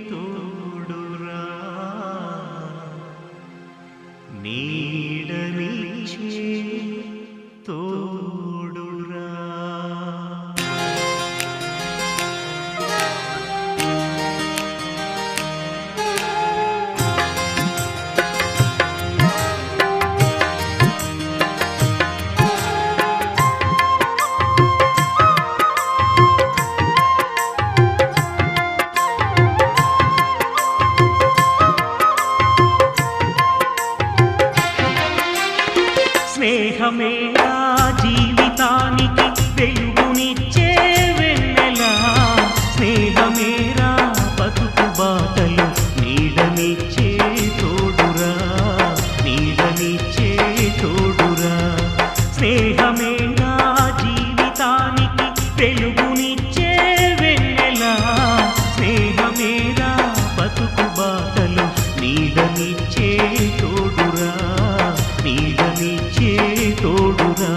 తోడురా నీడనిచ్చే తోడురా స్నేహమే నా జీవితానికి వెలుగునిచ్చే వెన్నెలా స్నేహమే నా బతుకు బాటలు నీడనిచ్చే తోడురా నీడనిచ్చే తోడురా స్నేహమే నా జీవితానికి వెలుగునిచ్చే వెన్నెలా స్నేహమే నా బతుకు బాటలు నీడనిచ్చే తోడురా నీడనిచ్చే తోడురా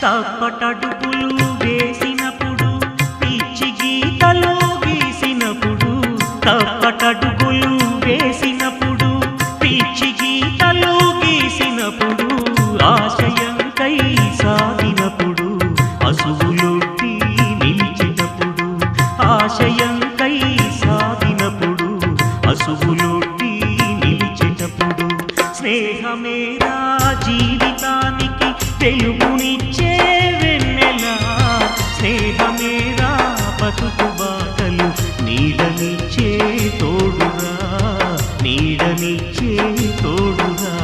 తప్పటడుగులు వేసినప్పుడు పిచ్చి గీతలు గీసినప్పుడు తప్పటడుగులు వేసినప్పుడు పిచ్చి గీతలు గీసినప్పుడు ఆశయంకై సాగినప్పుడు అసువులొట్టి నిలిచినప్పుడు ఆశయంకై సాగినప్పుడు అసువులొట్టి నిలిచేటప్పుడు స్నేహమే నా జీవితానికి వెలుగునిచ్చే వెన్నెలా స్నేహమే నా బతుకు బాటలు నీడనిచ్చే తోడురా నీడనిచ్చే తోడురా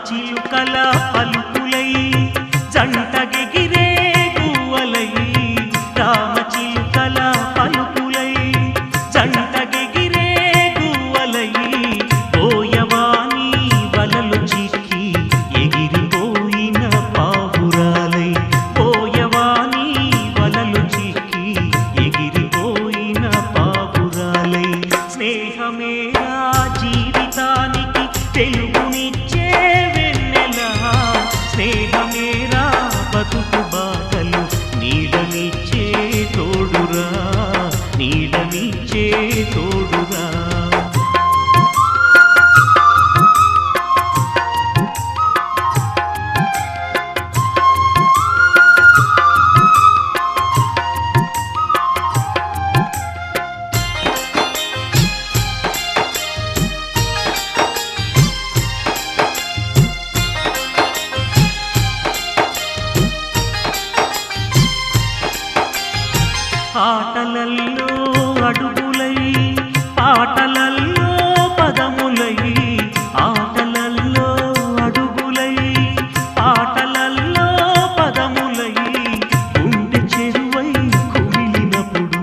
చిలుకల పలుకులై జంటగెగిరే గువ్వలై రామచిలుకల పలుకులై జంటగెగిరే గువ్వలై పోయవాని వలలు చిక్కి ఎగిరిపోయిన పావురాలై పోయవాని వలలు చిక్కి ఎగిరిపోయిన పావురాలై స్నేహమే నా జీవితానికి వెలుగునిచ్చే స్నేహమే నా బతుకు బాటలు నీడనిచ్చే తోడురా నీడనిచ్చే తోడురా ఆటలల్లో అడుగులై పాటలల్లో పదములై ఆటలల్లో అడుగులై పాటలల్లో పదములై గుండె చెరువై కుమిలినప్పుడు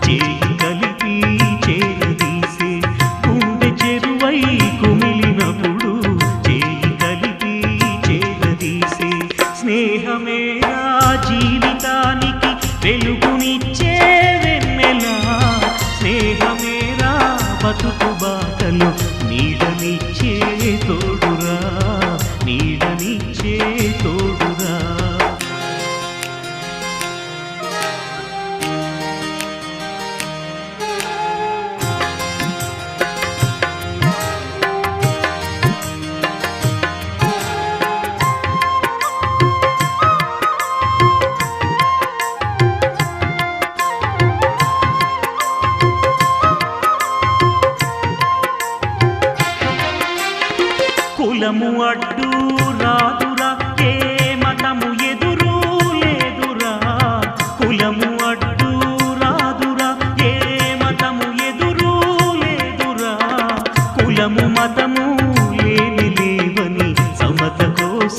చేయి కలిపి చేరదీసే గుండె చెరువై కుమిలినప్పుడు చేయి కలిపి చేరదీసే స్నేహమే నా జీవితానికి వెలుగునిచ్చే వెన్నెలా స్నేహమే నా బతుకు బాటలు నీడనిచ్చే తోడురా నీడనిచ్చే తోడురా కులము అడ్డు రాదురా ఏ మత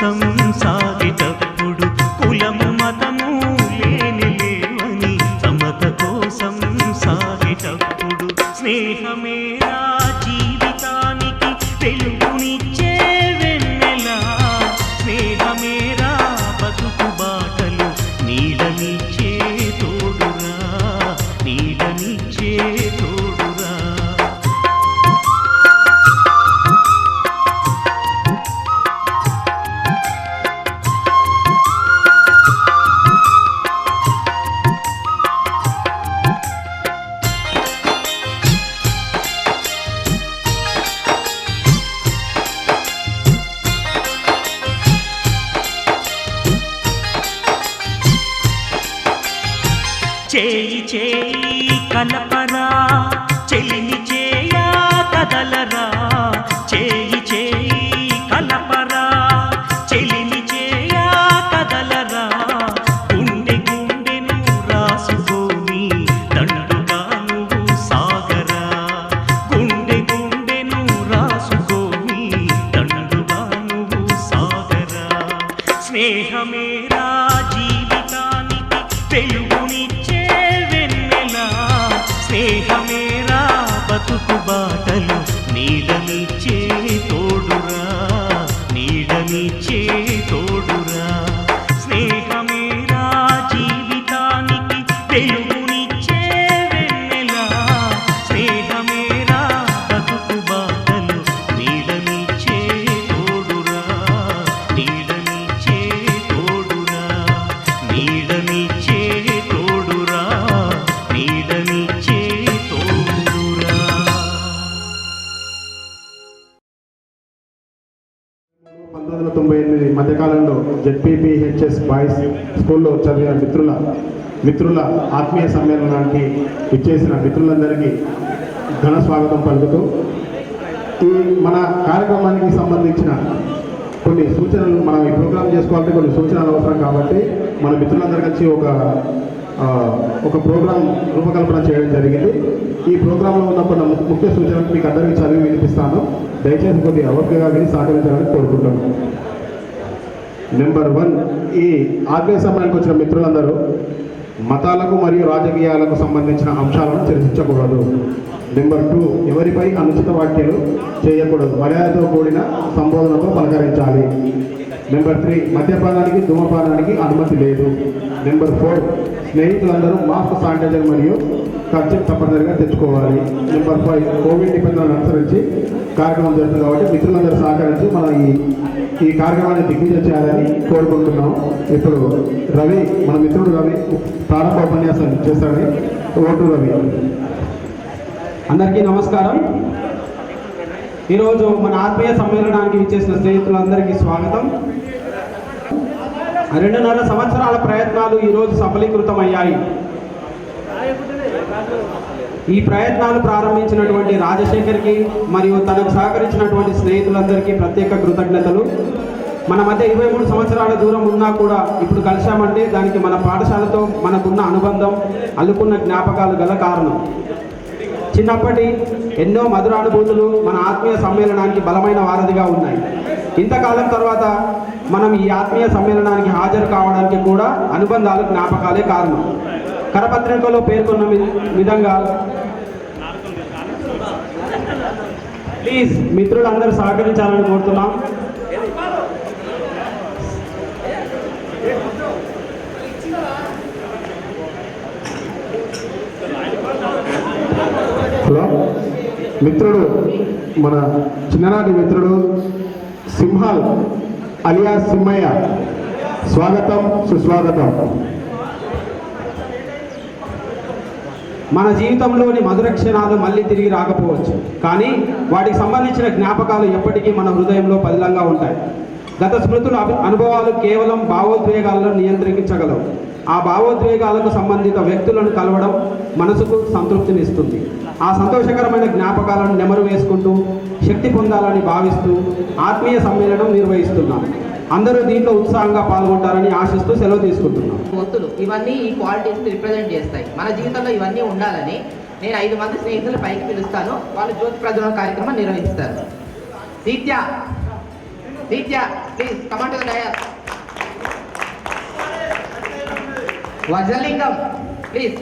కోసం సాగేటప్పుడు కులము మతము లేని లేవని సమత కోసం సాగేటప్పుడు స్నేహమేరా జీవితానికి వెలుగునిచ్చే వెన్నెలా స్నేహమేరా బతుకు బాటలు నీడనిచ్చే తోడురా నీడనిచ్చే తోడురా చేయి చేయి కలపరా చెలిని చేయా కదలరా చేయి చేయి కలపరా చెలిని చేయా కదలరా గుండె గుండెను రాసుకోని దండుగా నువ్వు సాగరా గుండె గుండెను రాసుకోని దండుగా నువ్వు సాగరా స్నేహమేరా జీవితానికి వెలుగునిచ్చే స్నేహమేరా బతుకు బాటలు నీడనిచ్చే తోడురా నీడనిచ్చే తోడురా స్నేహమేరా జీవితానికి వెలుగునిచ్చే వెన్నెలా స్నేహమేరా బతుకు బాటలు నీడనిచ్చే తోడురా నీడనిచ్చే తోడురా నీడనిచ్చే తోడురా నీడనిచ్చే 1998 మధ్యకాలంలో జెడ్పీపీహెచ్ఎస్ బాయ్స్ స్కూల్లో చదివిన మిత్రుల ఆత్మీయ సమ్మేళనానికి ఇచ్చేసిన మిత్రులందరికీ ఘన స్వాగతం పలుకుతూ ఈ మన కార్యక్రమానికి సంబంధించిన కొన్ని సూచనలు మనం ఈ ప్రోగ్రామ్ చేసుకోవాలంటే కొన్ని సూచనలు అవసరం కాబట్టి మన మిత్రులందరూ కలిసి ఒక ప్రోగ్రాం రూపకల్పన చేయడం జరిగింది. ఈ ప్రోగ్రాంలో ఉన్న కొన్ని ముఖ్య సూచనలు మీకు అందరికీ చదివి వినిపిస్తాను. దయచేసి కొద్దిగా అవగాహనగా విని సహకరించాలని కోరుకుంటున్నాను. నెంబర్ 1, ఈ ఆత్మీయ సమ్మేళనకు వచ్చిన మిత్రులందరూ మతాలకు మరియు రాజకీయాలకు సంబంధించిన అంశాలను చర్చించకూడదు. నెంబర్ 2, ఎవరిపై అనుచిత వ్యాఖ్యలు చేయకూడదు. మర్యాదతో కూడిన సంబోధనతో పలకరించాలి. నెంబర్ 3, మద్యపానానికి ధూమపానానికి అనుమతి లేదు. నెంబర్ 4, స్నేహితులందరూ మాస్క్, శానిటైజర్ మరియు ఖర్చు తప్పనిసరిగా తెచ్చుకోవాలి. నెంబర్ 5, కోవిడ్ నిబంధనలను అనుసరించి కార్యక్రమం జరుగుతుంది కాబట్టి మిత్రులందరూ సహకరించి మనం ఈ కార్యక్రమాన్ని దిగ్విజయం చేయాలని కోరుకుంటున్నాం. ఇప్పుడు రవి, మన మిత్రుడు రవి ప్రారంభ ఉపన్యాసం చేస్తాడని. ఓటు రవి. అందరికీ నమస్కారం. ఈరోజు మన ఆత్మీయ సమ్మేళనానికి విచ్చేసిన స్నేహితులందరికీ స్వాగతం. 2.5 సంవత్సరాల ప్రయత్నాలు ఈరోజు సఫలీకృతమయ్యాయి. ఈ ప్రయత్నాలు ప్రారంభించినటువంటి రాజశేఖర్కి మరియు తనకు సహకరించినటువంటి స్నేహితులందరికీ ప్రత్యేక కృతజ్ఞతలు. మన మధ్య 23 సంవత్సరాల దూరం ఉన్నా కూడా ఇప్పుడు కలిశామంటే దానికి మన పాఠశాలతో మనకున్న అనుబంధం, అల్లుకున్న జ్ఞాపకాలు గల కారణం. చిన్నప్పటి ఎన్నో మధురానుభూతులు మన ఆత్మీయ సమ్మేళనానికి బలమైన వారధిగా ఉన్నాయి. ఇంతకాలం తర్వాత మనం ఈ ఆత్మీయ సమ్మేళనానికి హాజరు కావడానికి కూడా అనుబంధాలు, జ్ఞాపకాలే కారణం. కరపత్రికలో పేర్కొన్న విధంగా ప్లీజ్ మిత్రులందరూ సహకరించాలని కోరుతున్నాం. హలో మిత్రుడు, మన చిన్ననాటి మిత్రుడు సింహాల్ అలియా సింహయ్య, స్వాగతం, సుస్వాగతం. మన జీవితంలోని మధుర క్షణాలు మళ్ళీ తిరిగి రాకపోవచ్చు, కానీ వాటికి సంబంధించిన జ్ఞాపకాలు ఎప్పటికీ మన హృదయంలో పదిలంగా ఉంటాయి. గత స్మృతుల అనుభవాలు కేవలం భావోద్వేగాలను నియంత్రించగలవు. ఆ భావోద్వేగాలకు సంబంధిత వ్యక్తులను కలవడం మనసుకు సంతృప్తినిస్తుంది. ఆ సంతోషకరమైన జ్ఞాపకాలను నెమరు వేసుకుంటూ శక్తి పొందాలని భావిస్తూ ఆత్మీయ సమ్మేళనం నిర్వహిస్తున్నాం. అందరూ దీంట్లో ఉత్సాహంగా పాల్గొంటారని ఆశిస్తూ సెలవు తీసుకుంటున్నాం. ఒత్తులు ఇవన్నీ ఈ క్వాలిటీస్ని రిప్రజెంట్ చేస్తాయి. మన జీవితంలో ఇవన్నీ ఉండాలని నేను 5 మంది స్నేహితులు పైకి పిలుస్తాను. వాళ్ళు జ్యోతి ప్రజ్వలన కార్యక్రమం నిర్వహిస్తారు. Nitya Deepya please command to the dais. Vajralingam please.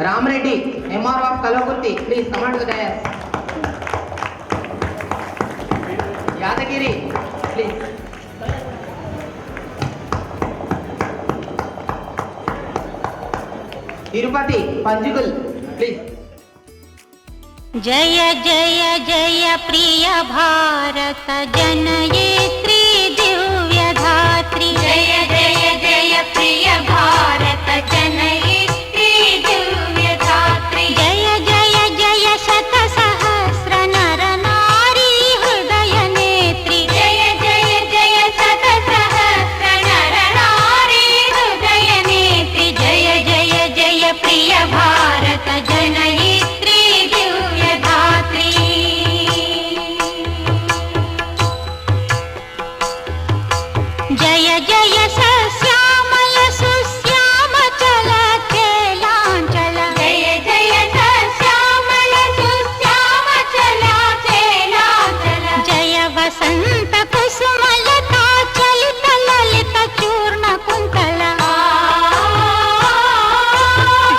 Ramareddy MR of Kalwakurthy please command to the dais. Yadagiri please. Tirupati Panjugul please. जय जय जय प्रिय भारत जनयित्री दिव्यधात्री. जय जय जय प्रिय भारत जनयित्री दिव्यधात्री. जय जय जय शत सहस्र नर नारी हृदय नेत्री. जय जय जय शत सहस्र नर नारी हृदय नेत्री. जय जय जय प्रिय भारत जनयित्री दिव्यधात्री. जय जय सस्यामल सुश्याम चल चेलांचल. जय जय सस्यामल सुश्याम चल चेलांचल. जय वसंत कुसुमलता चलित ललित चूर्ण कुंतल.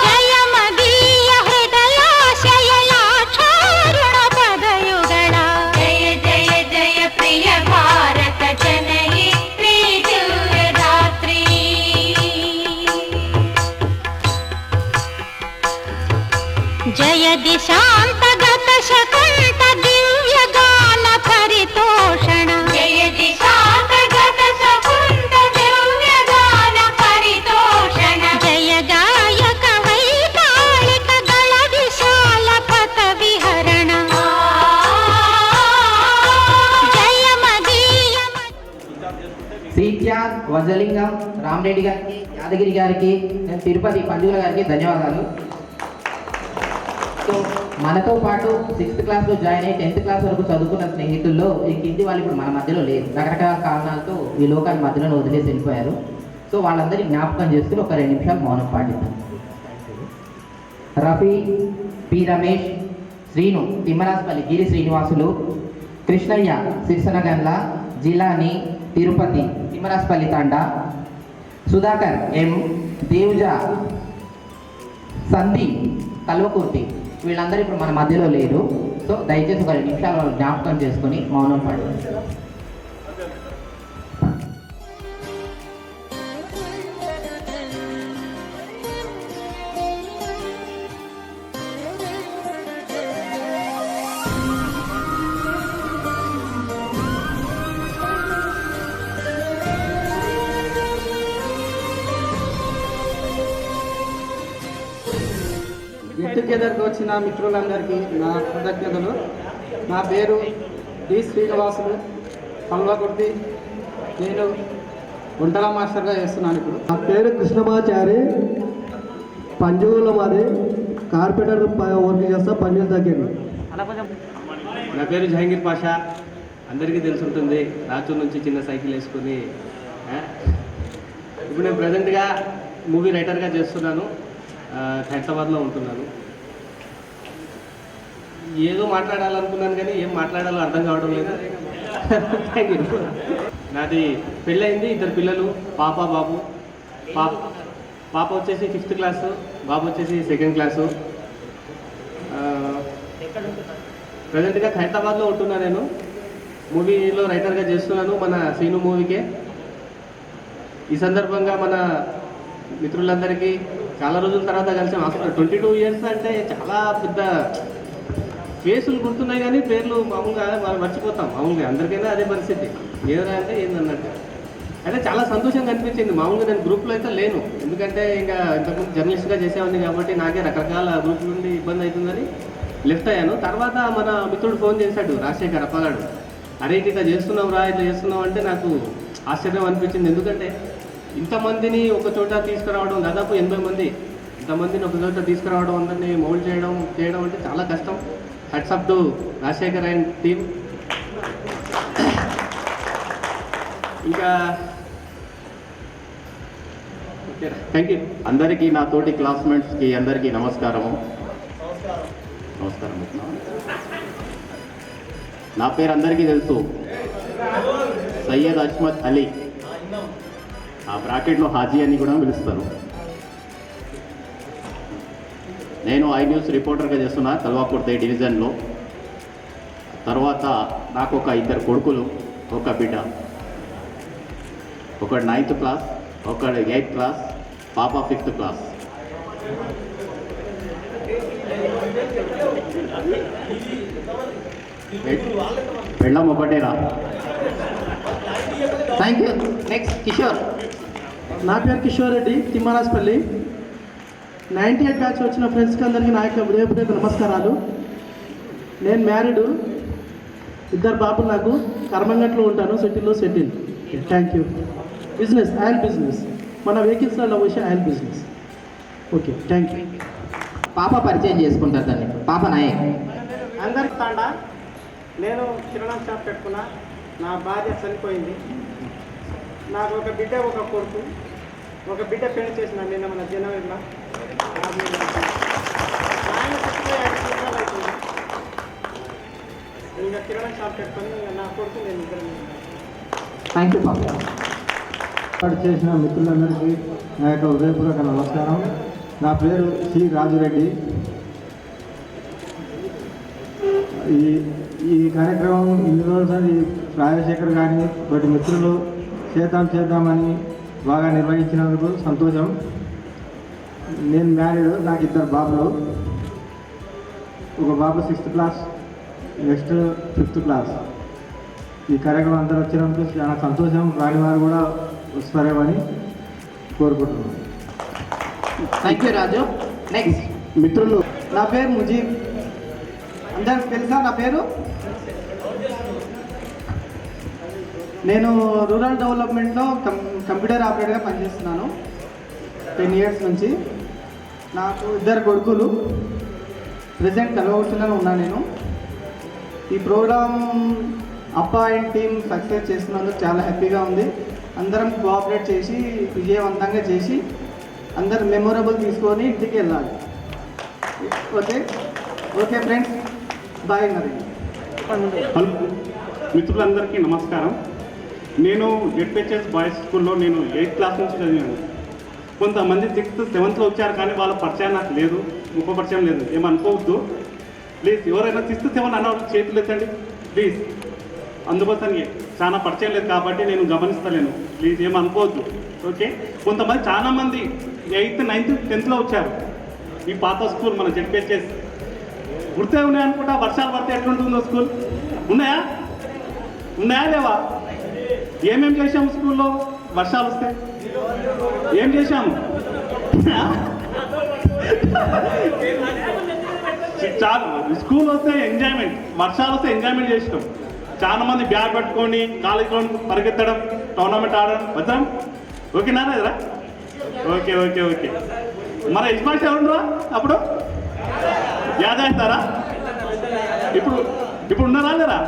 जय मदीय हृदयाशयलाक्षारुण पदयुगल. जय जय जय प्रिय भारत जनयित्री दिव्यधात्री. जय दिशांतगत शकुंत दिव्य गान परितोषण. जय दिशांतगत शकुंत दिव्य गान परितोषण. जय गायक वैताళిక गळ विशाल पथ विहरण. जय मदीय శ్రీత్యాగ్ వజ్రలింగం రామరెడ్డి గారికి, యాదగిరి గారికి, నేను తిరుపతి పండుగల గారికి ధన్యవాదాలు. సో మనతో పాటు 6th క్లాస్లో జాయిన్ అయ్యి 10th క్లాస్ వరకు చదువుకున్న స్నేహితుల్లో ఈ కింది వాళ్ళు ఇప్పుడు మన మధ్యలో లేరు. రకరకాల కారణాలతో ఈ లోకాన్ని మధ్యలో వదిలేసి వెళ్ళిపోయారు. సో వాళ్ళందరినీ జ్ఞాపకం చేస్తూ ఒక 2 నిమిషాలు మౌనం పాటిద్దాం. రఫీ, పి రమేష్, శ్రీను తిమ్మరాజపల్లి గిరి శ్రీనివాసులు, కృష్ణయ్య సిరిసనగండ్ల, జిలాని తిరుపతి తిమ్మరాజపల్లి తండా, సుధాకర్ ఎం, దేవుజ సందీప్ కల్వకుర్తి, వీళ్ళందరూ ఇప్పుడు మన మధ్యలో లేరు. సో దయచేసి ఒక 2 నిమిషాలు వాళ్ళు జ్ఞాపకం చేసుకుని మౌనం పాడండి. గెట్ టుగెదర్కి వచ్చిన మిత్రులందరికీ నా కృతజ్ఞతలు. నా పేరు డి శ్రీనివాసులు, కల్వకుర్తి. నేను వంటల మాస్టర్గా చేస్తున్నాను ఇప్పుడు. నా పేరు కృష్ణమాచారి, పంజుగుల మాది, కార్పెంటర్ వర్క్ చేస్తా, పంజుగుల దగ్గర. నా పేరు జహంగీర్ పాషా, అందరికీ తెలుసుంటుంది. రాచూర్ నుంచి చిన్న సైకిల్ వేసుకుని ఇప్పుడు నేను ప్రజెంట్గా మూవీ రైటర్గా చేస్తున్నాను. హైదరాబాద్లో ఉంటున్నాను. ఏదో మాట్లాడాలనుకున్నాను కానీ ఏం మాట్లాడాలో అర్థం కావడం లేదు. Thank you. నాది పెళ్ళయింది, 2 పిల్లలు, పాప బాబు. పాప వచ్చేసి 5th క్లాసు, బాబు వచ్చేసి 2nd క్లాసు. ప్రజెంట్గా హైదరాబాద్లో ఉంటున్నా. నేను మూవీలో రైటర్గా చేస్తున్నాను, మన సీను మూవీకే. ఈ సందర్భంగా మన మిత్రులందరికీ చాలా రోజుల తర్వాత కలిసాం. అసలు 22 ఇయర్స్ అంటే చాలా పెద్ద ఫేసులు గుర్తున్నాయి కానీ పేర్లు మామూలుగా మర్చిపోతాం. మామూలుగా అందరికైనా అదే పరిస్థితి. ఏదైనా అంటే ఏందన్నట్టు. అయితే చాలా సంతోషంగా అనిపించింది. మామూలుగా నేను గ్రూప్లో అయితే లేను, ఎందుకంటే ఇంకా ఇంతకుముందు జర్నలిస్ట్గా చేసేవాడిని కాబట్టి నాకే రకరకాల గ్రూప్ నుండి ఇబ్బంది అవుతుందని లెఫ్ట్ అయ్యాను. తర్వాత మన మిత్రుడు ఫోన్ చేశాడు, రాజశేఖర్ అప్పగాడు. అరే ఇట్లా చేస్తున్నాం రా, ఇట్లా చేస్తున్నాం అంటే నాకు ఆశ్చర్యం అనిపించింది. ఎందుకంటే ఇంతమందిని ఒక చోట తీసుకురావడం, దాదాపు 80 మంది ఇంతమందిని ఒక చోట తీసుకురావడం, అందరినీ మౌల్డ్ చేయడం అంటే చాలా కష్టం. Hats off to Rajasekhar and team. ఇంకా థ్యాంక్ యూ. అందరికీ, నా తోటి క్లాస్మేట్స్కి అందరికీ నమస్కారము. నా పేరు అందరికీ తెలుసు, సయ్యద్ అజ్మత్ అలీ. ఆ బ్రాకెట్లో హాజీ అని కూడా పిలుస్తారు. నేను ఐ న్యూస్ రిపోర్టర్గా చేస్తున్నా కల్వాకుర్తి డివిజన్లో. తర్వాత నాకు ఒక 2 కొడుకులు, ఒక బిడ్డ. ఒకడు 9th క్లాస్, ఒకడు 8th క్లాస్, పాప 5th క్లాస్. పెళ్ళం ఒకటేరా. Thank you. నెక్స్ట్ కిషోర్. నా పేరు కిషోర్ రెడ్డి, తిమ్మరాజపల్లి. 98 బ్యాచ్ వచ్చిన ఫ్రెండ్స్కి అందరికీ నా యొక్క హృదయపూర్వక నమస్కారాలు. నేను మ్యారీడు, 2 బాబులు నాకు. కర్మంగట్లో ఉంటాను, సిటీలో settle. Thank you. Business, oil business. మన వెహికల్స్లో వచ్చే oil business. Okay, thank you. పాప పరిచయం చేసుకుంటారు దాన్ని. పాప నాయక్. అందరికి తాండా. నేను కిరాణా షాప్ పెట్టుకున్నా. నా భార్య చనిపోయింది. నాకు ఒక బిడ్డ, ఒక కొడుకు. ఒక బిడ్డ పెళ్లి చేసిన నిన్న మన జనవరిలో. ఆయన 65 సంవత్సరాలు అవుతుంది. ఇంకా కిరాణా షాప్ పెట్టుకొని నా కొడుకు నేను ఇద్దరు. థ్యాంక్ యూ పాప. ఏర్పాటు చేసిన మిత్రులందరికీ నా యొక్క హృదయపూర్వక నమస్కారం. నా పేరు సి రాజురెడ్డి. ఈ కార్యక్రమం ఇన్ని రోజులు రాజశేఖర్ గారిని వాటి మిత్రులు చేద్దామని బాగా నిర్వహించినందుకు సంతోషం. నేను మ్యారీడ్, నాకు 2 బాబులు. ఒక బాబు 6th class, next 5th class. ఈ కార్యక్రమం అందరూ వచ్చినందుకు చాలా సంతోషం. రాని వారు కూడా వస్తారేమని కోరుకుంటున్నాను. Thank you Raju. నెక్స్ట్ మిత్రులు, నా పేరు ముజీబ్. అందరికి తెలుసా నా పేరు? నేను రూరల్ డెవలప్మెంట్లో కంప్యూటర్ ఆపరేటర్గా పనిచేస్తున్నాను 10 years నుంచి. నాకు 2 కొడుకులు. ప్రజెంట్ కలవకుండానే ఉన్నాను నేను. ఈ ప్రోగ్రామ్ అప్పా అండ్ టీమ్ సక్సెస్ చేస్తున్నందుకు చాలా హ్యాపీగా ఉంది. అందరం కోఆపరేట్ చేసి విజయవంతంగా చేసి అందరు మెమొరబుల్ తీసుకొని ఇంటికి వెళ్ళాలి. Okay okay friends, bye. మరి హలో మిత్రులందరికీ నమస్కారం. నేను జెడ్పిహెచ్ఎస్ బాయ్స్ స్కూల్లో నేను 8th క్లాస్ నుంచి చదివాను. కొంతమంది 6th, 7th వచ్చారు, కానీ వాళ్ళ పరిచయం నాకు లేదు, ముఖ పరిచయం లేదు. ఏమనుకోవద్దు ప్లీజ్. ఎవరైనా 6th, 7th అన్న చేతులు ఎత్తండి ప్లీజ్. అందుకోసమే చాలా పరిచయం లేదు కాబట్టి నేను గమనిస్తలేను, ప్లీజ్ ఏమనుకోవద్దు. ఓకే. కొంతమంది చాలామంది 8th, 9th, 10thలో వచ్చారు. ఈ పాత స్కూల్ మన జెడ్పిహెచ్ఎస్ గుర్తే ఉన్నాయనుకుంటా. వర్షాలు పడితే ఎట్లుంటుందో స్కూల్ ఉన్నాయా లేవా? ఏమేమి చేసాము స్కూల్లో వర్షాలు వస్తే? ఏం చేశాము? చాలా స్కూల్ వస్తే ఎంజాయ్మెంట్, వర్షాలు వస్తే ఎంజాయ్మెంట్ చేసినాం. చాలా మంది బ్యాగ్ పట్టుకొని కాలేజీలో పరిగెత్తడం, టోర్నమెంట్ ఆడడం వచ్చాం. ఓకేనా లేదురా? Okay okay okay. మన యజమాని ఎవరురా అప్పుడు? యాదేస్తారా? ఇప్పుడు ఉన్నారా లేరా?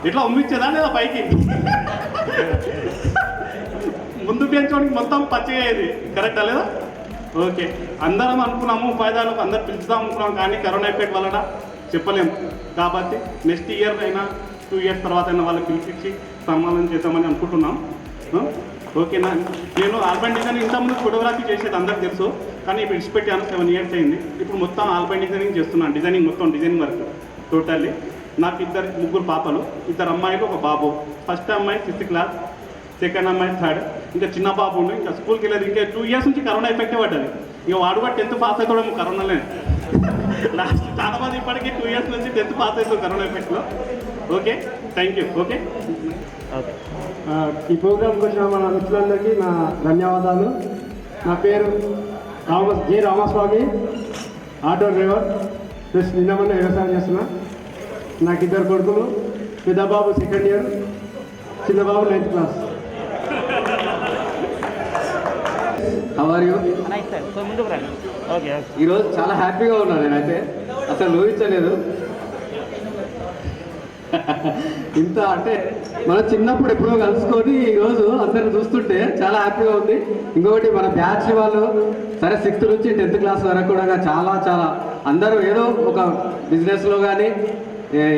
ఇట్లా ఉమ్మిచ్చేదా లేదా పైకి? ముందు పెంచడానికి మొత్తం పచ్చిగా అయ్యేది. కరెక్టా లేదా? ఓకే. అందరం అనుకున్నాము ఉపాధ్యాయులకు అందరు పిలుచుదాం అనుకున్నాం, కానీ కరోనా ఎఫెక్ట్ వలన చెప్పలేము. కాబట్టి నెక్స్ట్ ఇయర్ అయినా 2 years తర్వాత అయినా వాళ్ళకి పిలిపించి సన్మానం చేద్దామని అనుకుంటున్నాం. ఓకేనా? నేను ఆల్బైన్ డిజైనింగ్ ఇంతకుముందు ఫోటోగ్రఫీ చేసేది అందరికి తెలుసు, కానీ ఇప్పుడు ఇచ్చిపెట్టాను. 7 years అయింది. ఇప్పుడు మొత్తం ఆల్బైన్ డిజైనింగ్ చేస్తున్నాను. డిజైనింగ్ మొత్తం డిజైనింగ్ వర్క్ టోటల్లీ. నాకు 2 పాపలు, 2 అమ్మాయిలు, ఒక బాబు. ఫస్ట్ అమ్మాయి 6th క్లాస్, సెకండ్ అమ్మాయి 3rd. ఇంకా చిన్న బాబు ఉండి ఇంకా స్కూల్కి వెళ్ళేది. ఇంకా 2 years నుంచి కరోనా ఎఫెక్టే పడ్డది. ఇక వాడు కూడా 10th పాస్ అవుతాడు కరోనాలే. లాస్ట్ చాలా మంది ఇప్పటికీ 2 years నుంచి 10th పాస్ అవుతారు కరోనా ఎఫెక్ట్లో. Okay, thank you. ఓకే. ఈ ప్రోగ్రాంకి వచ్చిన మన మిత్రులందరికీ నా ధన్యవాదాలు. నా పేరు J Ramaswamy, auto driver plus నిన్న వ్యవసాయం చేస్తున్నా. నాకు 2 కొడుకులు. పెద్ద బాబు 2nd year, చిన్న బాబు 9th class. How are you? ఈరోజు చాలా హ్యాపీగా ఉన్నాను నేనైతే, అసలు ఊహించలేదు. ఇంత అంటే మనం చిన్నప్పుడు ఎప్పుడో కలుసుకొని ఈరోజు అందరిని చూస్తుంటే చాలా హ్యాపీగా ఉంది. ఇంకొకటి మన బ్యాచ్ వాళ్ళు సరే 6th నుంచి 10th క్లాస్ వరకు కూడా చాలా అందరూ ఏదో ఒక బిజినెస్లో కానీ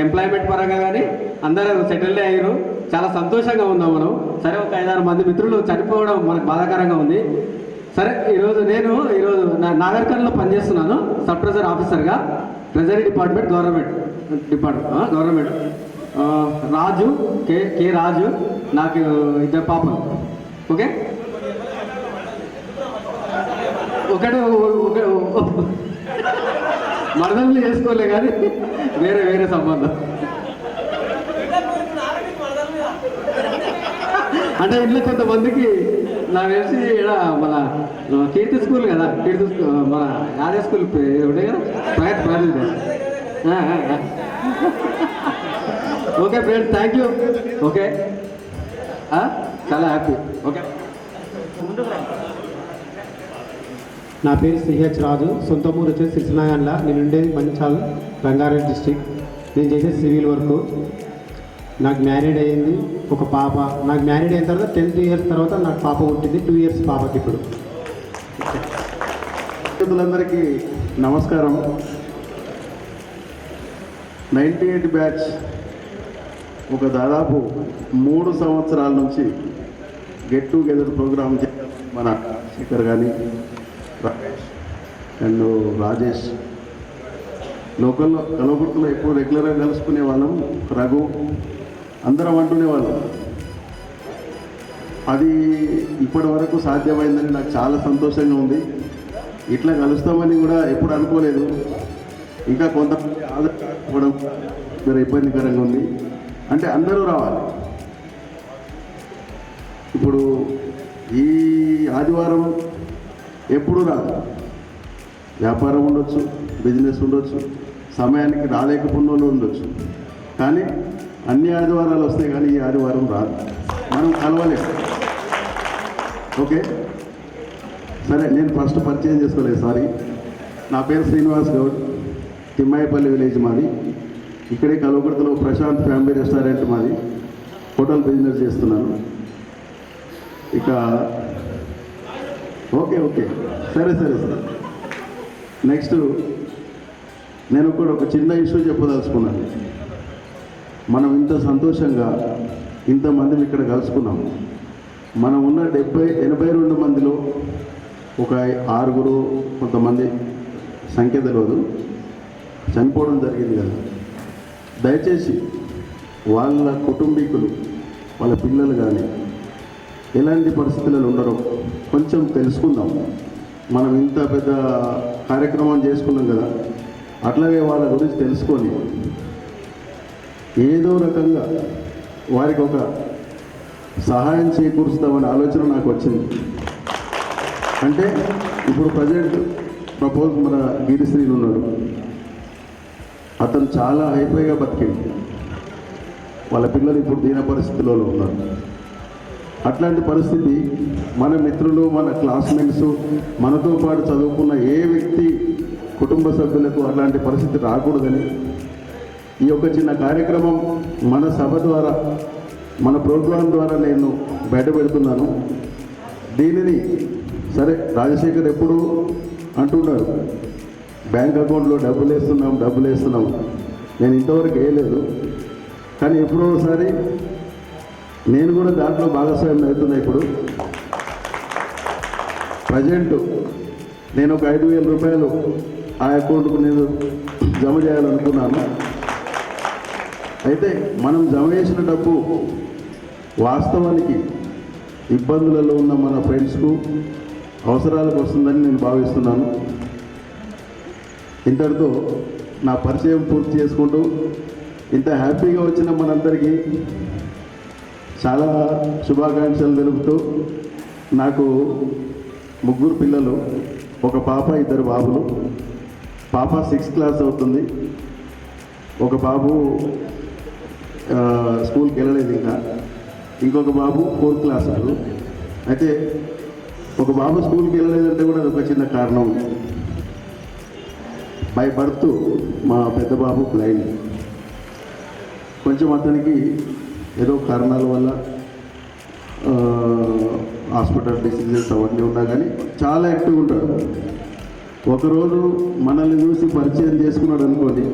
ఎంప్లాయ్మెంట్ పరంగా కానీ అందరూ సెటిల్డ్ అయ్యారు. చాలా సంతోషంగా ఉన్నాం మనం. సరే, ఒక 5-6 మంది మిత్రులు చనిపోవడం మనకు బాధాకరంగా ఉంది. సరే, ఈరోజు నాగర్కర్లో పనిచేస్తున్నాను సబ్ ట్రెజరీ ఆఫీసర్గా, ట్రెజరీ డిపార్ట్మెంట్, గవర్నమెంట్. రాజు కే రాజు, నాకు 2 పాపలు. ఓకే, ఒకటే మరదలు చేసుకోలే కానీ వేరే సంబంధం. అంటే ఇంట్లో కొంతమందికి నాకు తెలిసి ఇక్కడ మన కీర్తి స్కూల్ కదా, మన యాదే స్కూల్ ఉండే కదా, ప్రయత్నం. Okay friends, thank you. Okay, చాలా హ్యాపీ. ఓకే, నా పేరు సిహెచ్ రాజు, సొంత ఊరు వచ్చేసి సిరిసినాగండ్ల. నేను ఉండేది మంచాల్, రంగారెడ్డి డిస్టిక్. నేను చేసే సివిల్ వర్క్. నాకు మ్యారీడ్ అయ్యింది, ఒక పాప. నాకు మ్యారీడ్ అయిన తర్వాత 10 years తర్వాత నాకు పాప పుట్టింది. 2 years పాపకి ఇప్పుడు. అందరికీ నమస్కారం. 98 బ్యాచ్ ఒక దాదాపు 3 సంవత్సరాల నుంచి గెట్ టుగెదర్ ప్రోగ్రామ్ మన శేఖర్ కానీ, రమేష్ అండ్ రాజేష్ లోకల్లో కలవకుర్తిలో ఎప్పుడు రెగ్యులర్గా కలుసుకునే వాళ్ళం. రఘు అందరం అంటునే వాళ్ళం. అది ఇప్పటి వరకు సాధ్యమైందని నాకు చాలా సంతోషంగా ఉంది. ఇట్లా కలుస్తామని కూడా ఎప్పుడు అనుకోలేదు. ఇంకా కొంతమంది ఆధార్ కాకపోవడం జర ఇబ్బందికరంగా ఉంది. అంటే అందరూ రావాలి. ఇప్పుడు ఈ ఆదివారం ఎప్పుడు రాదు, వ్యాపారం ఉండొచ్చు, బిజినెస్ ఉండొచ్చు, సమయానికి రాలేకపోయిన ఉండొచ్చు. కానీ అన్ని ఆదివారాలు వస్తాయి, కానీ ఈ ఆదివారం రాదు. మనం కలవలేము. ఓకే, సరే, నేను ఫస్ట్ పరిచయం చేసుకోలేదు, సారీ. నా పేరు శ్రీనివాస్ గౌడ్, తిమ్మాయిపల్లి విలేజ్ మాది. ఇక్కడే కలవకుర్తిలో ప్రశాంత్ ఫ్యామిలీ రెస్టారెంట్ మాది. హోటల్ బిజినెస్ చేస్తున్నాను. ఇక ఓకే, సరే. నెక్స్ట్ నేను కూడా ఒక చిన్న ఇష్యూ చెప్పదలుచుకున్నాను. మనం ఇంత సంతోషంగా ఇంతమంది ఇక్కడ కలుసుకున్నాం. మనం ఉన్న 82 మందిలో ఒక 6 కొంతమంది సంఖ్య తెలియదు, చనిపోవడం జరిగింది కదా. దయచేసి వాళ్ళ కుటుంబీకులు, వాళ్ళ పిల్లలు కానీ ఎలాంటి పరిస్థితులలో ఉన్నారో కొంచెం తెలుసుకుందాం. మనం ఇంత పెద్ద కార్యక్రమం చేసుకున్నాం కదా, అట్లాగే వాళ్ళ గురించి తెలుసుకొని ఏదో రకంగా వారికి ఒక సహాయం చేకూరుస్తామనే ఆలోచన నాకు వచ్చింది. అంటే ఇప్పుడు ప్రజెంట్ ప్రపోజ్ మన గిరిశ్రీని ఉన్నాడు. అతను చాలా హైఫైగా బతికింది. వాళ్ళ పిల్లలు ఇప్పుడు దీన పరిస్థితిలో ఉన్నారు. అట్లాంటి పరిస్థితి మన మిత్రులు, మన క్లాస్మేట్స్, మనతో పాటు చదువుకున్న ఏ వ్యక్తి కుటుంబ సభ్యులకు అట్లాంటి పరిస్థితి రాకూడదని ఈ యొక్క చిన్న కార్యక్రమం మన సభ ద్వారా, మన ప్రోగ్రాం ద్వారా నేను బయటపెడుతున్నాను. దీనిని సరే, రాజశేఖర్ ఎప్పుడు అంటున్నాడు బ్యాంక్ అకౌంట్లో డబ్బులు వేస్తున్నాం. నేను ఇంతవరకు వేయలేదు, కానీ ఎప్పుడో ఒకసారి నేను కూడా దాంట్లో భాగస్వామ్యం అవుతున్నా. ఇప్పుడు ప్రజెంట్ నేను ఒక 5,000 రూపాయలు ఆ అకౌంట్కు నేను జమ చేయాలనుకున్నాను. అయితే మనం జమ చేసిన డబ్బు వాస్తవానికి ఇబ్బందులలో ఉన్న మన ఫ్రెండ్స్కు అవసరాలకు వస్తుందని నేను భావిస్తున్నాను. ఇంతటితో నా పరిచయం పూర్తి చేసుకుంటూ, ఇంత హ్యాపీగా వచ్చిన మనందరికీ చాలా శుభాకాంక్షలు తెలుపుతూ, నాకు 3 పిల్లలు, ఒక పాప, 2 బాబులు. పాప 6th క్లాస్ అవుతుంది, ఒక బాబు స్కూల్కి వెళ్ళలేదు ఇంకా, ఇంకొక బాబు 4th క్లాస్. అయితే ఒక బాబు స్కూల్కి వెళ్ళలేదంటే కూడా ఒక చిన్న కారణం. బై బర్త్ మా పెద్ద బాబు బ్లైండ్. కొంచెం అతనికి ఏదో కారణాల వల్ల హాస్పిటల్ డిసీజెస్ అవన్నీ ఉన్నా కానీ చాలా యాక్టివ్గా ఉంటాడు. ఒకరోజు మనల్ని చూసి పరిచయం చేసుకున్నాడు అనుకోండి,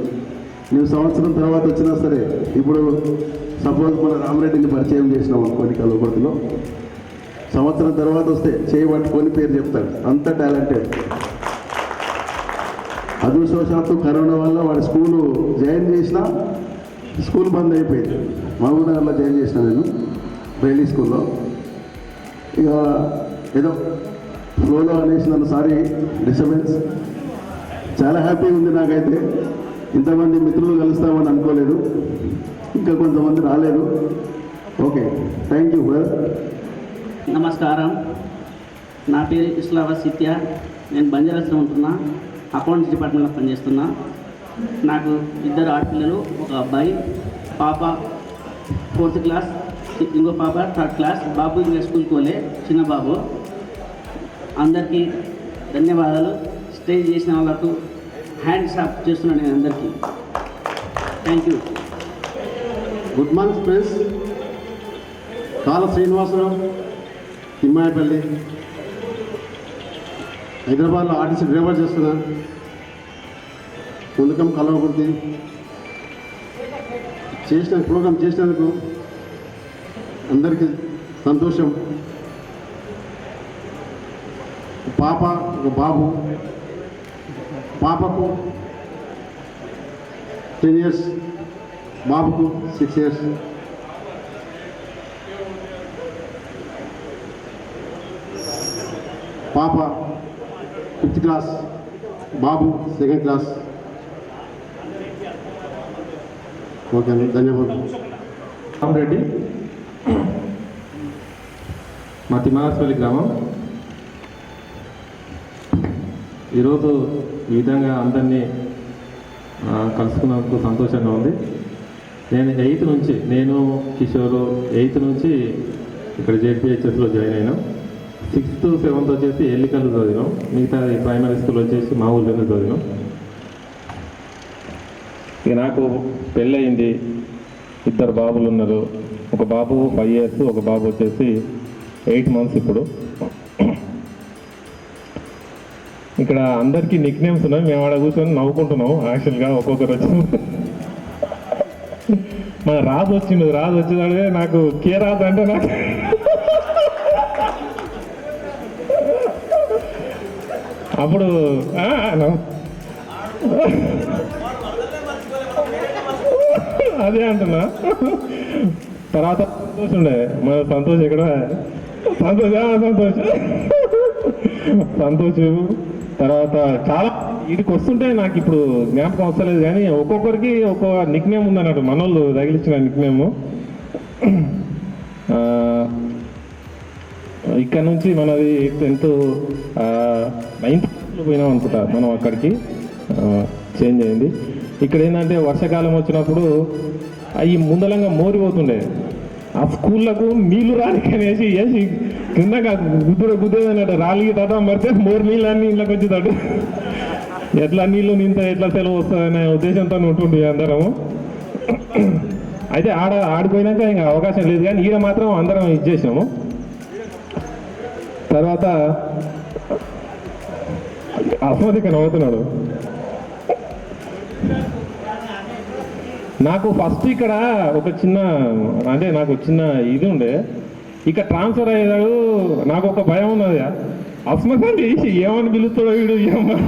నువ్వు సంవత్సరం తర్వాత వచ్చినా సరే, ఇప్పుడు సపోజ్ మన రామరెడ్డిని పరిచయం చేసినాం అనుకోని కలవకుర్తిలో, సంవత్సరం తర్వాత వస్తే చేయబట్టుకొని పేరు చెప్తాడు, అంత టాలెంటెడ్. అదృష్టవశాత్తు కరోనా వల్ల వాడి స్కూలు జాయిన్ చేసిన, స్కూల్ బంద్ అయిపోయింది. మహబూబ్నగర్లో జాయిన్ చేసిన నేను బ్రైలీ స్కూల్లో. ఇక ఏదో ఫ్లోలో అనేసి నన్ను సారీ డిస్టర్బెన్స్. చాలా హ్యాపీగా ఉంది నాకైతే. ఇంతమంది మిత్రులు కలుస్తామని అనుకోలేదు, ఇంకా కొంతమంది రాలేదు. Okay, thank you brother. నమస్కారం, నా పేరు ఇస్లావా సిత్య. నేను బంజారాస్లో ఉంటున్నా, అకౌంట్స్ డిపార్ట్మెంట్లో పనిచేస్తున్నా. నాకు 2 ఆడపిల్లలు, ఒక అబ్బాయి. పాప 4th క్లాస్, ఇంకో పాప 3rd క్లాస్. బాబు ఇంకా స్కూల్కి పోలే, చిన్న బాబు. అందరికీ ధన్యవాదాలు. స్టేజ్ చేసిన వాళ్ళకు హ్యాండ్స్ అప్ చేస్తున్నాను నేను అందరికీ. Thank you. Good morning friends. కాల శ్రీనివాసరావు, తిమ్మాయపల్లి, హైదరాబాద్లో ఆర్టీసీ డ్రైవర్ చేస్తున్నా. ముందుకం కలవకుర్తి చేసిన ప్రోగ్రాం చేసినందుకు అందరికీ సంతోషం. పాప, ఒక బాబు. పాపకు 10 years, బాబుకు 6 years. పాప 5th క్లాస్, బాబు 2nd క్లాస్. ఓకే అండి, ధన్యవాదాలు. రామరెడ్డి, మా తిమ్మానస్పల్లి గ్రామం. ఈరోజు ఈ విధంగా అందరినీ కలుసుకున్నందుకు సంతోషంగా ఉంది. నేను 8th నుంచి, నేను కిషోర్ 8th నుంచి ఇక్కడ జెడ్పీహెచ్ఎస్లో జాయిన్ అయినాం. 6th 7th వచ్చేసి ఎల్లికల్లు చదివినాం. మిగతా ప్రైమరీ స్కూల్ వచ్చేసి మా ఊళ్ళోనే చదివినాం. ఇక నాకు పెళ్ళయింది, 2 బాబులు ఉన్నారు. ఒక బాబు 5 years, ఒక బాబు వచ్చేసి 8 months ఇప్పుడు. ఇక్కడ అందరికీ నిక్ నేమ్స్ ఉన్నాయి. మేము ఆడ కూర్చొని నవ్వుకుంటున్నాము. యాక్చువల్గా ఒక్కొక్కరు వచ్చి మన రాజు వచ్చిండు, రాజు వచ్చేదాడే నాకు కే రాజు అంటే నాకు అప్పుడు అదే అంటున్నా. తర్వాత సంతోషం ఉండే, మన సంతోష్ ఇక్కడ సంతోషం. తర్వాత చాలా వీడికి వస్తుంటే నాకు ఇప్పుడు జ్ఞాపకం వస్తలేదు, కానీ ఒక్కొక్కరికి ఒక్కొక్క నిక్ నేమ్ ఉందన్నట్టు. మనోళ్ళు తగిలిచ్చిన నిక్ నేము. ఇక్కడ నుంచి మనది 10th 9th పోయినాం అనుకుంటా మనం, అక్కడికి చేంజ్ అయింది. ఇక్కడ ఏంటంటే వర్షాకాలం వచ్చినప్పుడు అవి ముందలంగా మోరిపోతుండే. ఆ స్కూళ్ళకు నీళ్లు రానికనేసి వేసి కింద గుద్దేదన్నట్టు, రాలికి తట మరితే మోరు నీళ్ళు అన్నీ ఇళ్ళకి వచ్చేటట్టు. ఎట్లా నీళ్ళు నింత ఎట్లా సెలవు వస్తుందనే ఉద్దేశంతో ఉంటుండే అందరము. అయితే ఆడిపోయినాక ఇంకా అవకాశం లేదు, కానీ ఈడ మాత్రం అందరం ఇచ్చేసాము. తర్వాత అస్మదిక నవ్వుతున్నాడు. నాకు ఫస్ట్ ఇక్కడ ఒక చిన్న, అంటే నాకు చిన్న ఇది ఉండే, ఇక్కడ ట్రాన్స్ఫర్ అయ్యేదాడు. నాకు ఒక భయం ఉన్నది, అస్మత్ అంటే ఏమని పిలుస్తాడో వీడు, ఏమన్నా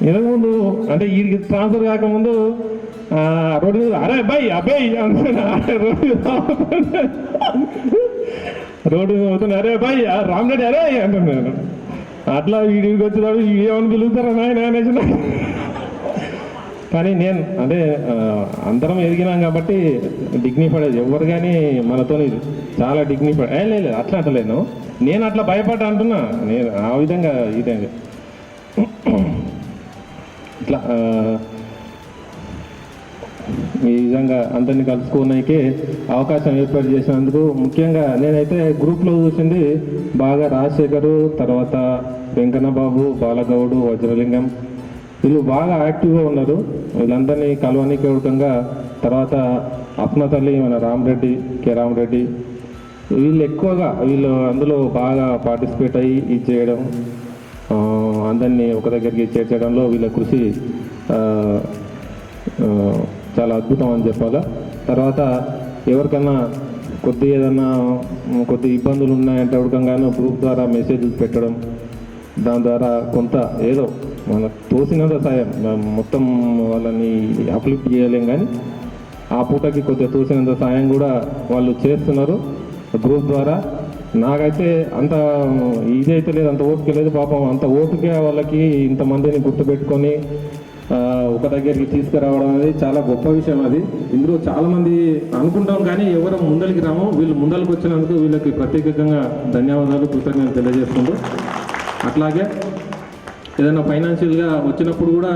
ఇంతకుముందు అంటే వీడికి ట్రాన్స్ఫర్ కాకముందు రోడ్డు మీద అరే అబ్బాయి అబ్బాయి రోడ్డు మీద అవుతుంది, అరే అబ్బాయి రామరెడ్డి అరే అంటున్నాను. అట్లా వీడికి వచ్చేదాడు ఏమని పిలుస్తారా నాయన అనేసి. కానీ నేను అంటే అందరం ఎదిగినాం కాబట్టి డిగ్నిఫైడ్, ఎవరు కానీ మనతో చాలా డిగ్నిఫైడ్. లేదు అట్లా అంటలేను, నేను అట్లా భయపడ్డా అంటున్నా. నేను ఆ విధంగా ఇదే ఇట్లా ఈ విధంగా అందరినీ కలుసుకోవడానికి అవకాశం ఏర్పాటు చేసినందుకు ముఖ్యంగా నేనైతే గ్రూప్లో చూసింది బాగా రాజశేఖరు, తర్వాత వెంకన్న బాబు, బాలగౌడు, వజ్రలింగం, వీళ్ళు బాగా యాక్టివ్గా ఉన్నారు. వీళ్ళందరినీ కలవనికి అవడంగా, తర్వాత అప్నతల్లి మన రామరెడ్డి, కె రామరెడ్డి, వీళ్ళు ఎక్కువగా వీళ్ళు అందులో బాగా పార్టిసిపేట్ అయ్యి ఇది చేయడం. అందరినీ ఒక దగ్గరికి చేర్చడంలో వీళ్ళ కృషి చాలా అద్భుతం అని చెప్పాలా. తర్వాత ఎవరికన్నా ఏదన్నా కొద్ది ఇబ్బందులు ఉన్నాయంటే ఉడకంగానే గ్రూప్ ద్వారా మెసేజ్లు పెట్టడం, దాని ద్వారా కొంత ఏదో మనకు తోసినంత సాయం, మొత్తం వాళ్ళని అప్లిఫ్ట్ చేయలేం కానీ ఆ పూటకి కొద్దిగా తోసినంత సాయం కూడా వాళ్ళు చేస్తున్నారు గ్రూప్ ద్వారా. నాకైతే అంత ఇదైతే లేదు, అంత ఓపిక లేదు పాపం. అంత ఓపిక వాళ్ళకి ఇంతమందిని గుర్తుపెట్టుకొని ఒక దగ్గరికి తీసుకురావడం అనేది చాలా గొప్ప విషయం. అది ఇందులో చాలామంది అనుకుంటాం కానీ ఎవరు ముందరికి రాము. వీళ్ళు ముందరికి వచ్చినందుకు వీళ్ళకి ప్రత్యేకంగా ధన్యవాదాలు, కృతజ్ఞతలు తెలియజేస్తుంటూ, అట్లాగే ఏదైనా ఫైనాన్షియల్గా వచ్చినప్పుడు కూడా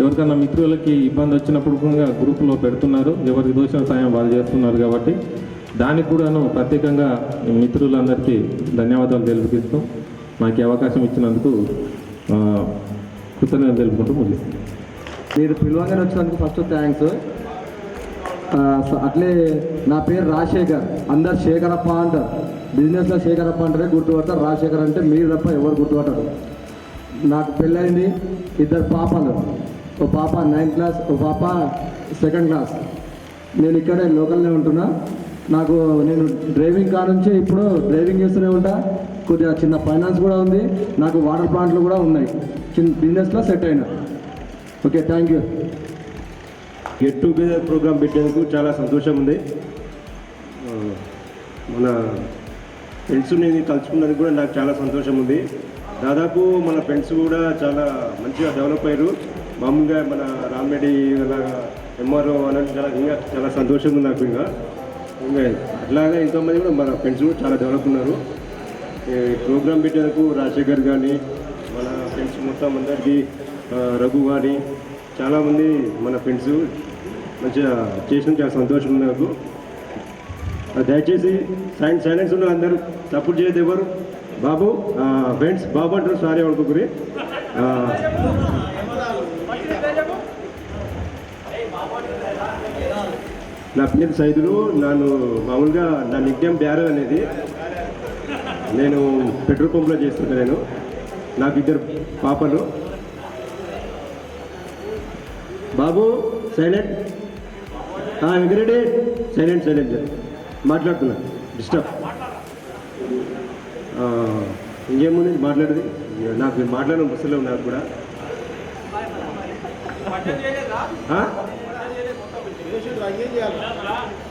ఎవరికైనా మిత్రులకి ఇబ్బంది వచ్చినప్పుడు కూడా గ్రూపులో పెడుతున్నారు. ఎవరికి దోషం సాయం వాళ్ళు చేస్తున్నారు కాబట్టి దానికి కూడాను ప్రత్యేకంగా మిత్రులందరికీ ధన్యవాదాలు తెలుపుతూ నాకు అవకాశం ఇచ్చినందుకు కృతజ్ఞతలు తెలుపుకుంటూ ముగిస్తాను. మీరు పిలవగానే వచ్చినందుకు ఫస్ట్ థ్యాంక్స్. అట్లే నా పేరు రాజశేఖర్, అందరు శేఖరప్ప అంటారు. బిజినెస్లో శేఖరప్ప అంటారే గుర్తుపడతారు, రాజశేఖర్ అంటే మీరు తప్ప ఎవరు గుర్తుపడతారు. నాకు పెళ్ళైంది, 2 పాపలు. ఒక పాప 9th క్లాస్, ఒక పాప 2nd క్లాస్. నేను ఇక్కడే లోకల్నే ఉంటున్నా. నేను డ్రైవింగ్ కాడ నుంచి ఇప్పుడు డ్రైవింగ్ చేస్తూనే ఉంటా. కొద్దిగా చిన్న ఫైనాన్స్ కూడా ఉంది, నాకు వాటర్ ప్లాంట్లు కూడా ఉన్నాయి. చిన్న బిజినెస్లో సెట్ అయినా. Okay, thank you. Get together programme పెట్టేందుకు చాలా సంతోషం ఉంది. మన ఫ్రెండ్స్ని కలుసుకున్నందుకు కూడా నాకు చాలా సంతోషం ఉంది. దాదాపు మన ఫ్రెండ్స్ కూడా చాలా మంచిగా డెవలప్ అయ్యారు. మామూలుగా మన రామిరెడ్డి ఎంఆర్ఓ అనేది చాలా సంతోషంగా ఉంది నాకు. ఇంకా అట్లాగా ఎంతోమంది కూడా మన ఫ్రెండ్స్ కూడా చాలా డెవలప్ ఉన్నారు. ప్రోగ్రామ్ పెట్టేందుకు రాజశేఖర్ కానీ మన ఫ్రెండ్స్ మొత్తం అందరికీ, రఘు కానీ చాలామంది మన ఫ్రెండ్స్ మంచిగా చేసిన చాలా సంతోషం ఉంది నాకు. దయచేసి సైలెన్స్ ఉన్న అందరూ సపోర్ట్ చేయదు ఎవరు. బాబు ఫ్రెండ్స్ బాబు అంటారు, సారీ అనుకోకరి. నా పేరు సైదులు. మామూలుగా నా నిక్నేమ్ బ్యారో అనేది. నేను పెట్రోల్ పంప్లో చేస్తున్నాను. నాకు 2 పాపలు. బాబు సైలెంట్, వెంకరెడ్డి సైలెంట్ మాట్లాడుతున్నా, డిస్టర్బ్. ఇంకేముంది మాట్లాడేది, నాకు మాట్లాడడం బస్సులో నాకు కూడా.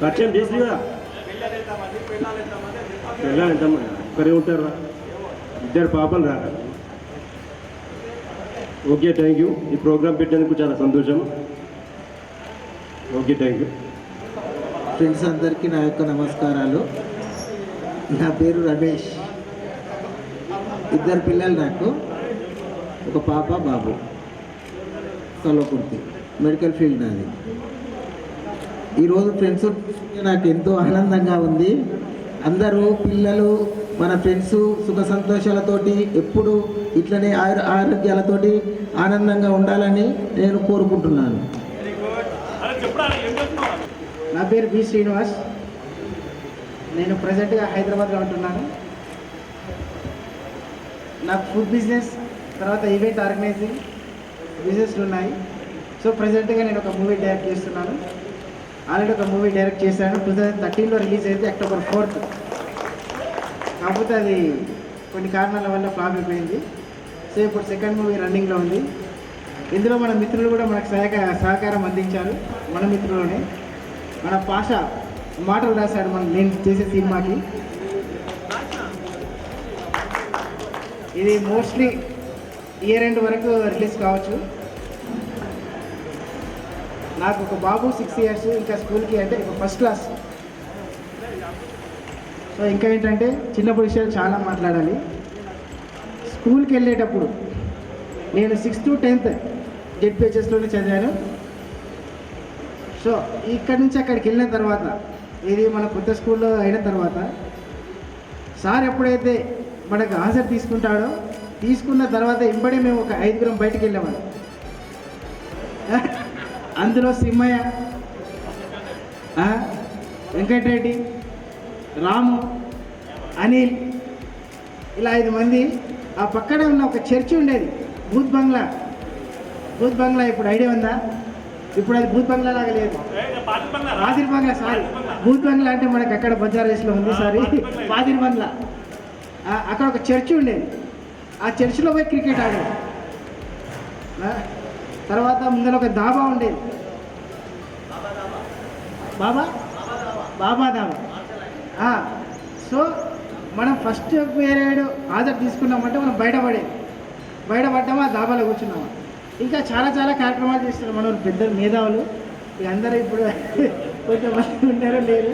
పరిచయం చేసి కదా పిల్లలు ఎంతమంది ఒక్కరే ఉంటారా, 2 పాపలు రా. Okay, thank you. ఈ ప్రోగ్రాం పెట్టేందుకు చాలా సంతోషం. Okay, thank you. ఫ్రెండ్స్ అందరికీ నా యొక్క నమస్కారాలు. నా పేరు రమేష్. 2 పిల్లలు నాకు, ఒక పాప బాబు. కల్వకుర్తి మెడికల్ ఫీల్డ్ నాది. ఈరోజు ఫ్రెండ్స్ నాకు ఎంతో ఆనందంగా ఉంది. అందరూ పిల్లలు మన ఫ్రెండ్స్ సుఖ సంతోషాలతోటి ఎప్పుడు ఇట్లనే ఆరోగ్యాలతోటి ఆనందంగా ఉండాలని నేను కోరుకుంటున్నాను. నా పేరు బి శ్రీనివాస్. నేను ప్రజెంట్గా హైదరాబాద్లో ఉంటున్నాను. నాకు ఫుడ్ బిజినెస్, తర్వాత ఈవెంట్ ఆర్గనైజింగ్ బిజినెస్లు ఉన్నాయి. సో ప్రజెంట్గా నేను ఒక మూవీ డైరెక్ట్ చేస్తున్నాను. ఆల్రెడీ ఒక మూవీ డైరెక్ట్ చేశాను. 2013లో రిలీజ్ అయితే October 4th. కాకపోతే అది కొన్ని కారణాల వల్ల ఫ్లాప్ అయిపోయింది. సో ఇప్పుడు 2nd మూవీ రన్నింగ్లో ఉంది. ఇందులో మన మిత్రులు కూడా మనకు సహకారం అందించారు. మన మిత్రులోనే మన పాష మాటలు రాశాడు నేను చేసే సినిమాకి. ఇది మోస్ట్లీ ఇయర్ ఎండ్ వరకు రిలీజ్ కావచ్చు. నాకు ఒక బాబు 6 years, ఇంకా స్కూల్కి అంటే ఒక 1st క్లాస్. సో ఇంకా ఏంటంటే చిన్నప్పుడు విషయాలు చాలా మాట్లాడాలి. స్కూల్కి వెళ్ళేటప్పుడు నేను 6th to 10th జెడ్పిహెచ్ఎస్లోనే చదివాను. సో ఇక్కడి నుంచి అక్కడికి వెళ్ళిన తర్వాత, ఇది మన కొత్త స్కూల్లో అయిన తర్వాత, సార్ ఎప్పుడైతే మనకు ఆన్సర్ తీసుకున్న తర్వాత ఇంబడే మేము ఒక 5 బయటికి వెళ్ళేవాళ్ళం. అందులో సింహయ్య, వెంకటరెడ్డి, రాము, అనిల్, ఇలా 5 మంది. ఆ పక్కనే ఉన్న ఒక చర్చి ఉండేది, భూత్ బంగ్లా ఇప్పుడు ఐడియా ఉందా? ఇప్పుడు అది భూత్ బంగ్లా లాగా లేదు, పాదిరి బంగ్లా. సారీ, భూత్ బంగ్లా అంటే మనకి అక్కడ బంజారాస్లో ఉంది. సారీ, పాదిరి బంగ్లా. అక్కడ ఒక చర్చి ఉండేది, ఆ చర్చిలో పోయి క్రికెట్ ఆడేది. తర్వాత ముందర ఒక దాబా ఉండేది, బాబా దాబా. సో మనం ఫస్ట్ పీరియడ్ ఆర్డర్ తీసుకున్నామంటే మనం బయటపడ్డామా దాబాలో కూర్చున్నామా. ఇంకా చాలా కార్యక్రమాలు చేస్తారు మన పెద్ద మేధావులు. అందరూ ఇప్పుడు కొంతమంది ఉన్నారో లేరు.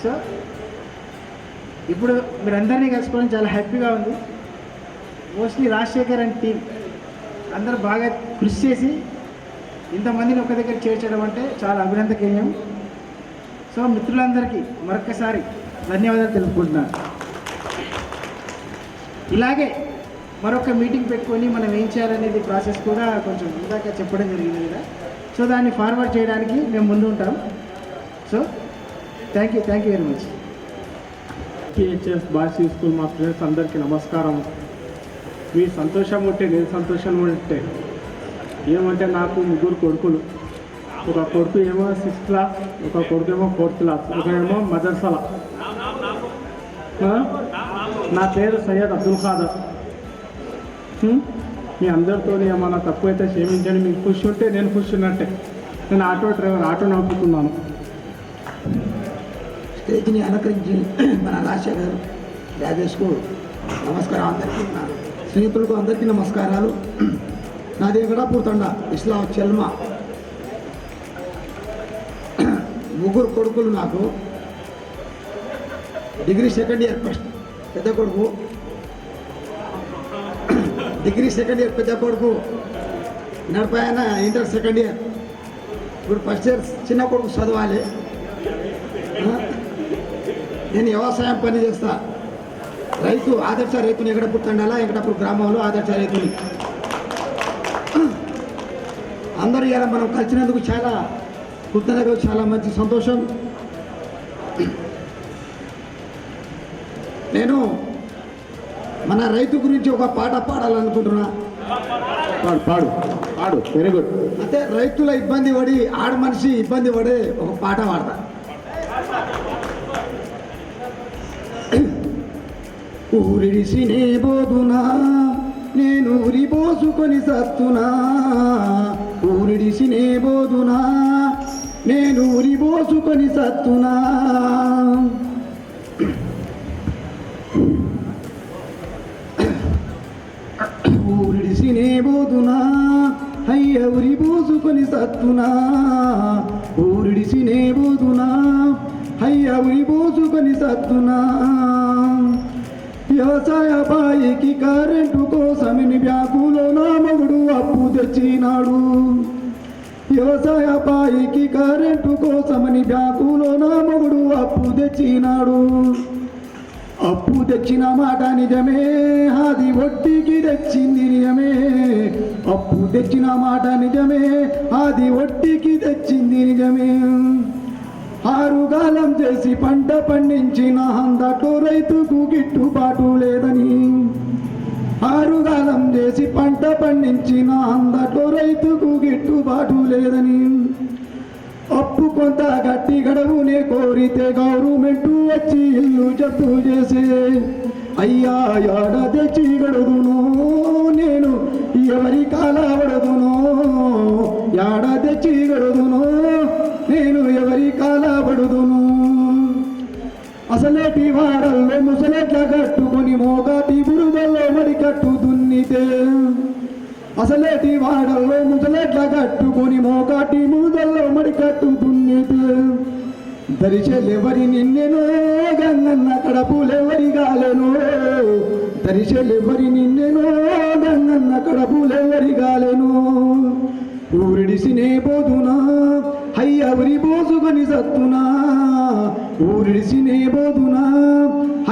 సో ఇప్పుడు మీరందరినీ కలుసుకోవడం చాలా హ్యాపీగా ఉంది. మోస్ట్లీ రాజశేఖర్ అండ్ టీం అందరూ బాగా కృషి చేసి ఇంతమందిని ఒక దగ్గర చేర్చడం అంటే చాలా అభినందనీయం. సో మిత్రులందరికీ మరొక్కసారి ధన్యవాదాలు తెలుపుకుంటున్నాను. ఇలాగే మరొక మీటింగ్ పెట్టుకొని మనం ఏం చేయాలనేది ప్రాసెస్ కూడా కొంచెం ఇందాక చెప్పడం జరిగింది కదా. సో దాన్ని ఫార్వర్డ్ చేయడానికి మేము ముందు ఉంటాం. So thank you very much. THS boys school మా ఫ్రెండ్స్ అందరికీ నమస్కారం. మీ సంతోషం ఉంటే నేను సంతోషం ఉంటే ఏమంటే నాకు 3 కొడుకులు. ఒక కొడుకు ఏమో 6th క్లాస్, ఒక కొడుకు ఏమో 4th క్లాస్, ఒక ఏమో మదర్సలా. నా పేరు సయ్యద్ అబ్దుల్ ఖాదర్. మీ అందరితో ఏమన్నా తప్పు అయితే క్షమించండి. మీకు ఖుషి ఉంటే నేను ఖుషి ఉన్నట్టే. నేను ఆటో డ్రైవర్, ఆటో నడుపుతున్నాను. స్టేజ్ని అలంకరించి మన రాజశేఖర్ రాజేష్కు నమస్కారం. అందరికీ నా స్నేహితులకు అందరికీ నమస్కారాలు. నాది వెంకటాపూర్ తండ, ఇస్లాం చెల్మ. 3 కొడుకులు నాకు. డిగ్రీ సెకండ్ ఇయర్ ఫస్ట్ పెద్ద కొడుకు, డిగ్రీ సెకండ్ ఇయర్ పెద్ద కొడుకు, నడిపాయన ఇంటర్ సెకండ్ ఇయర్. ఇప్పుడు ఫస్ట్ ఇయర్ చిన్న కొడుకు చదవాలి. నేను వ్యవసాయం పని చేస్తా. ఆదర్శ రైతుని వెంకటాపూర్ తండాల వెంకటాపూర్ గ్రామంలో ఆదర్శ రైతుని. అందరూ ఇలా మనం కలిసినందుకు చాలా కృతజ్ఞతలు, చాలా మంచి సంతోషం. నేను మన రైతు గురించి ఒక పాట పాడాలనుకుంటున్నా. పాడు. Very good. అంటే రైతుల ఇబ్బంది పడి ఆడ మనిషి ఇబ్బంది పడి ఒక పాట పాడతా. ఊరిడిసినే బోదునా నేను ఉరి పోసుకొని సత్తునా, ఊరిడిసినే బోదునా నేను ఉరి పోసుకొని సత్తునా. ఊరిడిసినే బోదునా అయ్య ఉరి పోసుకొని సత్తునా, ఊరిడిసినే బోదునా అయ్య ఉరి పోసుకొని సత్తునా. వ్యవసాయ బాయికి కరెంటు కోసమని బ్యాంకులో నా మగుడు అప్పు తెచ్చినాడు. వ్యవసాయ బాయికి కరెంటు కోసమని బ్యాంకులో నా మగుడు అప్పు తెచ్చినాడు. అప్పు తెచ్చిన మాట నిజమే, అది వడ్డీకి తెచ్చింది నిజమే. అప్పు తెచ్చిన మాట నిజమే, అది వడ్డీకి తెచ్చింది నిజమే. ఆరుగాలం చేసి పంట పండించిన అందటో రైతుకు గిట్టుబాటు లేదని, ఆరుగాలం చేసి పంట పండించిన అందటో రైతుకు గిట్టుబాటు లేదని. అప్పు కొంత గట్టి గడవునే కోరితే గవర్నమెంట్ వచ్చి ఇల్లు జప్తు చేసే. అయ్యా యాడ తెచ్చి గడుదును నేను ఎవరి కాలబడదును, యాడ తెచ్చి గడుదును నేను ఎవరి కాలబడుదును. అసలేటి వాడల్లో ముసలెట్ల కట్టుకొని మోగాటి బురుదల్లో మడికట్టు దున్నితే, అసలేటి వాడల్లో ముసలెట్ల కట్టుకొని మోకాటి ముదల్లో మడికట్టు దున్నితే. దరిచెలెవరి నిన్నెనో గంగన్న కడపులెవరి గాలెనో, దరిచెలెవరి నిన్నెనో గంగన్న కడపులెవరి గాలెనో. ఊరిడిసినే పోదునా అయ్య ఉరి పోసుకొని సత్తునా, ఊరిడిసినే పోదునా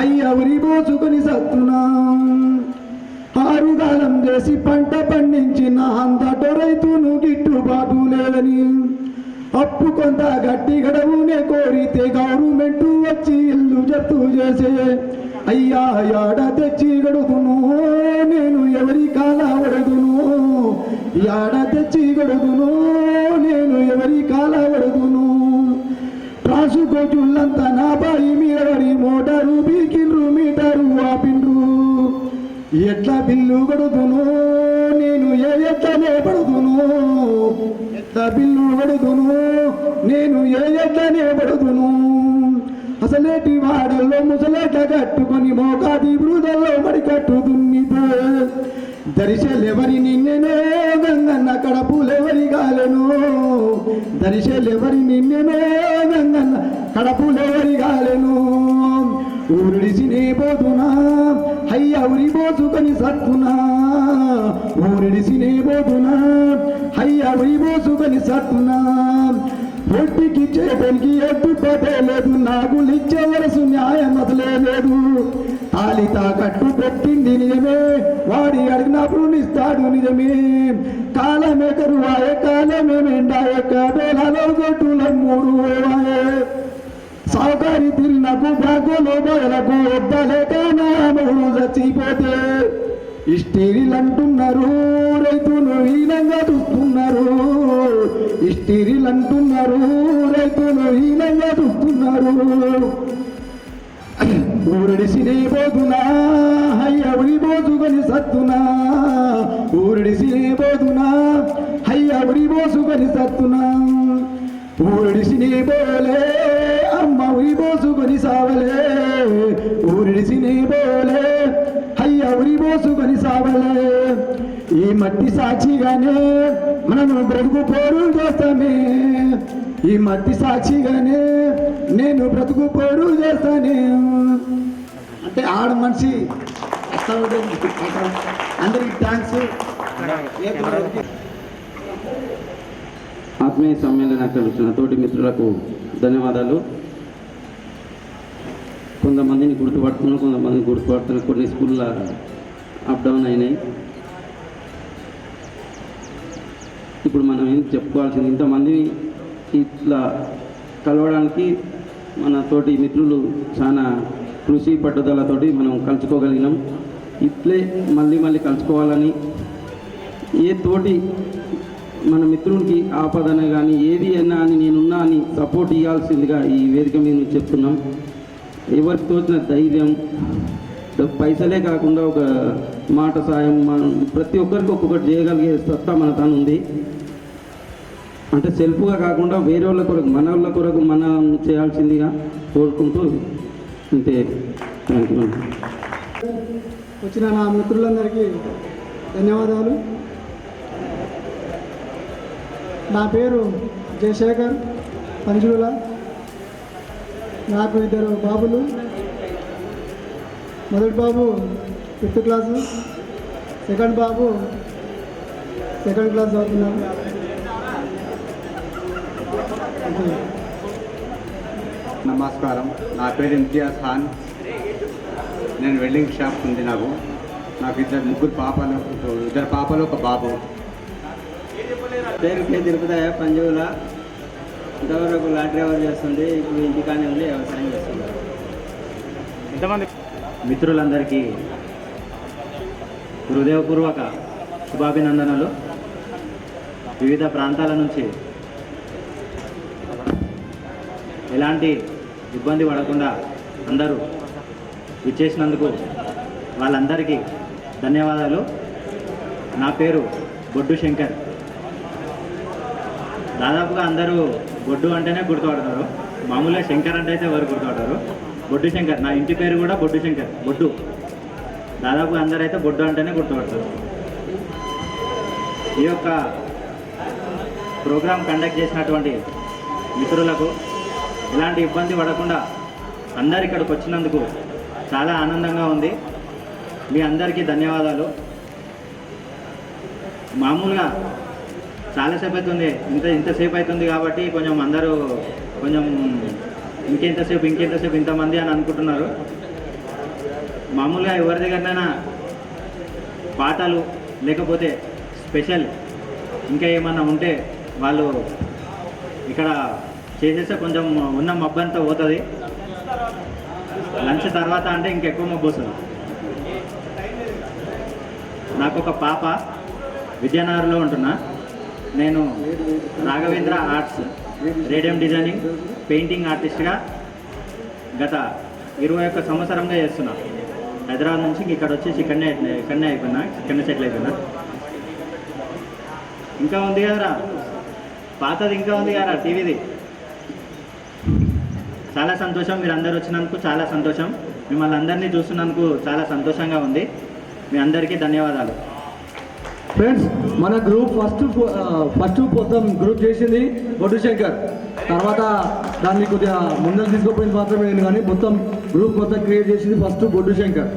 అయ్య ఉరి పోసుకొని సత్తునా. ఆరుగాలం చేసి పంట పండించిన అంతటో రైతును గిట్టుబాటు లేదని, అప్పు కొంత గట్టి గడవునే కోరితే గవర్నమెంట్ వచ్చి ఇల్లు జప్తు చేసే. అయ్యా యాడ తెచ్చి గడుదును నేను ఎవరి కాల వడదును యాడ తెచ్చి గడుదును నేను ఎవరి కాల వడదును ట్రాన్స్పోర్టులంతా నా బాయి మీద పడి మోటారు బీకిండ్రు మీటరు ఆపిండ్రు ఎట్లా బిల్లు గడుదును నేను ఎట్లనే పడుదును ఎట్లా బిల్లు గడుదును నేను ఎట్లనే పడుదును అసలేటి వాడల్లో ముసలేట కట్టుకొని మోకాది బృదల్లో మడి కట్టు దున్నితే దరిశలెవరి నిన్నెనే గంగన్న కడపులెవరి గాలెను దరిశలెవరి నిన్నెనే గంగన్న కడపులెవరి గాలెను ఊరిడిసినే పోతున్నా అయ్య ఉరి పోసుకొని సత్తునా ఊరిడిసినే పోతున్నా అయ్య ఉరి పోసుకొని సత్తునా ఒట్టికి చేపనికి ఎట్టు లేదు నాగులిచ్చే వరసు న్యాయం అసలేదు తాళి తాకట్టు పెట్టింది నిజమే వాడి అడిగినప్పుడు నిస్తాడు నిజమే కాలమే కరువాయ కాలమే మెండాయ కాడోలలో గొట్టుల మూడు సావుకారి తిరిగినకు బ్యాంకులో బయలకు వద్దలేక నామూడు చచ్చిపోతే ఇస్టీరీలు అంటున్నారు రైతులు హీనంగా చూస్తున్నారు ఇస్టీరీలు అంటున్నారు రైతులు హీనంగా చూస్తున్నారు ఊరిడిసినే పోతున్నా అయ్య ఉరి పోసుకొని సత్తునా ఊరిడిసినే పోతున్నా అయ్య ఉరి పోసుకొని సత్తునా ఊరిడిసినే పోలే అమ్మ ఉరి పోసుకొని సావలే ఊరిడిసినే పోలే అయ్య ఉరి పోసుకొని సావలే ఈ మట్టి సాక్షిగానే మనము బ్రతుకు పోరు చేస్తామే ఈ మట్టి సాక్షిగానే నేను బ్రతుకు పోరు చేస్తానే అంటే ఆడ మనిషి అందరికి థ్యాంక్స్. ఆత్మీయ సమ్మేళనానికి వచ్చిన తోటి మిత్రులకు ధన్యవాదాలు. కొంతమందిని గుర్తుపడుతున్నాను, కొంతమందిని గుర్తుపడుతున్నాను. కొన్ని స్కూళ్ళ అప్ డౌన్ అయినాయి. ఇప్పుడు మనం ఏం చెప్పుకోవాల్సింది, ఇంతమంది ఇట్లా కలవడానికి మన తోటి మిత్రులు చాలా కృషి పట్టుదలతోటి మనం కలుసుకోగలిగినాం. ఇట్లే మళ్ళీ మళ్ళీ కలుసుకోవాలని, ఏ తోటి మన మిత్రునికి ఆపదనే కానీ ఏది అయినా అని నేనున్నా అని సపోర్ట్ ఇవ్వాల్సిందిగా ఈ వేదిక మీద చెప్తున్నాం. ఎవరికి తోచిన ధైర్యం, పైసలే కాకుండా ఒక మాట సాయం, మనం ప్రతి ఒక్కరికి ఒక్కొక్కటి చేయగలిగే సత్తా మన తాను ఉంది. అంటే సెల్ఫ్గా కాకుండా వేరే వాళ్ళ కొరకు, మన వాళ్ళ కొరకు మనం చేయాల్సిందిగా కోరుకుంటూ అంతే. Thank you. వచ్చిన నా మిత్రులందరికీ ధన్యవాదాలు. నా పేరు జయశేఖర్ పంజుల. నాకు 2 బాబులు. మొదటి బాబు 5th క్లాసు, సెకండ్ బాబు 2nd క్లాస్ చదువుతున్నాను. నమస్కారం, నా పేరు ఇంతియాజ్ ఖాన్. నేను వెల్డింగ్ షాప్ ఉంది. నాకు 2 పాపలు, ఒక బాబు. పేరు కే తిరుపతి పంజుల. ఇంతవరకు లారీ డ్రైవర్ చేస్తుంది. ఇప్పుడు ఇంటికానే ఉండి వ్యవసాయం చేస్తున్నారు. ఎంతమంది మిత్రులందరికీ హృదయపూర్వక శుభాభినందనలు. వివిధ ప్రాంతాల నుంచి ఎలాంటి ఇబ్బంది పడకుండా అందరూ ఇచ్చేసినందుకు వాళ్ళందరికీ ధన్యవాదాలు. నా పేరు బొడ్డు శంకర్. దాదాపుగా అందరూ బొడ్డు అంటేనే గుర్తుపడతారు. మామూలుగా శంకర్ అంటే అయితే ఎవరు గుర్తుపడతారు. బొడ్డు శంకర్, నా ఇంటి పేరు కూడా బొడ్డు శంకర్. బొడ్డు దాదాపుగా అందరైతే బొడ్డు అంటేనే గుర్తుపడతారు. ఈ యొక్క ప్రోగ్రాం కండక్ట్ చేసినటువంటి మిత్రులకు ఎలాంటి ఇబ్బంది పడకుండా అందరు ఇక్కడికి వచ్చినందుకు చాలా ఆనందంగా ఉంది. మీ అందరికీ ధన్యవాదాలు. మామూలుగా చాలాసేపు అవుతుంది, ఇంతసేపు అవుతుంది కాబట్టి అందరూ ఇంకెంతసేపు ఇంతమంది అని అనుకుంటున్నారు. మామూలుగా ఎవరి దగ్గరనైనా పాటలు లేకపోతే స్పెషల్ ఇంకా ఏమన్నా ఉంటే వాళ్ళు ఇక్కడ చేసేస్తే కొంచెం ఉన్న మబ్బంతా పోతుంది. లంచ్ తర్వాత అంటే ఇంకెక్కువ మొబ్బొస్తుంది. నాకు ఒక పాప, విద్యానగర్లో ఉంటున్నా. నేను Raghavendra arts radium designing painting ఆర్టిస్ట్గా గత 21 సంవత్సరంగా చేస్తున్నా. హైదరాబాద్ నుంచి ఇక్కడ వచ్చేసి ఇక్కడనే అయిపోయినా, ఇక్కడనే సెటిల్ అయిపోయినా. ఇంకా ఉంది కదరా, పాతది ఇంకా ఉంది కదరా టీవీది. చాలా సంతోషం, మీరు అందరు వచ్చినందుకు చాలా సంతోషం. మిమ్మల్ని అందరినీ చూస్తున్నందుకు చాలా సంతోషంగా ఉంది. మీ అందరికీ ధన్యవాదాలు. ఫ్రెండ్స్, మన గ్రూప్ ఫస్ట్ మొత్తం గ్రూప్ చేసింది బొడ్డు శంకర్. తర్వాత దాన్ని కొద్దిగా ముందర తీసుకుపోయింది మాత్రమే నేను, కానీ మొత్తం గ్రూప్ మొత్తం క్రియేట్ చేసింది ఫస్ట్ బొడ్డు శంకర్.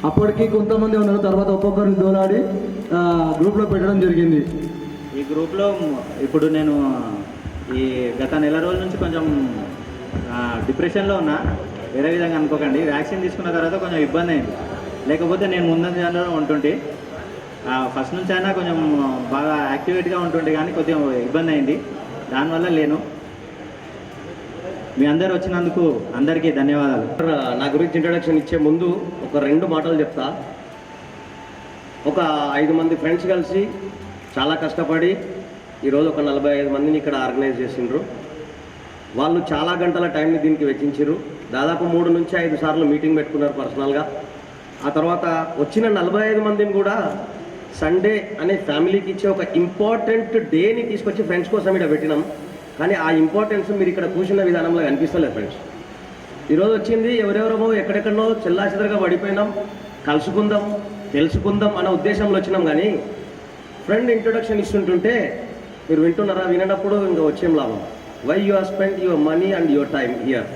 అప్పటికి కొంతమంది ఉన్నారు, తర్వాత ఒక్కొక్కరిని దోలాడి గ్రూప్లో పెట్టడం జరిగింది. ఈ గ్రూప్లో ఇప్పుడు నేను ఈ గత నెల రోజుల నుంచి కొంచెం డిప్రెషన్లో ఉన్నా. వేరే విధంగా అనుకోకండి, వ్యాక్సిన్ తీసుకున్న తర్వాత కొంచెం ఇబ్బంది అయింది. లేకపోతే నేను ముందంజలో ఉంటుంటే ఫస్ట్ నుంచి అయినా కొంచెం బాగా యాక్టివేట్గా ఉంటుంటే, కానీ కొంచెం ఇబ్బంది అయింది. దానివల్ల లేను. మీ అందరు వచ్చినందుకు అందరికీ ధన్యవాదాలు. నా గురించి ఇంట్రడక్షన్ ఇచ్చే ముందు ఒక 2 మాటలు చెప్తా. ఒక 5 మంది ఫ్రెండ్స్ కలిసి చాలా కష్టపడి ఈరోజు ఒక 45 మందిని ఇక్కడ ఆర్గనైజ్ చేసిండ్రు. వాళ్ళు చాలా గంటల టైంని దీనికి వెచ్చించారు. దాదాపు 3 నుంచి 5 సార్లు మీటింగ్ పెట్టుకున్నారు పర్సనల్గా. ఆ తర్వాత వచ్చిన 45 మందిని కూడా సండే అనే ఫ్యామిలీకి ఇచ్చే ఒక ఇంపార్టెంట్ డేని తీసుకొచ్చి ఫ్రెండ్స్ కోసం ఇక్కడ పెట్టినాం. కానీ ఆ ఇంపార్టెన్స్ మీరు ఇక్కడ కూర్చున్న విధానంలో కనిపిస్తలేదు ఫ్రెండ్స్. ఈరోజు వచ్చింది ఎవరెవరమో ఎక్కడెక్కడో చెల్లాచెదరగా పడిపోయినాం, కలుసుకుందాం, తెలుసుకుందాం అన్న ఉద్దేశంలో వచ్చినాం. కానీ ఫ్రెండ్ ఇంట్రొడక్షన్ ఇస్తుంటుంటే మీరు వింటున్నారా? వినప్పుడు ఇంకా వచ్చేం లాభం? Why you are spend your money and your time here.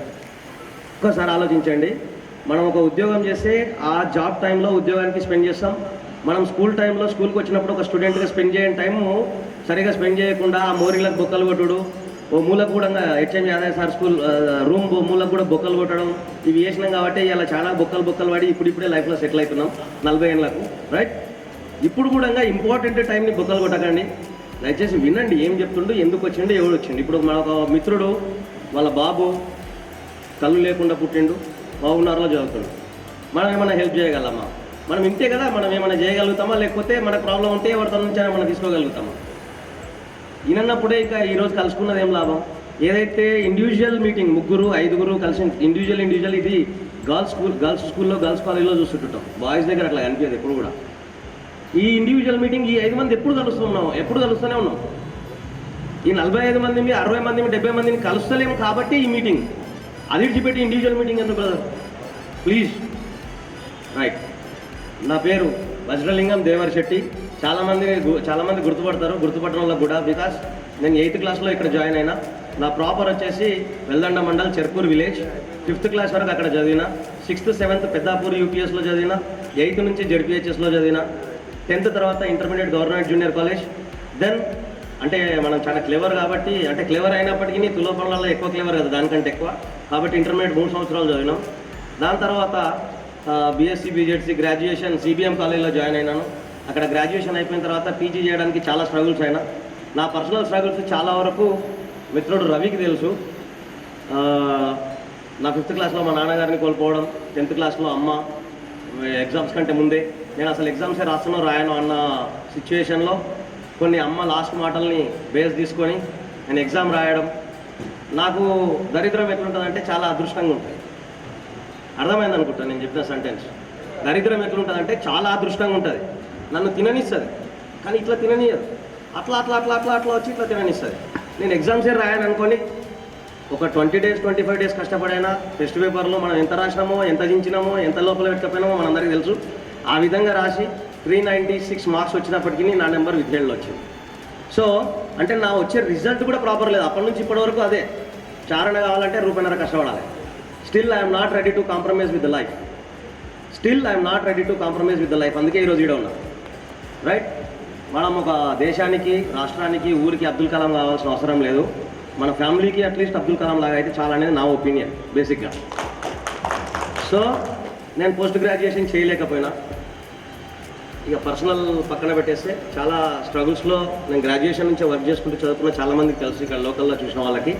ఒక్కసారి ఆలోచించండి. మనం ఒక ఉద్యోగం చేస్తే ఆ జాబ్ టైంలో ఉద్యోగానికి స్పెండ్ చేస్తాం. మనం స్కూల్ టైంలో స్కూల్కి వచ్చినప్పుడు ఒక స్టూడెంట్గా స్పెండ్ చేయని టైము సరిగా స్పెండ్ చేయకుండా ఆ మోరీలకు బొక్కలు కొట్టుడు, ఓ మూలకు కూడా HM Yadav sir school room మూలకు కూడా బొక్కలు కొట్టడం, ఇవి చేసినాం. కాబట్టి ఇలా చాలా బొక్కలు పడి ఇప్పుడిప్పుడే లైఫ్లో సెటిల్ అవుతున్నాం 40 ఏళ్ళకు, రైట్? ఇప్పుడు కూడా ఇంపార్టెంట్ టైంని బొక్కలు కొట్టకండి. దయచేసి వినండి ఏం చెప్తుండు, ఎందుకు వచ్చిండు, ఎవడు వచ్చిండు. ఇప్పుడు మన ఒక మిత్రుడు వాళ్ళ బాబు కళ్ళు లేకుండా పుట్టిండు, బాగున్నారో చదువుతుండు. మనం ఏమైనా హెల్ప్ చేయగలమా? మనం ఇంతే కదా, మనం ఏమైనా చేయగలుగుతామా? లేకపోతే మన ప్రాబ్లం ఉంటే ఎవరితో నుంచి మనం తీసుకోగలుగుతామా? ఈయనన్నప్పుడే ఇక ఈరోజు కలుసుకున్నది ఏం లాభం? ఏదైతే ఇండివిజువల్ మీటింగ్ 3, 5 కలిసి ఇండివిజువల్ ఇది గర్ల్స్ స్కూల్లో గర్ల్స్ కాలేజ్లో చూస్తుంటాం. బాయ్స్ దగ్గర అట్లా కనిపించదు ఎప్పుడు కూడా. ఈ ఇండివిజువల్ మీటింగ్ ఈ 5 మంది ఎప్పుడు కలుస్తూనే ఉన్నాం. ఈ 45 మందిని 60 మందిని 70 మందిని కలుస్తలేము కాబట్టి ఈ మీటింగ్. అది విడిచిపెట్టి ఇండివిజువల్ మీటింగ్ ఎందుకు బ్రదర్, ప్లీజ్. రైట్. నా పేరు వజ్రలింగం దేవర్ శెట్టి. చాలామంది గుర్తుపట్టడం వల్ల కూడా, బికాస్ నేను 8th క్లాస్లో ఇక్కడ జాయిన్ అయినా. నా ప్రాపర్ వచ్చేసి Veldanda mandal Cherpur village. 5th class వరకు అక్కడ చదివిన. 6th 7th పెద్దాపూర్ యూపీఎస్లో చదివిన. 8th నుంచి జెడ్పీహెచ్ఎస్లో చదివిన. 10th తర్వాత intermediate government junior college. Then అంటే మనం చాలా క్లెవర్ కాబట్టి, అంటే క్లెవర్ అయినప్పటికీ తులో పనులలో ఎక్కువ క్లెవర్ కదా దానికంటే ఎక్కువ, కాబట్టి ఇంటర్మీడియట్ 3 సంవత్సరాలు చదివినాం. దాని తర్వాత బీఎస్సీ బీజెడ్సీ గ్రాడ్యుయేషన్ సిబిఎం కాలేజ్లో జాయిన్ అయినాను. అక్కడ గ్రాడ్యుయేషన్ అయిపోయిన తర్వాత పీజీ చేయడానికి చాలా స్ట్రగుల్స్ అయినా. నా పర్సనల్ స్ట్రగుల్స్ చాలా వరకు మిత్రుడు రవికి తెలుసు. నా 5th క్లాస్లో మా నాన్నగారిని కోల్పోవడం, 10th క్లాస్లో అమ్మ, ఎగ్జామ్స్ కంటే ముందే నేను అసలు ఎగ్జామ్సే రాయను అన్న సిచ్యువేషన్లో కొన్ని అమ్మ లాస్ట్ మాటల్ని బేస్ తీసుకొని నేను ఎగ్జామ్ రాయడం. నాకు దరిద్రం ఎట్లుంటుందంటే చాలా అదృష్టంగా ఉంటుంది. అర్థమైంది అనుకుంటాను నేను చెప్పిన సెంటెన్స్. దరిద్రం ఎట్లుంటుందంటే చాలా అదృష్టంగా ఉంటుంది. నన్ను తిననిస్తుంది, కానీ ఇట్లా తిననియదు. అట్లా వచ్చి ఇట్లా తిననిస్తుంది. నేను ఎగ్జామ్సే రాయను అనుకోని ఒక 20 days 25 days కష్టపడైనా టెస్ట్ పేపర్లో మనం ఎంత రాసినామో, ఎంత దించినామో, ఎంత లోపల పెట్టకపోయినామో మనందరికీ తెలుసు. ఆ విధంగా రాసి 396 మార్క్స్ వచ్చినప్పటికీ నా నెంబర్ విద్యార్థులు వచ్చింది. సో అంటే నా వచ్చే రిజల్ట్ కూడా ప్రాపర్ లేదు. అప్పటి నుంచి ఇప్పటి వరకు అదే. చారణ కావాలంటే ₹1.5 కష్టపడాలి. Still I'm not ready to compromise with the life. అందుకే ఈరోజు ఈడ ఉన్నా. రైట్. మనం ఒక దేశానికి, రాష్ట్రానికి, ఊరికి అబ్దుల్ కలాం కావాల్సిన అవసరం లేదు. మన ఫ్యామిలీకి అట్లీస్ట్ అబ్దుల్ కలాం లాగా అయితే చాలా అనేది నా ఒపీనియన్ బేసిక్గా. సో నేను పోస్ట్ గ్రాడ్యుయేషన్ చేయలేకపోయినా, ఇక పర్సనల్ పక్కన పెట్టేస్తే చాలా స్ట్రగుల్స్లో నేను గ్రాడ్యుయేషన్ నుంచి వర్క్ చేసుకుంటూ చదువుకున్న చాలామందికి తెలుసు, ఇక్కడ లోకల్లో చూసిన వాళ్ళకి.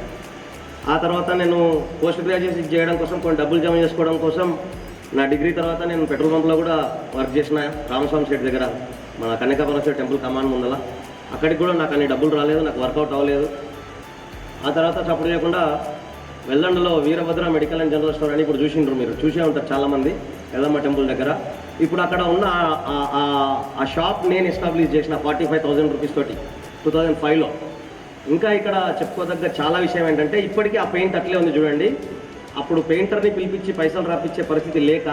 ఆ తర్వాత నేను పోస్ట్ గ్రాడ్యుయేషన్ చేయడం కోసం కొన్ని డబ్బులు జమ చేసుకోవడం కోసం నా డిగ్రీ తర్వాత నేను పెట్రోల్ బంక్లో కూడా వర్క్ చేసిన, రామస్వామి షెడ్ దగ్గర మన కన్యకాపరమేశ్వర టెంపుల్ కమాండ్ ముందల. అక్కడికి కూడా నాకు అన్ని డబ్బులు రాలేదు, నాకు వర్కౌట్ అవ్వలేదు. ఆ తర్వాత సపోర్ట్ చేయకుండా వెల్లండలో Veerabhadra medical and general store అని ఇప్పుడు చూసిండ్రు, మీరు చూసే ఉంటారు చాలామంది, ఎల్లమ్మ టెంపుల్ దగ్గర. ఇప్పుడు అక్కడ ఉన్న ఆ షాప్ నేను ఎస్టాబ్లిష్ చేసిన 45,000 రూపీస్ తోటి 2005లో. ఇంకా ఇక్కడ చెప్పుకోదగ్గ చాలా విషయం ఏంటంటే ఇప్పటికీ ఆ పెయింట్ అట్లే ఉంది చూడండి. అప్పుడు పెయింటర్ని పిలిపించి పైసలు రాపించే పరిస్థితి లేక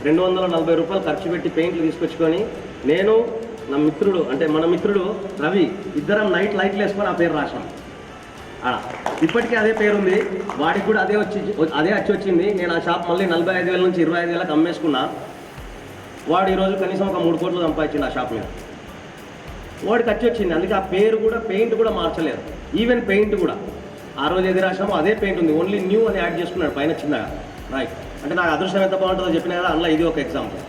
240 రూపాయలు ఖర్చు పెట్టి పెయింట్లు తీసుకొచ్చుకొని నేను నా మిత్రుడు, అంటే మన మిత్రుడు రవి, ఇద్దరం నైట్ లైట్లు వేసుకొని ఆ పేరు రాసాం. ఇప్పటికీ అదే పేరు ఉంది, వాడికి కూడా అదే వచ్చి వచ్చింది. నేను ఆ షాప్ మళ్ళీ 45,000 నుంచి 25,000కి అమ్మేసుకున్నా. వాడు ఈరోజు కనీసం ఒక 3 కోట్లు సంపాదించింది ఆ షాప్ మీద. వాడికి వచ్చి వచ్చింది, అందుకే ఆ పేరు కూడా పెయింట్ కూడా మార్చలేదు. ఈవెన్ పెయింట్ కూడా ఆ రోజు ఏది రాసామో అదే పెయింట్ ఉంది, ఓన్లీ న్యూ అని యాడ్ చేసుకున్నాడు పైన చిన్నగా. రైట్, అంటే నాకు అదృష్టం ఎంత బాగుంటుందో చెప్పినా కదా, అందులో ఇది ఒక ఎగ్జాంపుల్.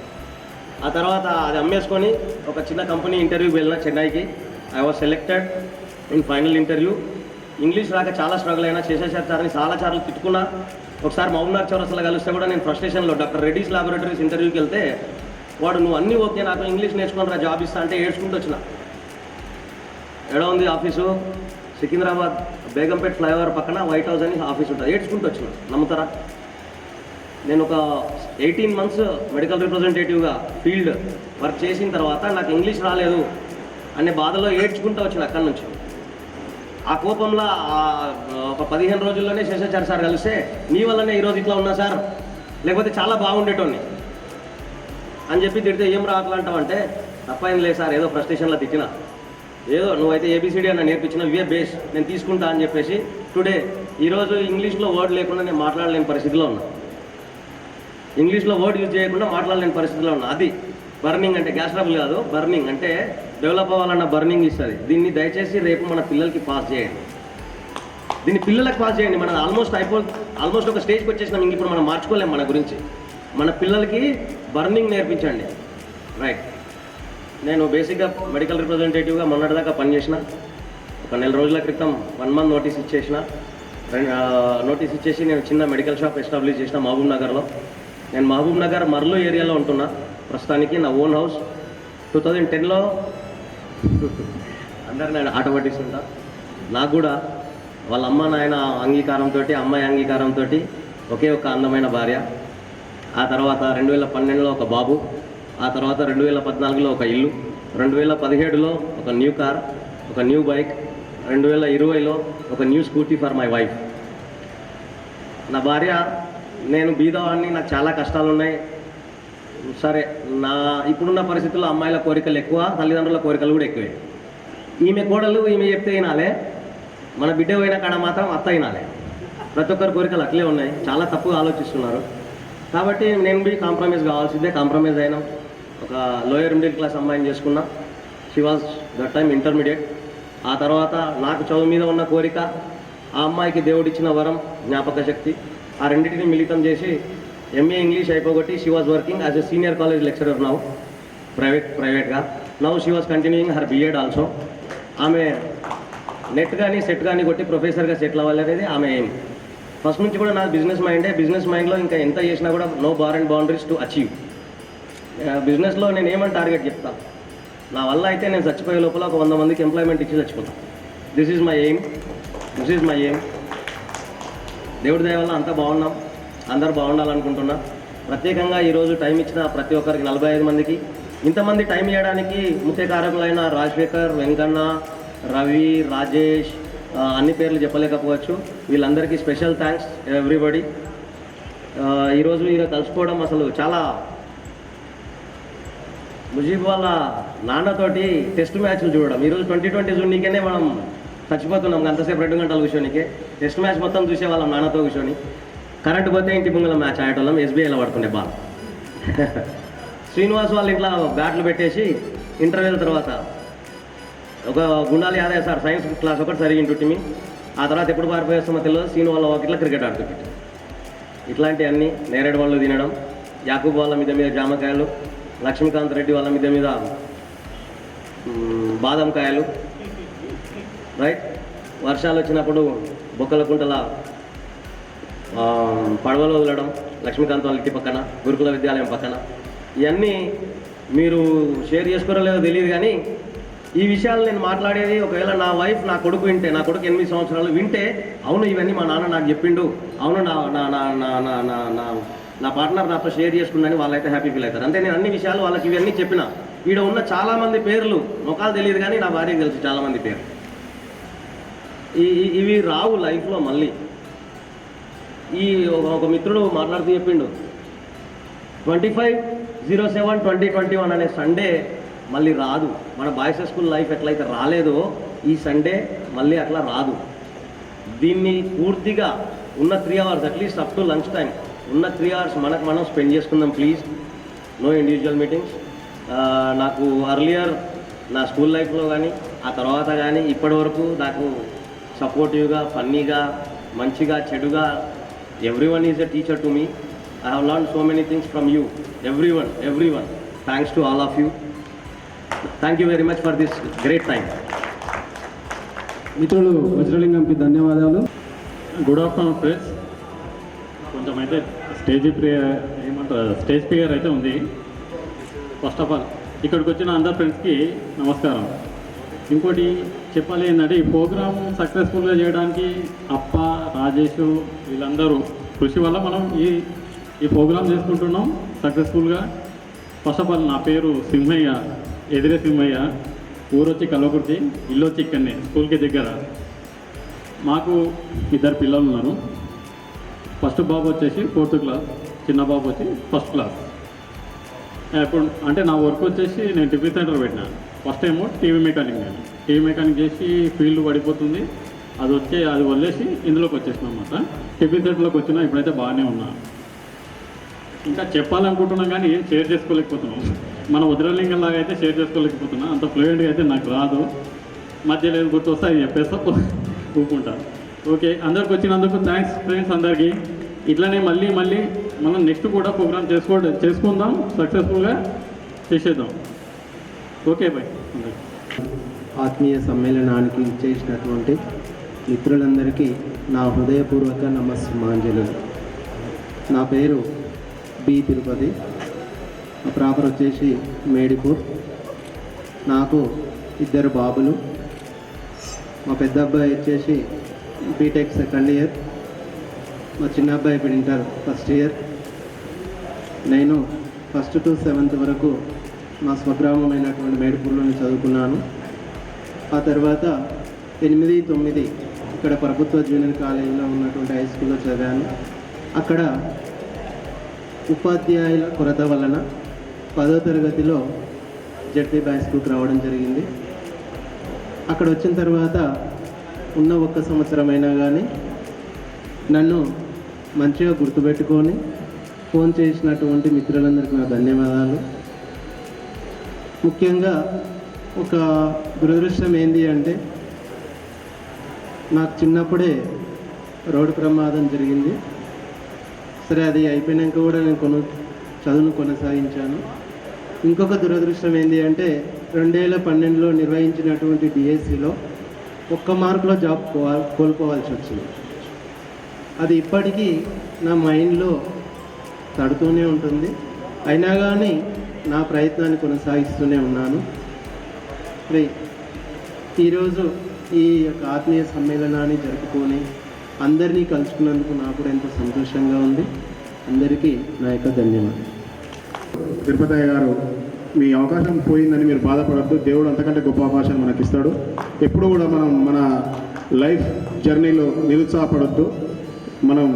ఆ తర్వాత అది అమ్మేసుకొని ఒక చిన్న కంపెనీ ఇంటర్వ్యూకి వెళ్ళిన చెన్నైకి. I was selected in final interview. English రాక చాలా స్ట్రగుల్ అయినా, శేషాచారి సార్ని చాలా సార్లు తిట్టుకున్నా. ఒకసారి మహబూబ్నగర్ చౌరస్తాలో కలిస్తే కూడా నేను ఫ్రస్ట్రేషన్లో డాక్టర్ రెడ్డిస్ ల్యాబొరేటరీస్ ఇంటర్వ్యూకి వెళ్తే వాడు నువ్వు అన్నీ ఓకే, నాకు ఇంగ్లీష్ నేర్చుకుని జాబ్ ఇస్తా అంటే ఏడ్చుకుంటూ వచ్చిన. ఎక్కడ ఉంది ఆఫీసు? సికింద్రాబాద్ బేగంపేట్ ఫ్లైఓవర్ పక్కన వైట్ హౌస్ అని ఆఫీస్ ఉంటుంది. ఏడ్చుకుంటూ వచ్చిన, నమ్ముతారా? నేను ఒక 18 months మెడికల్ రిప్రజెంటేటివ్గా ఫీల్డ్ వర్క్ చేసిన తర్వాత నాకు ఇంగ్లీష్ రాలేదు అనే బాధలో ఏడ్చుకుంటూ వచ్చిన అక్కడి నుంచి. ఆ కోపంలో ఒక 15 రోజుల్లోనే శేషాచారి సార్ కలిస్తే నీ వల్లనే ఈరోజు ఇట్లా ఉన్నా సార్, లేకపోతే చాలా బాగుండేటోని అని చెప్పి తిడితే ఏం రావట్లంటావంటే తప్పైంది లేదు సార్, ఏదో ఫ్రస్ట్రేషన్లో తిట్టినా, ఏదో నువ్వైతే ఏబిసిడి అన్న నేర్పించిన ఇవే బేస్ నేను తీసుకుంటా అని చెప్పేసి టుడే ఈరోజు ఇంగ్లీష్లో వర్డ్ లేకుండా నేను మాట్లాడలేని పరిస్థితిలో ఉన్నా. ఇంగ్లీష్లో వర్డ్ యూజ్ చేయకుండా మాట్లాడలేని పరిస్థితిలో ఉన్నా. అది బర్నింగ్ అంటే, గ్యాస్ ట్రబుల్ కాదు, బర్నింగ్ అంటే డెవలప్ అవ్వాలన్న బర్నింగ్ ఇస్తుంది. దీన్ని దయచేసి రేపు మన పిల్లలకి పాస్ చేయండి, దీన్ని పిల్లలకు పాస్ చేయండి. మనం ఆల్మోస్ట్ ఒక స్టేజ్కి వచ్చేసినాం, ఇంక ఇప్పుడు మనం మార్చుకోలేం మన గురించి. మన పిల్లలకి బర్నింగ్ నేర్పించండి. రైట్, నేను బేసిక్గా మెడికల్ రిప్రజెంటేటివ్గా మొన్నటిదాకా పనిచేసిన. ఒక 4 రోజుల క్రితం 1 month నోటీస్ ఇచ్చేసిన. నోటీస్ ఇచ్చేసి నేను చిన్న మెడికల్ షాప్ ఎస్టాబ్లిష్ చేసిన మహబూబ్ నగర్లో. నేను మహబూబ్ నగర్ మర్లు ఏరియాలో ఉంటున్నా ప్రస్తుతానికి. నా ఓన్ హౌస్ 2010లో అందరు నేను ఆటో పట్టిస్తుంటా. నాకు కూడా వాళ్ళ అమ్మ నాయన అంగీకారంతో, అమ్మాయి అంగీకారంతో ఒకే ఒక అందమైన భార్య. ఆ తర్వాత 2012లో ఒక బాబు. ఆ తర్వాత 2014లో ఒక ఇల్లు. 2017లో ఒక న్యూ కార్, ఒక న్యూ బైక్. 2020లో ఒక new scooty for my wife. నా భార్య, నేను బీదవాడిని, నాకు చాలా కష్టాలు ఉన్నాయి. సరే, నా ఇప్పుడున్న పరిస్థితుల్లో అమ్మాయిల కోరికలు ఎక్కువ, తల్లిదండ్రుల కోరికలు కూడా ఎక్కువే. ఈమె కోడలు ఈమె చెప్తే వినాలే, మన బిడ్డ పోయిన కాడ మాత్రం అత్త వినాలే. ప్రతి ఒక్కరి కోరికలు అట్లే ఉన్నాయి, చాలా తప్పుగా ఆలోచిస్తున్నారు. కాబట్టి నేను బి కాంప్రమైజ్ కావాల్సిందే. కాంప్రమైజ్ అయినా ఒక లోయర్ మిడిల్ క్లాస్ అమ్మాయిని చేసుకున్నా. She was that time intermediate. ఆ తర్వాత నాకు చదువు మీద ఉన్న కోరిక, ఆ అమ్మాయికి దేవుడిచ్చిన వరం జ్ఞాపక శక్తి, ఆ రెండింటిని మిళితం చేసి ఎంఏ ఇంగ్లీష్ అయిపోగొట్టి she was working as a senior college lecturer now, ప్రైవేట్గా. Now she was continuing her BEd also. ఆమె నెట్ కానీ సెట్ కానీ కొట్టి ప్రొఫెసర్గా సెటిల్ అవ్వాలి అనేది ఆమె ఎయిమ్. ఫస్ట్ నుంచి కూడా నా బిజినెస్ మైండే. బిజినెస్ మైండ్లో ఇంకా ఎంత చేసినా కూడా no bar and boundaries to achieve. బిజినెస్లో నేను ఏమని టార్గెట్ చెప్తాను, నా వల్ల అయితే నేను చచ్చిపోయే లోపల ఒక 100 మందికి ఎంప్లాయ్మెంట్ ఇచ్చి చచ్చిపోతాను. This is my aim. దేవుడి దయ వల్ల అంతా బాగున్నాం, అందరూ బాగుండాలనుకుంటున్నా. ప్రత్యేకంగా ఈరోజు టైం ఇచ్చిన ప్రతి ఒక్కరికి 45 మందికి, ఇంతమంది టైం ఇవ్వడానికి ముఖ్య కారకులైన రాజశేఖర్, వెంకన్న, రవి, రాజేష్, అన్ని పేర్లు చెప్పలేకపోవచ్చు. వీళ్ళందరికీ స్పెషల్ థ్యాంక్స్ ఎవ్రీబడి. ఈరోజు వీళ్ళు కలుసుకోవడం అసలు చాలా. ముజీబ్ వాళ్ళ నాన్నతోటి టెస్ట్ మ్యాచ్లు చూడడం, ఈరోజు 2020 చూడనీకేనే మనం చచ్చిపోతున్నాం. అంతసేపు 2 గంటలు కూర్చోనికే టెస్ట్ మ్యాచ్ మొత్తం చూసేవాళ్ళం నాన్నతో కూర్చొని. కరెంట్ పోతే ఇంటి ముంగల మ్యాచ్ ఆడేటోళ్ళం, ఎస్బీఐలో పడుతుండే బాల్. శ్రీనివాస్ వాళ్ళ ఇంట్లో బ్యాట్లు పెట్టేసి ఇంటర్వ్యూల తర్వాత ఒక గుండాలి యాదయ్య సార్ సైన్స్ క్లాస్ ఒకటి సరిగింటుంటిమి. ఆ తర్వాత ఎప్పుడు పారిపోయేస్తామో తెలియదు. సీను వాళ్ళ ఒకటిలో క్రికెట్ ఆడుతుంటే ఇట్లాంటివన్నీ నేరేడు వాళ్ళు తినడం, యాకూబ్ వాళ్ళ మీద జామకాయలు, లక్ష్మీకాంత్ రెడ్డి వాళ్ళ మీద బాదం కాయలు. రైట్, వర్షాలు వచ్చినప్పుడు బొక్కల కుంటల పడవలో వదలడం, లక్ష్మీకాంత్ వాళ్ళ ఇంటి పక్కన, గురుకుల విద్యాలయం పక్కన, ఇవన్నీ మీరు షేర్ చేసుకోరో లేదో తెలియదు కానీ ఈ విషయాలు నేను మాట్లాడేది ఒకవేళ నా వైఫ్ నా కొడుకు వింటే, నా కొడుకు 8 సంవత్సరాలు వింటే, అవును ఇవన్నీ మా నాన్న నాకు చెప్పిండు, అవును నా నా నా నా నా నా నా నా పార్ట్నర్ నాతో షేర్ చేసుకున్నాను, వాళ్ళైతే హ్యాపీ ఫీల్ అవుతారు. అంతే నేను అన్ని విషయాలు వాళ్ళకి ఇవన్నీ చెప్పిన. ఈడ ఉన్న చాలామంది పేర్లు ముఖాలు తెలియదు కానీ నా భార్యకి తెలుసు చాలామంది పేరు. ఇవి రావు లైఫ్లో మళ్ళీ. ఈ ఒక మిత్రుడు మాట్లాడుతూ చెప్పిండు 25/07/2021 అనే సండే మళ్ళీ రాదు. మన బాయ్స్ స్కూల్ లైఫ్ ఎట్లయితే రాలేదో ఈ సండే మళ్ళీ అట్లా రాదు. దీన్ని పూర్తిగా ఉన్న 3 hours at least up to lunch time ఉన్న 3 hours మనకు మనం స్పెండ్ చేసుకుందాం ప్లీజ్. No individual meetings. నాకు అర్లియర్ నా స్కూల్ లైఫ్లో కానీ ఆ తర్వాత కానీ ఇప్పటి వరకు నాకు సపోర్టివ్గా, ఫన్నీగా, మంచిగా, చెడుగా everyone is a teacher to me. I have learned so many things from you, everyone. Thanks to all of you. Thank you very much for this great time. మిత్రులు వజ్రలింగంకి ధన్యవాదాలు. Good afternoon friends. కొంచెం అయితే stage fear అయితే ఉంది. First of all ఇక్కడికి వచ్చిన అందరు ఫ్రెండ్స్కి నమస్కారం. ఇంకోటి చెప్పాలి ఏంటంటే ఈ ప్రోగ్రామ్ సక్సెస్ఫుల్గా చేయడానికి అప్ప, రాజేష్ వీళ్ళందరూ కృషి వల్ల మనం ఈ ప్రోగ్రామ్ చేసుకుంటున్నాం సక్సెస్ఫుల్గా. ఫస్ట్ ఆఫ్ ఆల్ నా పేరు సింహయ్య, ఎదిరే సింహయ్య. ఊరొచ్చి కల్వకుర్తి, ఇల్లు వచ్చి ఇక్కడనే స్కూల్కి దగ్గర. మాకు 2 పిల్లలు ఉన్నారు. ఫస్ట్ బాబు వచ్చేసి 4th క్లాస్, చిన్న బాబు వచ్చి 1st క్లాస్. ఇప్పుడు అంటే నా వర్క్ వచ్చేసి నేను టిఫిన్ సెంటర్ పెట్టినా. ఫస్ట్ ఏమో టీవీ మెకానిక్ చేసి ఫీల్డ్ పడిపోతుంది, అది వదిలేసి ఇందులోకి వచ్చేసినా అన్నమాట. టిఫిన్ సెంటర్లోకి వచ్చినా ఇప్పుడైతే బాగానే ఉన్నా. ఇంకా చెప్పాలనుకుంటున్నాం కానీ ఏం షేర్ చేసుకోలేకపోతున్నాం. మన వజ్రలింగం లాగా అయితే షేర్ చేసుకోలేకపోతున్నా. అంత ఫ్లూయెంట్గా అయితే నాకు రాదు. మధ్యలో ఏం గుర్తొస్తే అది చెప్పేస్తా ఊపుకుంటా. ఓకే, అందరికి వచ్చినందుకు థ్యాంక్స్ ఫ్రెండ్స్ అందరికీ. ఇట్లనే మళ్ళీ మనం నెక్స్ట్ కూడా ప్రోగ్రామ్ చేసుకుందాం, సక్సెస్ఫుల్గా చేసేద్దాం. Okay bye. ఆత్మీయ సమ్మేళనానికి చేసినటువంటి మిత్రులందరికీ నా హృదయపూర్వక నమస్సుమాంజలు. నా పేరు బి తిరుపతి, ప్రాపర్ వచ్చేసి మేడిపూర్. నాకు 2 బాబులు. మా పెద్ద అబ్బాయి వచ్చేసి బీటెక్ 2nd ఇయర్, మా చిన్న అబ్బాయి ఇప్పుడు ఇంటర్ 1st ఇయర్. నేను 1st to 7th వరకు మా స్వగ్రామమైనటువంటి మేడిపూర్లోనే చదువుకున్నాను. ఆ తర్వాత 8, 9 ఇక్కడ ప్రభుత్వ జూనియర్ కాలేజీలో ఉన్నటువంటి హై స్కూల్లో చదివాను. అక్కడ ఉపాధ్యాయుల కొరత వలన 10వ తరగతిలో జెడ్పీ బాయ్స్ స్కూల్కి రావడం జరిగింది. అక్కడ వచ్చిన తర్వాత ఉన్న 1 సంవత్సరమైనా కానీ నన్ను మంచిగా గుర్తుపెట్టుకొని ఫోన్ చేసినటువంటి మిత్రులందరికీ నా ధన్యవాదాలు. ముఖ్యంగా ఒక దురదృష్టం ఏంటి అంటే నాకు చిన్నప్పుడే రోడ్డు ప్రమాదం జరిగింది. సరే, అది అయిపోయినాక కూడా నేను చదువును కొనసాగించాను. ఇంకొక దురదృష్టం ఏంటి అంటే 2012లో నిర్వహించినటువంటి డిఎస్సిలో 1 మార్కులో జాబ్ కోల్పోవాల్సి వచ్చింది. అది ఇప్పటికీ నా మైండ్లో తడుతూనే ఉంటుంది. అయినా కానీ నా ప్రయత్నాన్ని కొనసాగిస్తూనే ఉన్నాను. ఈరోజు ఈ యొక్క ఆత్మీయ సమ్మేళనాన్ని జరుపుకొని అందరినీ కలుసుకున్నందుకు నాకు కూడా ఎంతో సంతోషంగా ఉంది. అందరికీ నా యొక్క ధన్యవాదాలు. తిరుపతయ్య గారు, మీ అవకాశం పోయిందని మీరు బాధపడద్దు. దేవుడు అంతకంటే గొప్ప అవకాశాన్ని మనకి ఇస్తాడు. ఎప్పుడు కూడా మనం మన లైఫ్ జర్నీలో నిరుత్సాహపడద్దు. మనం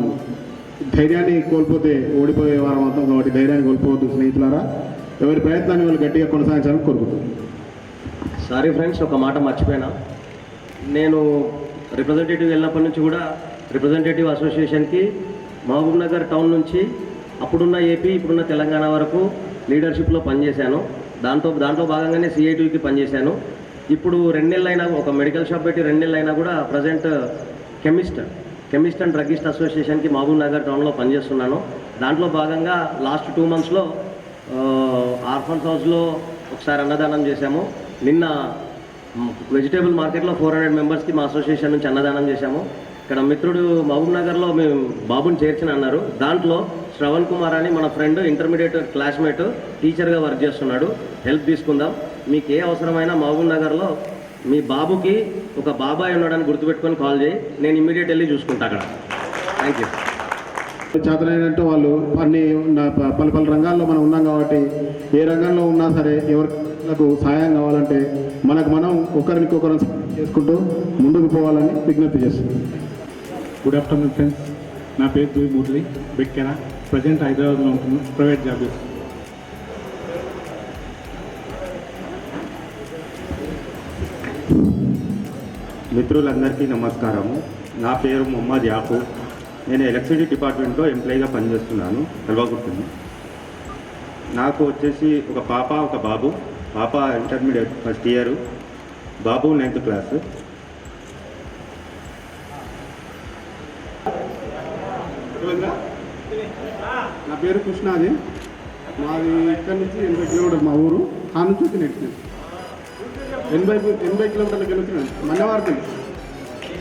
ధైర్యాన్ని కోల్పోతే ఓడిపోయే వారం అవుతాం కాబట్టి ధైర్యాన్ని కోల్పోవద్దు స్నేహితులారా. ఎవరి ప్రయత్నాన్ని వాళ్ళు గట్టిగా కొనసాగించాలని కోరుకుంటున్నాను. సారీ ఫ్రెండ్స్, ఒక మాట మర్చిపోయినా. నేను రిప్రజెంటేటివ్ వెళ్ళినప్పటి నుంచి కూడా రిప్రజెంటేటివ్ అసోసియేషన్కి మహబూబ్ నగర్ టౌన్ నుంచి అప్పుడున్న ఏపీ ఇప్పుడున్న తెలంగాణ వరకు లీడర్షిప్లో పనిచేశాను. దాంట్లో భాగంగానే సిఐటికి పనిచేశాను. ఇప్పుడు 2 నెలలైనా ఒక మెడికల్ షాప్ పెట్టి 2 నెలలైనా కూడా ప్రజెంట్ కెమిస్ట్ అండ్ డ్రగ్గిస్ట్ అసోసియేషన్కి మహబూబ్ నగర్ టౌన్లో పనిచేస్తున్నాను. దాంట్లో భాగంగా లాస్ట్ 2 monthsలో ఆర్ఫన్స్ హౌస్లో ఒకసారి అన్నదానం చేశాము. నిన్న వెజిటేబుల్ మార్కెట్లో 400 మెంబర్స్కి మా అసోసియేషన్ నుంచి అన్నదానం చేశాము. ఇక్కడ మిత్రుడు మహబూబ్ నగర్లో మేము బాబుని చేర్చిన అన్నారు. దాంట్లో శ్రవణ్ కుమార్ అని మన ఫ్రెండ్ ఇంటర్మీడియట్ క్లాస్మేట్ టీచర్గా వర్క్ చేస్తున్నాడు. హెల్ప్ తీసుకుందాం. మీకు ఏ అవసరమైనా మహబూబ్ నగర్లో మీ బాబుకి ఒక బాబాయ్ ఉన్నాడని గుర్తుపెట్టుకొని కాల్ చేయి. నేను ఇమ్మీడియట్ వెళ్ళి చూసుకుంటా అక్కడ. Thank you. చేతనైనట్టు వాళ్ళు అన్ని పలు పలు రంగాల్లో మనం ఉన్నాం కాబట్టి ఏ రంగంలో ఉన్నా సరే ఎవరికి సహాయం కావాలంటే మనకు మనం ఒకరికొకరు చేసుకుంటూ ముందుకు పోవాలని విజ్ఞప్తి చేస్తున్నాం. Good afternoon friends. నా పేరు దూయి మురళి బెక్కెన. ప్రజెంట్ హైదరాబాద్లో ఉంటున్నాను. ప్రైవేట్ జాబ్ చేస్తున్నాను. మిత్రులందరికీ నమస్కారము. నా పేరు మొహమ్మద్ యాకూబ్. నేను ఎలక్ట్రిసిటీ డిపార్ట్మెంట్లో ఎంప్లాయీగా పనిచేస్తున్నాను కల్వకుర్తిని. నాకు వచ్చేసి ఒక పాప ఒక బాబు. పాప ఇంటర్మీడియట్ ఫస్ట్ ఇయర్, బాబు 9th క్లాస్. నా పేరు కృష్ణాది. మాది ఇక్కడి నుంచి 80 కిలోమీటర్లు మా ఊరు. ఆ నుంచి వచ్చి నెక్స్ట్ 80 కిలోమీటర్లకు వెళ్తున్నాను.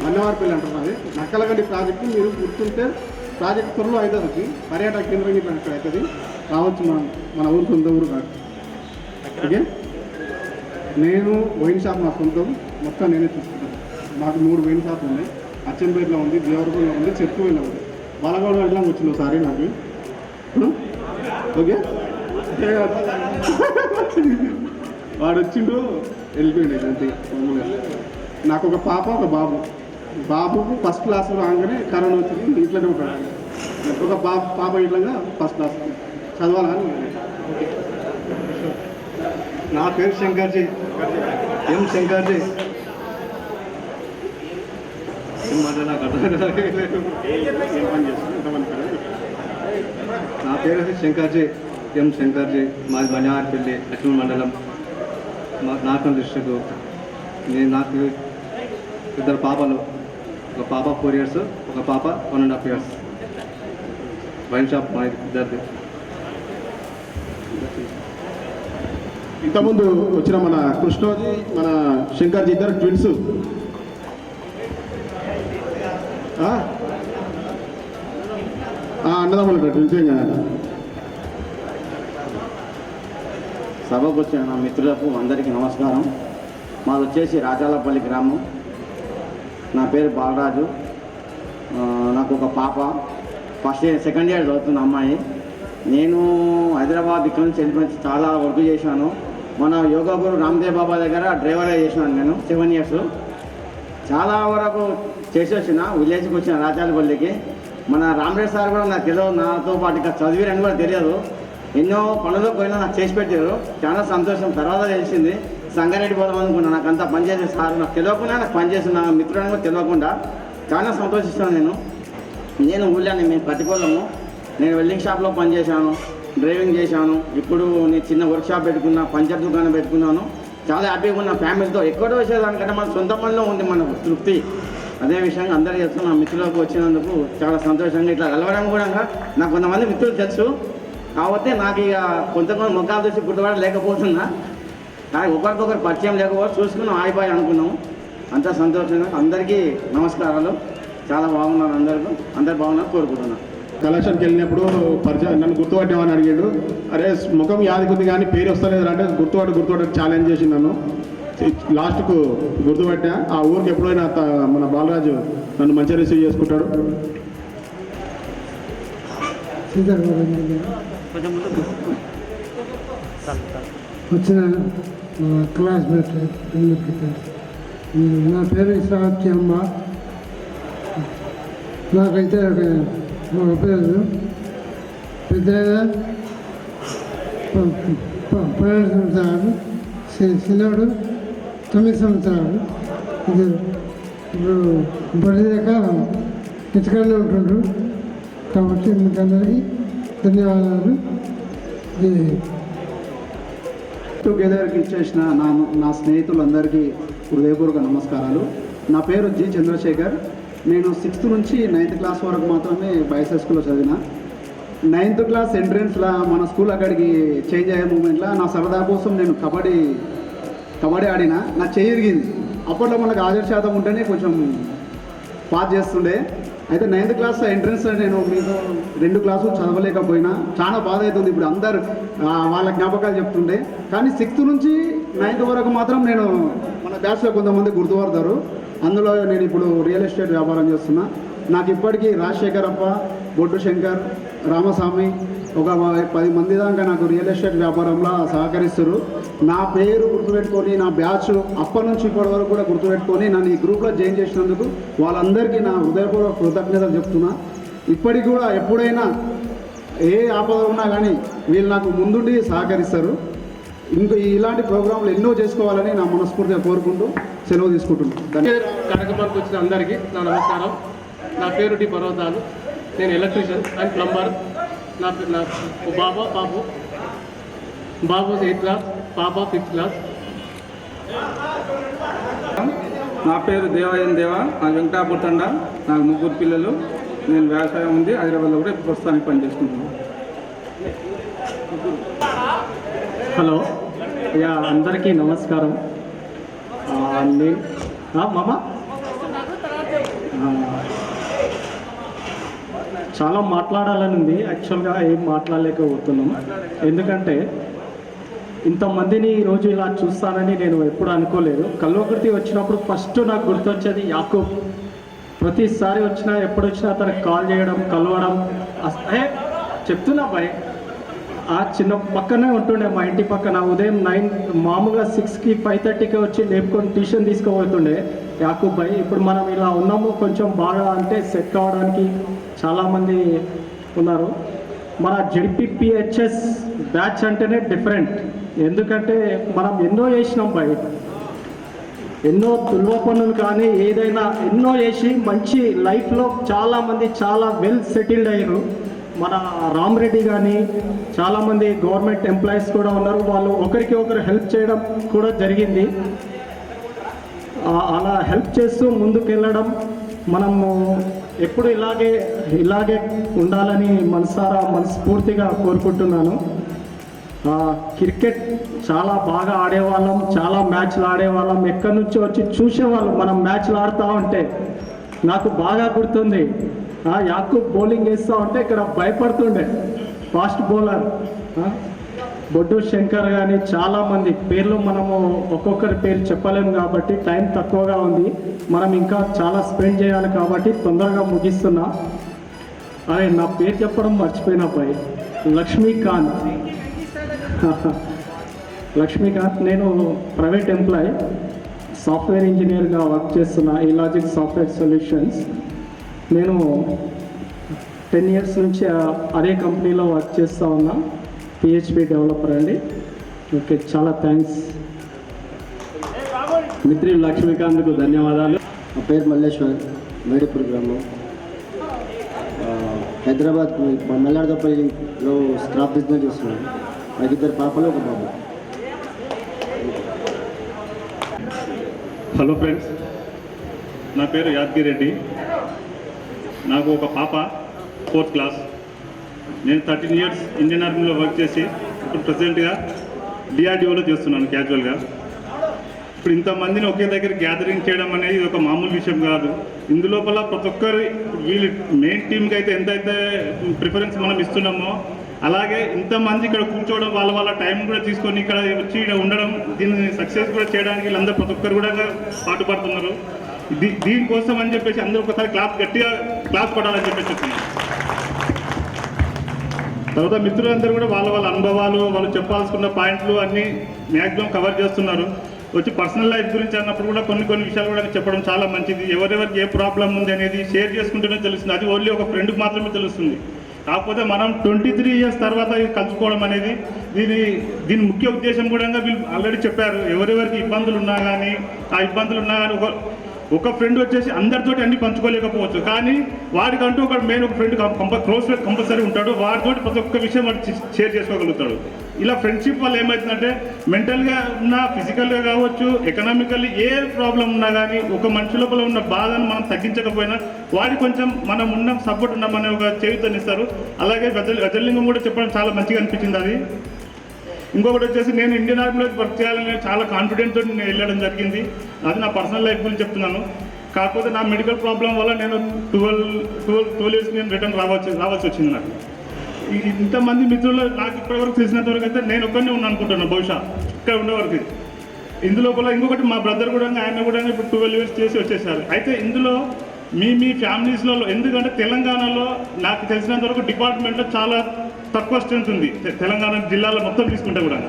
మన్నవారిపల్లి అంటారు. అది నక్కలగడ్డి ప్రాజెక్టు. మీరు గుర్తుంటే ప్రాజెక్ట్ త్వరలో అవుతుంది. పర్యాటక కేంద్రం ఇట్లా ఇక్కడ అవుతుంది. రావచ్చు మన ఊరు సొంత ఊరు కాదు. ఓకే. నేను వైన్ షాప్ నా సొంతం. మొత్తం నేనే చూసుకుంటాను. నాకు 3 వైన్ షాప్లు ఉన్నాయి. అచ్చంపేటలో ఉంది, దేవరపల్లిలో ఉంది, చెట్టువేలో ఉంది. బాలగౌడ అట్లా వచ్చింది ఒకసారి నాకు. ఓకే. వాడు వచ్చిండు వెళ్ళిపోయింది అంతే. నాకు ఒక పాప ఒక బాబు. బాబుకు ఫస్ట్ క్లాస్ రాగానే కరోనా వచ్చింది. ఇంట్లోనే ఉంటాడు. ఒక పాప ఇట్లా ఫస్ట్ క్లాస్ చదవాలని. నా పేరు శంకర్జీ, ఎం శంకర్జీ. నా పేరు శంకర్జీ, ఎం శంకర్జీ. మాది బంజారాపల్లి, లక్ష్మణ్ మండలం, నార్కల్ డిస్ట్రిక్ట్. నాకు 2 పాపలు. ఒక పాప 4 years, ఒక పాప 1.5 years. వైన్ షాప్ మా ఇద్దరిది. ఇంతకుముందు వచ్చిన మన కృష్ణోజీ మన శంకర్జీ ఇద్దరు ట్విన్స్. అన్నదమ్ములు ట్విన్స్. సభకు వచ్చిన నా మిత్రులకు అందరికీ నమస్కారం. మాది వచ్చేసి రాజాలపల్లి గ్రామం. నా పేరు బాలరాజు. నాకు ఒక పాప సెకండ్ ఇయర్ చదువుతున్న అమ్మాయి. నేను హైదరాబాద్ ఇక్కడ నుంచి వెళ్ళి చాలా వర్క్ చేశాను. మన యోగా గురు రామ్దేవ్ బాబా దగ్గర డ్రైవర్గా చేసినాను నేను 7 years. చాలా వరకు చేసి వచ్చిన విలేజ్కి వచ్చిన రాజాలపల్లికి. మన రామరేష్ సార్ కూడా నాకు తెలియదు, నాతో పాటు ఇక్కడ చదివిరని కూడా తెలియదు. ఎన్నో పనులు పోయినా నాకు చేసి పెట్టారు. చాలా సంతోషం. తర్వాత తెలిసింది సంగారెడ్డి పోదాం అనుకున్నాను. నాకు అంతా పనిచేసే సార్ నాకు తెలియకుండా నాకు పనిచేసిన మిత్రులను కూడా తెలియకుండా చాలా సంతోషిస్తాను. నేను ఊళ్ళోనే మేము ప్రతికూలము. నేను వెల్డింగ్ షాప్లో పనిచేశాను, డ్రైవింగ్ చేశాను. ఇప్పుడు నేను చిన్న వర్క్ షాప్ పెట్టుకున్నా, పంచర్ దుకాణం పెట్టుకున్నాను. చాలా హ్యాపీగా ఉన్న ఫ్యామిలీతో. ఎక్కడో వచ్చేదానికంటే మన సొంత పనిలో ఉంది మనకు తృప్తి. అదే విషయంగా అందరికీ తెలుసు. నా మిత్రులకు వచ్చినందుకు చాలా సంతోషంగా. ఇట్లా కలవడం కూడా నాకు కొంతమంది మిత్రులు తెలుసు కాబట్టి నాకు ఇక కొంతమంది ముఖాలు చూసి గుర్తుపడలేకపోతున్నా. కానీ ఒకరికొకరు పరిచయం లేకపోతే చూసుకున్నాం, ఆగిపోయి అనుకున్నాము. అంతా సంతోషంగా. అందరికీ నమస్కారాలు. చాలా బాగున్నారు. అందరు బాగున్నారు కోరుకుంటున్నాను. కళాశాలకు వెళ్ళినప్పుడు నన్ను గుర్తుపట్టామని అడిగాడు. అరే ముఖం యాదికుంది కానీ పేరు వస్తలేదు అంటే గుర్తుపట్టి ఛాలెంజ్ చేసి నన్ను లాస్ట్కు గుర్తుపట్టా. ఆ ఊరికి ఎప్పుడైనా మన బాలరాజు నన్ను మంచిగా రిసీవ్ చేసుకుంటాడు. వచ్చిన క్లాస్మేట్ నా పేరు ఇస్రావతి అమ్మ. నాకైతే ఒక పేరు పెద్ద 12 సంవత్సరాలు, చిన్నోడు 9 సంవత్సరాలు. ఇప్పుడు బడి దాకా ఇటుకనే ఉంటుండ్రు. కాబట్టి మీకు అందరికీ ధన్యవాదాలు. టుగెదర్కి ఇచ్చేసిన నా స్నేహితులందరికీ హృదయపూర్వక నమస్కారాలు. నా పేరు జి చంద్రశేఖర్. నేను 6th నుంచి 9th క్లాస్ వరకు మాత్రమే బాయ్స్ హై స్కూల్లో చదివిన. 9th క్లాస్ ఎంట్రన్స్లో మన స్కూల్ అక్కడికి చేంజ్ అయ్యే మూమెంట్లో నా సరదా కోసం నేను కబడ్డీ ఆడిన. నా చెయ్యి ఇరిగింది. అప్పట్లో మనకు 6% ఉంటేనే కొంచెం పాస్ చేస్తుండే. అయితే 9th క్లాస్ ఎంట్రన్స్ నేను మీకు 2 క్లాసులు చదవలేకపోయినా చాలా బాధ అవుతుంది. ఇప్పుడు అందరు వాళ్ళ జ్ఞాపకాలు చెప్తుండే. కానీ 6th నుంచి 9th వరకు మాత్రం నేను మన బ్యాచ్లో కొంతమంది గుర్తుపడతారు. అందులో నేను ఇప్పుడు రియల్ ఎస్టేట్ వ్యాపారం చేస్తున్నా. నాకు ఇప్పటికీ రాజశేఖరప్ప, బొడ్డు శంకర్, రామస్వామి ఒక 10 మంది దాకా నాకు రియల్ ఎస్టేట్ వ్యాపారంలో సహకరిస్తారు. నా పేరు గుర్తుపెట్టుకొని నా బ్యాచ్ అప్పటి నుంచి ఇప్పటి వరకు కూడా గుర్తుపెట్టుకొని నన్ను ఈ గ్రూప్లో జాయిన్ చేసినందుకు వాళ్ళందరికీ నా హృదయపూర్వక కృతజ్ఞతలు చెప్తున్నా. ఇప్పటికి కూడా ఎప్పుడైనా ఏ ఆపద ఉన్నా కానీ వీళ్ళు నాకు ముందుండి సహకరిస్తారు. ఇంకా ఇలాంటి ప్రోగ్రాంలు ఎన్నో చేసుకోవాలని నా మనస్ఫూర్తిగా కోరుకుంటూ సెలవు తీసుకుంటున్నాను. కార్యక్రమానికి వచ్చిన అందరికీ నా నమస్కారం. నా పేరు డి పర్వతాలు. నేను ఎలక్ట్రీషియన్ అండ్ ప్లంబర్. నా బాబు 8th క్లాస్, పాప 5th క్లాస్. నా పేరు దేవయ్యన్ దేవ. నా వెంకటాపూర్ తండ. నాకు 3 పిల్లలు. నేను వ్యవసాయం ఉంది హైదరాబాద్లో కూడా ప్రస్తుతానికి పనిచేసుకుంటున్నాను. హలో యా, అందరికీ నమస్కారం. నేను మామ చాలా మాట్లాడాలని ఉంది. యాక్చువల్గా ఏం మాట్లాడలేకపోతున్నాం. ఎందుకంటే ఇంతమందిని ఈరోజు ఇలా చూస్తానని నేను ఎప్పుడు అనుకోలేదు. కల్వకుర్తి వచ్చినప్పుడు ఫస్ట్ నాకు గుర్తొచ్చేది యాకూబ్. ప్రతిసారి వచ్చినా ఎప్పుడు వచ్చినా అతనికి కాల్ చేయడం, కలవడం. చెప్తున్నా బాయ్, ఆ చిన్న పక్కనే ఉంటుండే మా ఇంటి పక్కన. ఉదయం 9 మామూలుగా 6కి 5:30కి వచ్చి లేపుకొని ట్యూషన్ తీసుకుపోతుండే యాకూబ్ భాయ్. ఇప్పుడు మనం ఇలా ఉన్నాము, కొంచెం బాగా అంటే సెట్ కావడానికి చాలామంది ఉన్నారు. మన జెడ్పీపీహెచ్ఎస్ బ్యాచ్ అంటేనే డిఫరెంట్. ఎందుకంటే మనం ఎన్నో చేసినాం భాయ్, ఎన్నో తుల్వ పనులు కానీ ఏదైనా ఎన్నో చేసి మంచి లైఫ్లో చాలామంది చాలా వెల్ సెటిల్డ్ అయ్యారు. మన రామరెడ్డి కానీ చాలామంది గవర్నమెంట్ ఎంప్లాయీస్ కూడా ఉన్నారు. వాళ్ళు ఒకరికి ఒకరు హెల్ప్ చేయడం కూడా జరిగింది. అలా హెల్ప్ చేస్తూ ముందుకు వెళ్ళడం మనము ఎప్పుడు ఇలాగే ఉండాలని మనస్ఫూర్తిగా కోరుకుంటున్నాను. క్రికెట్ చాలా బాగా ఆడేవాళ్ళం, చాలా మ్యాచ్లు ఆడేవాళ్ళం. ఎక్కడి నుంచో వచ్చి చూసేవాళ్ళం మనం మ్యాచ్లు ఆడుతూ ఉంటే. నాకు బాగా గుర్తుంది, యాకూబ్ బౌలింగ్ వేస్తూ ఉంటే ఇక్కడ భయపడుతుండే. ఫాస్ట్ బౌలర్ బొడ్డు శంకర్ కానీ చాలామంది పేర్లు మనము ఒక్కొక్కరి పేరు చెప్పలేము కాబట్టి టైం తక్కువగా ఉంది. మనం ఇంకా చాలా స్పెండ్ చేయాలి కాబట్టి తొందరగా ముగిస్తున్నా. అరే నా పేరు చెప్పడం మర్చిపోయిన అబ్బాయి, లక్ష్మీకాంత్. లక్ష్మీకాంత్. నేను ప్రైవేట్ ఎంప్లాయీ, సాఫ్ట్వేర్ ఇంజనీర్గా వర్క్ చేస్తున్నా ఈ లాజిక్ సాఫ్ట్వేర్ సొల్యూషన్స్. నేను 10 years నుంచి అదే కంపెనీలో వర్క్ చేస్తూ ఉన్నా, పిహెచ్పి డెవలపర్ అండి. ఓకే, చాలా థ్యాంక్స్. మిత్రులు లక్ష్మీకాంత్కు ధన్యవాదాలు. నా పేరు మల్లేశ్వర్, మేడిపూర్ గ్రామం. హైదరాబాద్ మల్లాడపల్లిలో స్క్రాప్ బిజినెస్ చేస్తున్నాను. నాకు 2 పాపలు, 1 బాబు. హలో ఫ్రెండ్స్, నా పేరు యాదగిరెడ్డి. నాకు ఒక పాప 4th క్లాస్. నేను 13 years ఇండియన్ ఆర్మీలో వర్క్ చేసి ఇప్పుడు ప్రజెంట్గా డిఆర్డిఓలో చేస్తున్నాను క్యాజువల్గా. ఇప్పుడు ఇంతమందిని ఒకే దగ్గర గ్యాదరింగ్ చేయడం అనేది ఒక మామూలు విషయం కాదు. ఇందులోపల ప్రతి ఒక్కరి వీళ్ళు మెయిన్ టీమ్కి అయితే ఎంతైతే ప్రిఫరెన్స్ మనం ఇస్తున్నామో అలాగే ఇంతమంది ఇక్కడ కూర్చోవడం, వాళ్ళ టైం కూడా తీసుకొని ఇక్కడ వచ్చి ఇక్కడ ఉండడం, దీన్ని సక్సెస్ కూడా చేయడానికి వీళ్ళందరూ ప్రతి ఒక్కరు కూడా పాటుపడుతున్నారు. దీనికోసం అని చెప్పేసి అందరూ ఒకసారి గట్టిగా క్లాస్ కొట్టాలని చెప్పేసి చెప్తున్నారు. తర్వాత మిత్రులందరూ కూడా వాళ్ళ అనుభవాలు, వాళ్ళు చెప్పాల్సుకున్న పాయింట్లు అన్నీ మ్యాక్సిమం కవర్ చేస్తున్నారు. వచ్చి పర్సనల్ లైఫ్ గురించి అన్నప్పుడు కూడా కొన్ని విషయాలు కూడా చెప్పడం చాలా మంచిది. ఎవరెవరికి ఏ ప్రాబ్లం ఉంది అనేది షేర్ చేసుకుంటూనే తెలుస్తుంది. అది ఓన్లీ ఒక ఫ్రెండ్కి మాత్రమే తెలుస్తుంది. కాకపోతే మనం 23 years తర్వాత కలుసుకోవడం అనేది దీని ముఖ్య ఉద్దేశం కూడా వీళ్ళు ఆల్రెడీ చెప్పారు. ఎవరెవరికి ఇబ్బందులు ఉన్నా కానీ ఒక ఫ్రెండ్ వచ్చేసి అందరితోటి అన్ని పంచుకోలేకపోవచ్చు, కానీ వాడికంటూ ఒక మెయిన్ ఒక ఫ్రెండ్ క్లోజ్ ఫ్రెండ్ కంపల్సరీ ఉంటాడు. వాడితోటి ప్రతి ఒక్క విషయం వాడు షేర్ చేసుకోగలుగుతాడు. ఇలా ఫ్రెండ్షిప్ వల్ల ఏమవుతుందంటే మెంటల్గా ఉన్నా, ఫిజికల్గా కావచ్చు, ఎకనామికల్లీ ఏ ప్రాబ్లం ఉన్నా కానీ ఒక మనిషి లోపల ఉన్న బాధను మనం తగ్గించకపోయినా వాడి కొంచెం మనం ఉన్న సపోర్ట్ ఉన్నామనే ఒక చేయుతనిస్తారు. అలాగే గజలింగం కూడా చెప్పడం చాలా మంచిగా అనిపించింది. అది ఇంకొకటి వచ్చేసి నేను ఇండియన్ ఆర్మీలో వర్క్ చేయాలని చాలా కాన్ఫిడెంట్ తోటి నేను వెళ్ళడం జరిగింది. అది నా పర్సనల్ లైఫ్ గురించి చెప్తున్నాను. కాకపోతే నా మెడికల్ ప్రాబ్లం వల్ల నేను 12 ఇయర్స్ నేను రిటర్న్ రావాల్సి వచ్చింది నాకు. ఇంతమంది మిత్రులు నాకు ఇప్పటివరకు తెలిసినంత వరకు అయితే నేను ఒక్కరినే ఉన్నాను అనుకుంటున్నాను బహుశా ఇక్కడ ఉండేవరకు. ఇందులో కూడా ఇంకొకటి మా బ్రదర్ కూడా ఆయన కూడా ఇప్పుడు 12 ఇయర్స్ చేసి వచ్చేసారు. అయితే ఇందులో మీ ఫ్యామిలీస్లో, ఎందుకంటే తెలంగాణలో నాకు తెలిసినంత వరకు డిపార్ట్మెంట్లో చాలా తక్కువ స్ట్రెంత్ ఉంది తెలంగాణ జిల్లాలో మొత్తం తీసుకుంటే కూడా.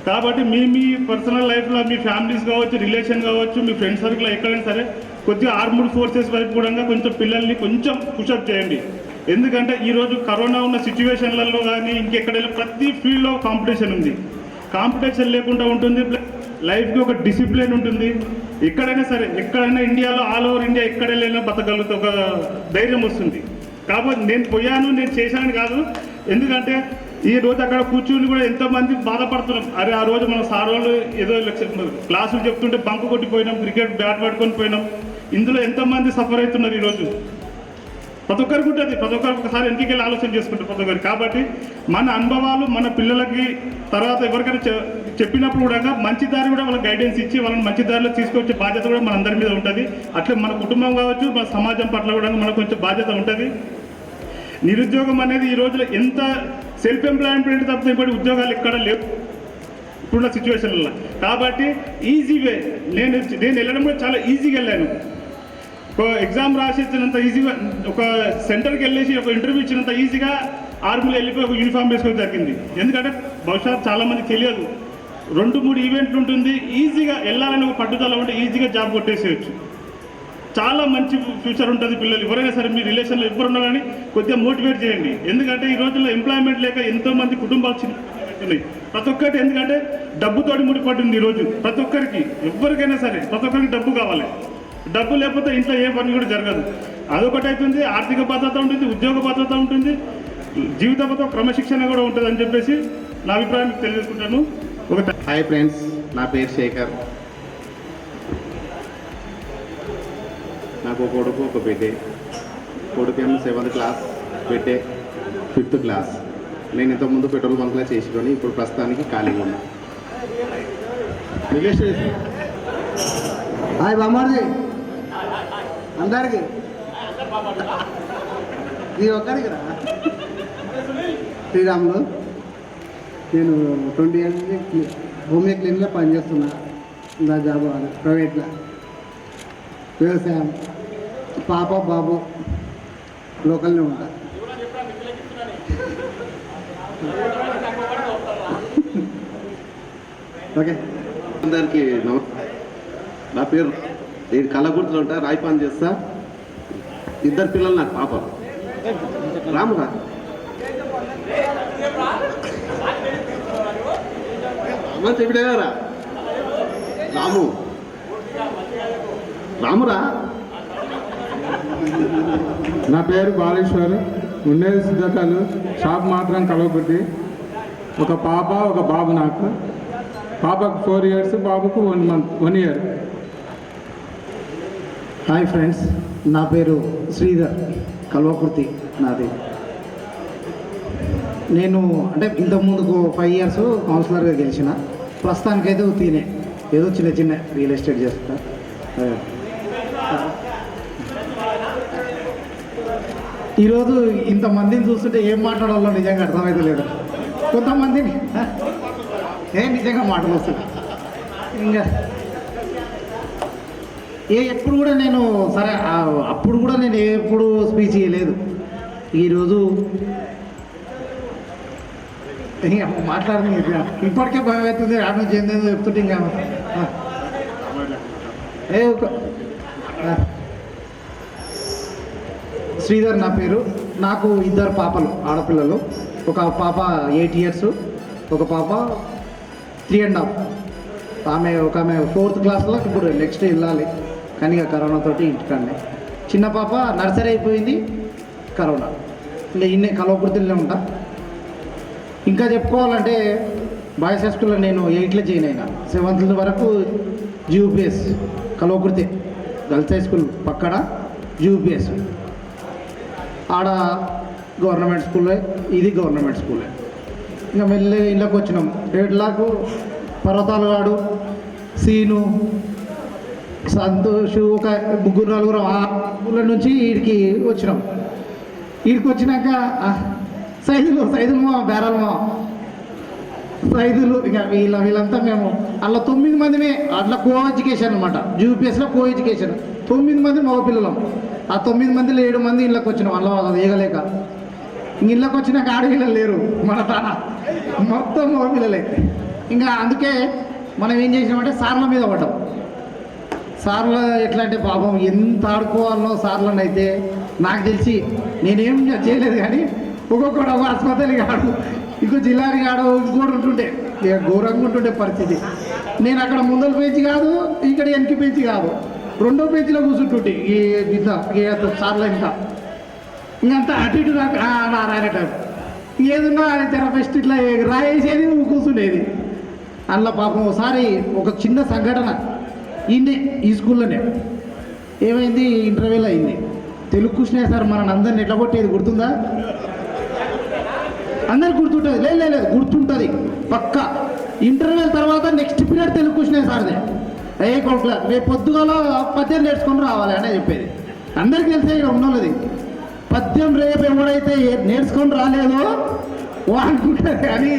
కాబట్టి మీ పర్సనల్ లైఫ్లో మీ ఫ్యామిలీస్ కావచ్చు, రిలేషన్ కావచ్చు, మీ ఫ్రెండ్ సర్కిల్ ఎక్కడైనా సరే కొద్దిగా ఆర్మ్డ్ ఫోర్సెస్ వైపు కూడా కొంచెం పిల్లల్ని కొంచెం పుషప్ చేయండి. ఎందుకంటే ఈరోజు కరోనా ఉన్న సిచ్యువేషన్లలో కానీ ఇంకెక్కడైనా ప్రతి ఫీల్డ్లో కాంపిటీషన్ ఉంది. కాంపిటీషన్ లేకుండా ఉంటుంది, లైఫ్కి ఒక డిసిప్లిన్ ఉంటుంది. ఎక్కడైనా సరే, ఎక్కడైనా ఇండియాలో ఆల్ ఓవర్ ఇండియా ఎక్కడైనా బతకగలుగుతా ఒక ధైర్యం వస్తుంది. కాబట్టి నేను పోయాను, నేను చేశాను కాదు. ఎందుకంటే ఈ రోజు అక్కడ కూర్చుని కూడా ఎంతోమంది బాధపడుతున్నాం. అరే ఆ రోజు మన సార్ వాళ్ళు ఏదో క్లాసులు చెప్తుంటే బంకు కొట్టిపోయినాం, క్రికెట్ బ్యాట్ పట్టుకొని పోయినాం. ఇందులో ఎంతోమంది సఫర్ అవుతున్నారు ఈరోజు. ప్రతి ఒక్కరికి ఉంటుంది, ప్రతి ఒక్కరికి ఒకసారి వెనక్కి వెళ్ళి ఆలోచన చేసుకుంటారు ప్రతి ఒక్కరికి. కాబట్టి మన అనుభవాలు మన పిల్లలకి తర్వాత ఎవరికైనా చెప్పినప్పుడు కూడా మంచి దారి కూడా వాళ్ళకి గైడెన్స్ ఇచ్చి వాళ్ళని మంచి దారిలో తీసుకొచ్చే బాధ్యత కూడా మన అందరి మీద ఉంటుంది. అట్లే మన కుటుంబం కావచ్చు, మన సమాజం పట్ల కూడా మనకు కొంచెం బాధ్యత ఉంటుంది. నిరుద్యోగం అనేది ఈ రోజులో ఎంత సెల్ఫ్ ఎంప్లాయ్మెంట్ తప్పితే ఇంకోటి ఉద్యోగాలు ఎక్కడ లేవు ఇప్పుడున్న సిచ్యువేషన్లో. కాబట్టి ఈజీ వే, నేను వెళ్ళడం కూడా చాలా ఈజీగా వెళ్ళాను. ఒక ఎగ్జామ్ రాసేసినంత ఈజీగా, ఒక సెంటర్కి వెళ్ళేసి ఒక ఇంటర్వ్యూ ఇచ్చినంత ఈజీగా ఆర్మీలో వెళ్ళిపోయి ఒక యూనిఫామ్ వేసుకోవడం జరిగింది. ఎందుకంటే బహుశా చాలామంది తెలియదు, 2-3 ఈవెంట్లు ఉంటుంది. ఈజీగా వెళ్ళాలని ఒక పట్టుదల ఉంటే ఈజీగా జాబ్ కొట్టేసేయచ్చు. చాలా మంచి ఫ్యూచర్ ఉంటుంది. పిల్లలు ఎవరైనా సరే మీ రిలేషన్లో ఎవరున్నా కానీ కొద్దిగా మోటివేట్ చేయండి. ఎందుకంటే ఈ రోజుల్లో ఎంప్లాయ్మెంట్ లేక ఎంతోమంది కుటుంబాలు చిన్నవి ప్రతి ఒక్కటి. ఎందుకంటే డబ్బుతోటి ముడిపడుతుంది ఈరోజు ప్రతి ఒక్కరికి, ఎవరికైనా సరే ప్రతి ఒక్కరికి డబ్బు కావాలి. డబ్బు లేకపోతే ఇంట్లో ఏ పని కూడా జరగదు. అదొకటి అవుతుంది, ఆర్థిక భద్రత ఉంటుంది, ఉద్యోగ భద్రత ఉంటుంది, జీవిత భద్రత, క్రమశిక్షణ కూడా ఉంటుంది అని చెప్పేసి నా అభిప్రాయం తెలియజేసుకుంటాను. హాయ్ ఫ్రెండ్స్, నా పేరు శేఖర్. నాకు ఒక కొడుకు ఒక బిడ్డే. కొడుకేమో 7th క్లాస్, బిడ్డే 5th క్లాస్. నేను ఇంతకుముందు పెట్రోల్ బంక్లో చేసుకొని ఇప్పుడు ప్రస్తుతానికి ఖాళీగా ఉన్నా. హాయ్ బామ్మర్ది అందరికి, ఈ ఒక్కరికి రా శ్రీరాములు. నేను 20 ఇయర్స్ హోమియో క్లినిక్లో పనిచేస్తున్నా. నా జాబ్ ప్రైవేట్లో, వ్యవసాయం. పాప బాబు లోకల్నే ఉంటా. ఓకే, అందరికీ నా పేరు, నేను కళ్ళగుర్తులు ఉంటా, రాయి పని చేస్తా. 2 పిల్లలు నాకు, పాప రామురా. చెప్పినారా రామురా. నా పేరు బాలేశ్వర్, ఉండేది సిద్ధకాలు, షాప్ మాత్రం కలవకుర్తి. ఒక పాప ఒక బాబు. నాకు పాపకు 4 ఇయర్స్, బాబుకు 1 ఇయర్. హాయ్ ఫ్రెండ్స్, నా పేరు శ్రీధర్, కల్వకుర్తి నాది. నేను అంటే ఇంతకుముందుకు 5 ఇయర్స్ కౌన్సిలర్గా గెలిచిన. ప్రస్తుతానికైతే తినే ఏదో చిన్న చిన్న రియల్ ఎస్టేట్ చేస్తా. ఈరోజు ఇంతమందిని చూస్తుంటే ఏం మాట్లాడాలో నిజంగా అర్థమైతే లేదు. కొంతమందిని నిజంగా మాటలు వస్తుంది. ఇంకా ఎప్పుడు కూడా నేను సరే, అప్పుడు కూడా నేను ఎప్పుడు స్పీచ్ ఇవ్వలేదు. ఈరోజు మాట్లాడింది ఇప్పటికే భయం అవుతుంది. ఆడ నుంచి ఏందేదో చెప్తుంటే ఇంకా శ్రీధర్ నా పేరు. నాకు 2 పాపలు, ఆడపిల్లలు. ఒక పాప 8 ఇయర్స్, ఒక పాప 3.5. ఒక ఆమె 4th క్లాస్లో ఇప్పుడు నెక్స్ట్ వెళ్ళాలి, కానీ ఇక కరోనాతోటి ఇంటికాడనే. చిన్న పాప నర్సరీ అయిపోయింది, కరోనా. ఇంకా ఇన్నే కలవకుర్తిలో ఉంటా. ఇంకా చెప్పుకోవాలంటే బాయ్స్ హై స్కూల్లో నేను 8లో జాయిన్ అయినా. 7th వరకు జియూపిఎస్ కలవకుర్తి గర్ల్స్ హై స్కూల్ పక్కన జియూపిఎస్. ఆడ గవర్నమెంట్ స్కూలే, ఇది గవర్నమెంట్ స్కూలే. ఇంకా మెల్లి ఇళ్ళకి వచ్చినాం. 8 పర్వతాలగాడు, సీను, సంతోష్ ఒక ముగ్గురు నలుగురు ఆ ఊళ్ళ నుంచి వీడికి వచ్చినాం. వీడికి వచ్చినాక సైదులు బేరాలు సైదులు ఇక వీళ్ళంతా మేము అలా 9 మందిమే. అట్లా కో ఎడ్యుకేషన్ అనమాట, యూపీఎస్లో కో ఎడ్యుకేషన్. 9 మంది మగ పిల్లలం. ఆ 9 మందిలో 7 మంది ఇళ్ళకి వచ్చినాం. అలా వేయగలేక ఇళ్ళకి వచ్చినాక ఆడపిల్లలు లేరు మన తాన, మొత్తం మగ పిల్లలే. ఇంకా అందుకే మనం ఏం చేసినామంటే సార్ల మీద పడ్డాం. సార్లు ఎట్లా అంటే పాపం ఎంత ఆడుకోవాలనో సార్లను అయితే నాకు తెలిసి నేనేం చేయలేదు, కానీ ఒక్కొక్కడు ఒక ఆసుపత్రి ఆడు, ఇంకో జిల్లాని ఆడు, ఇంకోటి ఉంటుండే ఇక ఘోరంగా ఉంటుండే పరిస్థితి. నేను అక్కడ ముందల పేజీ కాదు, ఇక్కడ వెనక పేజీ కాదు, 2వ పేజీలో కూర్చుంటుంటే ఈ సార్లు ఇంకంతా అటు ఇటు రాయటం ఏదున్నా తెర ఫస్ట్ ఇట్లా రాయేసేది కూర్చుండేది. అందులో పాపం ఒకసారి ఒక చిన్న సంఘటన ఈ స్కూల్లోనే ఏమైంది, ఇంటర్వ్యూలో అయింది. తెలుగు కృష్ణ సార్ మన అందరిని ఎట్లా కొట్టేది గుర్తుందా? అందరికి గుర్తుంటుంది. లేదు గుర్తుంటుంది పక్క. ఇంటర్వ్యూ తర్వాత నెక్స్ట్ పీరియడ్ తెలుగు కృష్ణ సార్దే. కొడుకులా రేపు పొద్దుగాల పద్యం నేర్చుకొని రావాలి అనే చెప్పేది. అందరికీ తెలిసే ఇక్కడ ఉన్నది పద్యం రేపు ఎవడైతే నేర్చుకొని రాలేదో వాడుకుంటుంది అని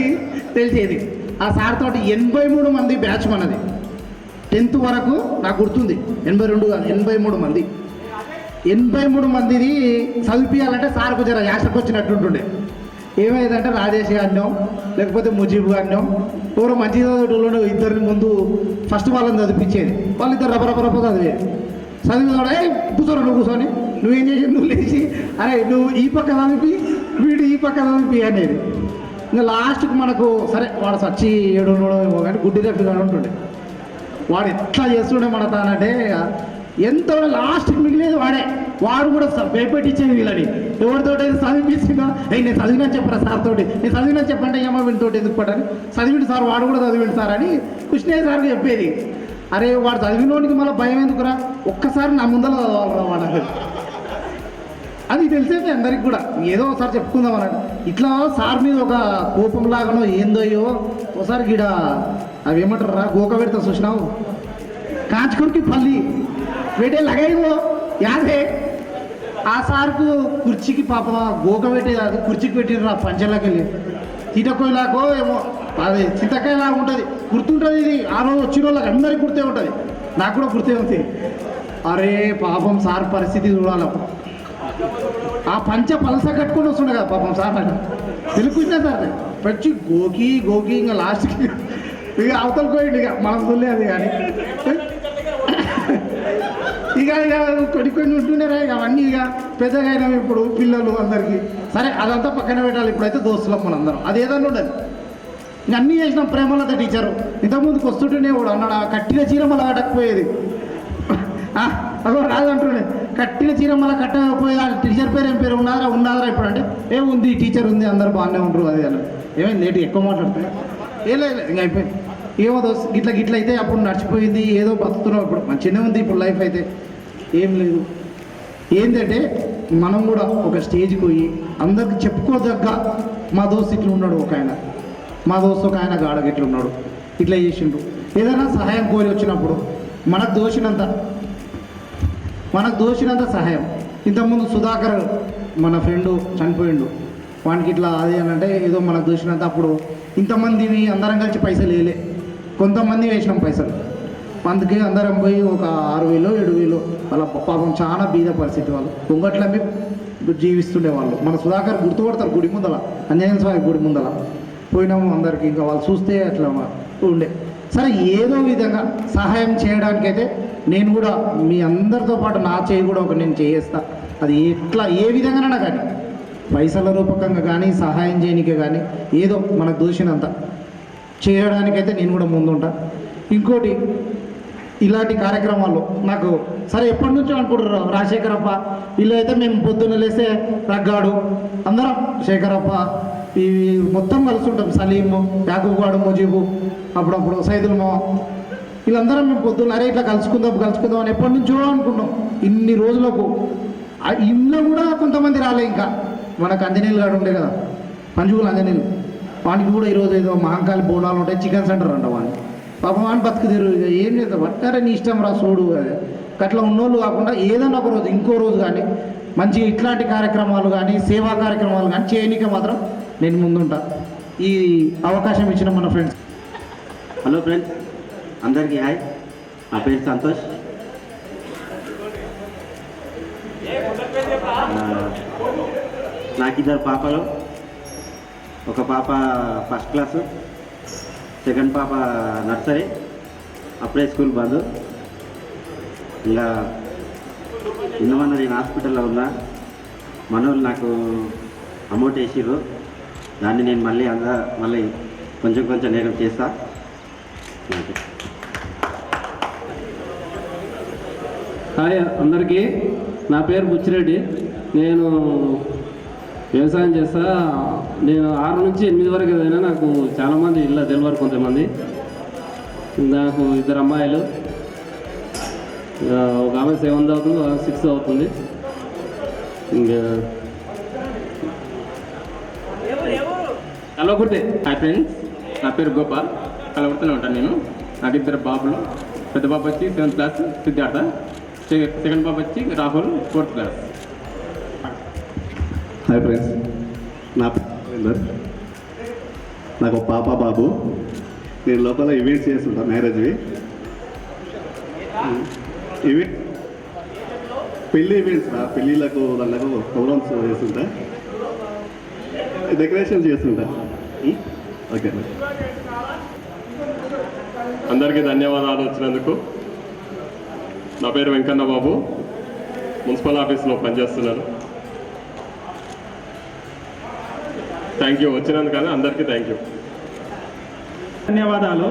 తెలిసేది. ఆ సార్ తోటి 83 మంది బ్యాచ్ మనది. 10th వరకు నాకు గుర్తుంది, 82 కాదు 83 మంది. 83 మందిని చదివించాలంటే సార్కు జర యాసకు వచ్చినట్టుంటుండే. ఏమైందంటే రాజేష్ గారినో లేకపోతే ముజీబ్ గారినో ఎవరో మంచి చదువులో ఇద్దరిని ముందు ఫస్ట్ వాళ్ళని చదివించేది. వాళ్ళిద్దరు రపరపరప చదివేది. చదివినాడే కూర్చోరు, నువ్వు కూర్చొని నువ్వేం చేసి నువ్వు లేచి అరే నువ్వు ఈ పక్క చదివి వీడు ఈ పక్క చదివి అనేది. ఇంకా లాస్ట్కి మనకు సరే వాడు సచ్చి 7 ఏమో కానీ గుడ్డి రెఫ్గా ఉంటుండే. వాడు ఎట్లా చేస్తుండే మన తానంటే ఎంత లాస్ట్కి మిగిలేదు వాడు కూడా భయపెట్టించేది వీళ్ళని. ఎవరితో చదివించిందో నేను చదివినా చెప్పరా సార్ తోటి, నేను చదివినా చెప్పంటే ఏమో వీళ్ళతోటి ఎందుకు పడ్డాను, చదివిండు సార్ వాడు కూడా చదివిండు సార్ అని కృష్ణయ్య సార్కి చెప్పేది. అరే వాడు చదివినోడికి మళ్ళీ భయం ఎందుకురా, ఒక్కసారి నా ముందర చదవాలరా వాడు. అది తెలిసేది అందరికి కూడా. ఏదో ఒకసారి చెప్పుకుందాం అన్నట్టు. ఇట్లా సార్ మీద ఒక కోపంలాగానో ఏందోయో ఒకసారి గిడ అవి ఏమంటారా గోక పెడతా చూసినావు కాంచుకొడికి పల్లి వేటే లగైవో యాదే. ఆ సార్కు కుర్చీకి పాప గోక పెట్టే కాదు, కుర్చీకి పెట్టిన పంచంలోకి వెళ్ళి తీటకోయలాకో ఏమో అది చింతకాయలాగా ఉంటుంది, గుర్తుంటుంది. ఇది ఆ రోజు వచ్చిన వాళ్ళకి అందరికీ గుర్తే ఉంటుంది, నాకు కూడా గుర్తే ఉంది. అరే పాపం సార్ పరిస్థితి చూడాలి. ఆ పంచ పలస కట్టుకొని వస్తుండే కదా పాపం సార్ నాకు తెలుగున్నా సార్ పచ్చి గోకి ఇంకా లాస్ట్కి ఇక అవతల పోయింది. ఇక మనం చూడలేదు కానీ ఇక కొన్ని ఉంటుండేరా. ఇక అవన్నీ ఇక పెద్దగా అయినా ఇప్పుడు పిల్లలు అందరికీ సరే అదంతా పక్కన పెట్టాలి. ఇప్పుడైతే దోస్తులం మనందరం అది ఏదన్నా ఉండదు. ఇంక అన్నీ చేసినాం. ప్రేమలత టీచరు ఇంతకుముందుకు వస్తుంటేనే కూడా అన్నాడు ఆ కట్టిన చీర మళ్ళీ కట్టకపోయేది. అదో రాదంటుండే కట్టిన చీర మళ్ళీ కట్టకపోయే టీచర్ పేరు ఏం పేరు ఉన్నారా ఇప్పుడు అంటే ఏముంది టీచర్ ఉంది అందరు బాగానే ఉంటారు అది అన్న. ఏమైంది లేటు ఎక్కువ మాట్లాడుతున్నా ఏం లేదు ఇంకా అయిపోయింది. ఏమో గిట్ల అయితే అప్పుడు నడిచిపోయింది, ఏదో బతుకుతున్నాం. ఇప్పుడు మంచిగానే ఉంది ఇప్పుడు లైఫ్ అయితే ఏం లేదు. ఏంటంటే మనం కూడా ఒక స్టేజ్కి పోయి అందరికి చెప్పుకోదగ్గ మా దోస్తు ఇట్లా ఉన్నాడు, ఒక ఆయన మా దోస్తు ఒక ఆయన గాడకి ఇట్లా ఉన్నాడు, ఇట్లా చేసిండు. ఏదైనా సహాయం కోరి వచ్చినప్పుడు మనకు దోషినంత సహాయం. ఇంతకుముందు సుధాకర్ మన ఫ్రెండు చనిపోయిండు, వానికి ఇట్లా అది అని అంటే ఏదో మనకు దోషినంత అప్పుడు ఇంతమందిని అందరం కలిసి పైసలు వేయలే, కొంతమంది వేసినాం పైసలు. అందుకే అందరం పోయి ఒక 6,000 7,000 వాళ్ళ పాపం చాలా బీద పరిస్థితి, వాళ్ళు పొంగట్లమ్మి జీవిస్తుండే వాళ్ళు. మన సుధాకర్ గుర్తుపడతారు గుడి ముందల, ఆంజనేయ స్వామి గుడి ముందల పోయినాము అందరికి. ఇంకా వాళ్ళు చూస్తే అట్లా ఉండే. సరే ఏదో విధంగా సహాయం చేయడానికైతే నేను కూడా మీ అందరితో పాటు నా చేయి కూడా నేను చేయేస్తా. అది ఎట్లా ఏ విధంగానైనా కానీ పైసల రూపకంగా కానీ సహాయం చేయనికే కానీ ఏదో మనకు దోషినంత చేయడానికైతే నేను కూడా ముందుంటా. ఇంకోటి ఇలాంటి కార్యక్రమాల్లో నాకు సరే ఎప్పటి నుంచో అనుకుంటారు రాజశేఖరప్ప వీళ్ళు అయితే మేము పొద్దున్న లేస్తే రగ్గాడు అందరం శేఖరప్ప ఇవి మొత్తం కలుస్తుంటాం, సలీము యాకూబ్గాడు ముజీబు అప్పుడప్పుడు సైదుల్మో వీళ్ళందరం మేము పొద్దున్న అరే ఇట్లా కలుసుకుందాం అని ఎప్పటి నుంచో అనుకున్నాం. ఇన్ని రోజులకు ఇంట్లో కూడా కొంతమంది రాలే. ఇంకా మనకు ఆంజనేయులు గాడు ఉండే కదా, 5 ఆంజనేయులు, వానికి కూడా ఈరోజు ఏదో మహంకాళి బోనాలు ఉంటాయి, చికెన్ సెంటర్ అంట వాడిని పాపం అని బతుకుదేరు. ఇక ఏం చేద్దాం, పట్టారే నీ ఇష్టం రా చూడు. అట్లా ఉన్నోళ్ళు కాకుండా ఏదన్నా ఒక రోజు ఇంకో రోజు కానీ మంచి ఇట్లాంటి కార్యక్రమాలు కానీ సేవా కార్యక్రమాలు కానీ చేయనీకే మాత్రం నేను ముందుంటా. ఈ అవకాశం ఇచ్చిన మన ఫ్రెండ్స్. హలో ఫ్రెండ్స్, అందరికీ హాయ్. నా పేరు సంతోష్. నాకు 2 పాపలు. ఒక పాప ఫస్ట్ క్లాసు, సెకండ్ పాప నర్సరీ. అప్పుడే స్కూల్ బంద్. ఇలా నిన్నమన్నా నేను హాస్పిటల్లో ఉన్నా. మనోళ్ళు నాకు అమౌంట్ వేసిర్రు. దాన్ని నేను మళ్ళీ కొంచెం నేరం చేస్తా. హాయ్ అందరికీ, నా పేరు బుచ్చిరెడ్డి. నేను వ్యవసాయం చేస్తా. నేను 6 నుంచి 8 వరకు ఏదైనా నాకు చాలామంది ఇలా తెలియరు. కొంతమంది నాకు 2 అమ్మాయిలు. ఒక ఆమె 7th అవుతుంది, 6th అవుతుంది. ఇంకా కలవకుర్తి. హాయ్ ఫ్రెండ్స్, నా పేరు గోపాల్. కలవకుర్తిలో ఉంటాను నేను. నాకు 2 బాబులు. పెద్ద బాబు వచ్చి 7th క్లాస్ సిద్ధార్థ, సెకండ్ బాబు వచ్చి Rahul 4th class. Hi friends, నా పేరు నాకు ఒక పాప బాబు. నేను లోపల ఈవెంట్స్ చేస్తుంటా, మ్యారేజ్వి ఈవెంట్, పెళ్ళి ఈవెంట్స్. పెళ్ళిళ్ళకు వాళ్ళకు ప్రోగ్రామ్స్ చేస్తుంటా, డెకరేషన్ చేస్తుంటా. ఓకే, అందరికీ ధన్యవాదాలు వచ్చినందుకు. నా పేరు వెంకన్న బాబు, మున్సిపల్ ఆఫీస్లో పనిచేస్తున్నాను. థ్యాంక్ యూ వచ్చినందుకు. అందరికీ థ్యాంక్ యూ, ధన్యవాదాలు.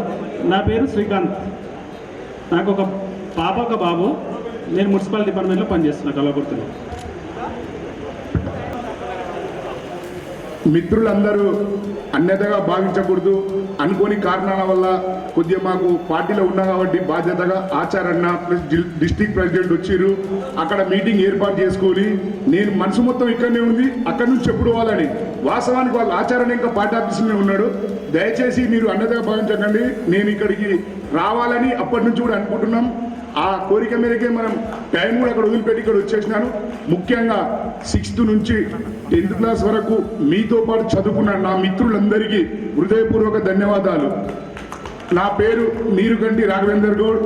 నా పేరు శ్రీకాంత్. నాకు ఒక పాప, ఒక బాబు. నేను మున్సిపల్ డిపార్ట్మెంట్లో పనిచేస్తున్నా కలవకుర్తిలో. మిత్రులందరూ అన్యతగా భావించకూడదు. అనుకోని కారణాల వల్ల కొద్దిగా మాకు పార్టీలో ఉన్నా కాబట్టి బాధ్యతగా ఆచారన్న ప్లస్ డిస్ట్రిక్ట్ ప్రెసిడెంట్ వచ్చిర్రు. అక్కడ మీటింగ్ ఏర్పాటు చేసుకొని నేను మనసు మొత్తం ఇక్కడనే ఉంది, అక్కడి నుంచి ఎప్పుడు పోవాలని. వాస్తవానికి వాళ్ళ ఆచారణ ఇంకా పార్టీ ఆఫీసులోనే ఉన్నాడు. దయచేసి మీరు అన్యతగా భావించకండి. నేను ఇక్కడికి రావాలని అప్పటి నుంచి కూడా అనుకుంటున్నాం. ఆ కోరిక మేరకే మనం టైం కూడా అక్కడ వదిలిపెట్టి ఇక్కడ వచ్చేసినాను. ముఖ్యంగా 6th నుంచి 10th క్లాస్ వరకు మీతో పాటు చదువుకున్న నా మిత్రులందరికీ హృదయపూర్వక ధన్యవాదాలు. నా పేరు నీరుగంటి రాఘవేందర్ గౌడ్.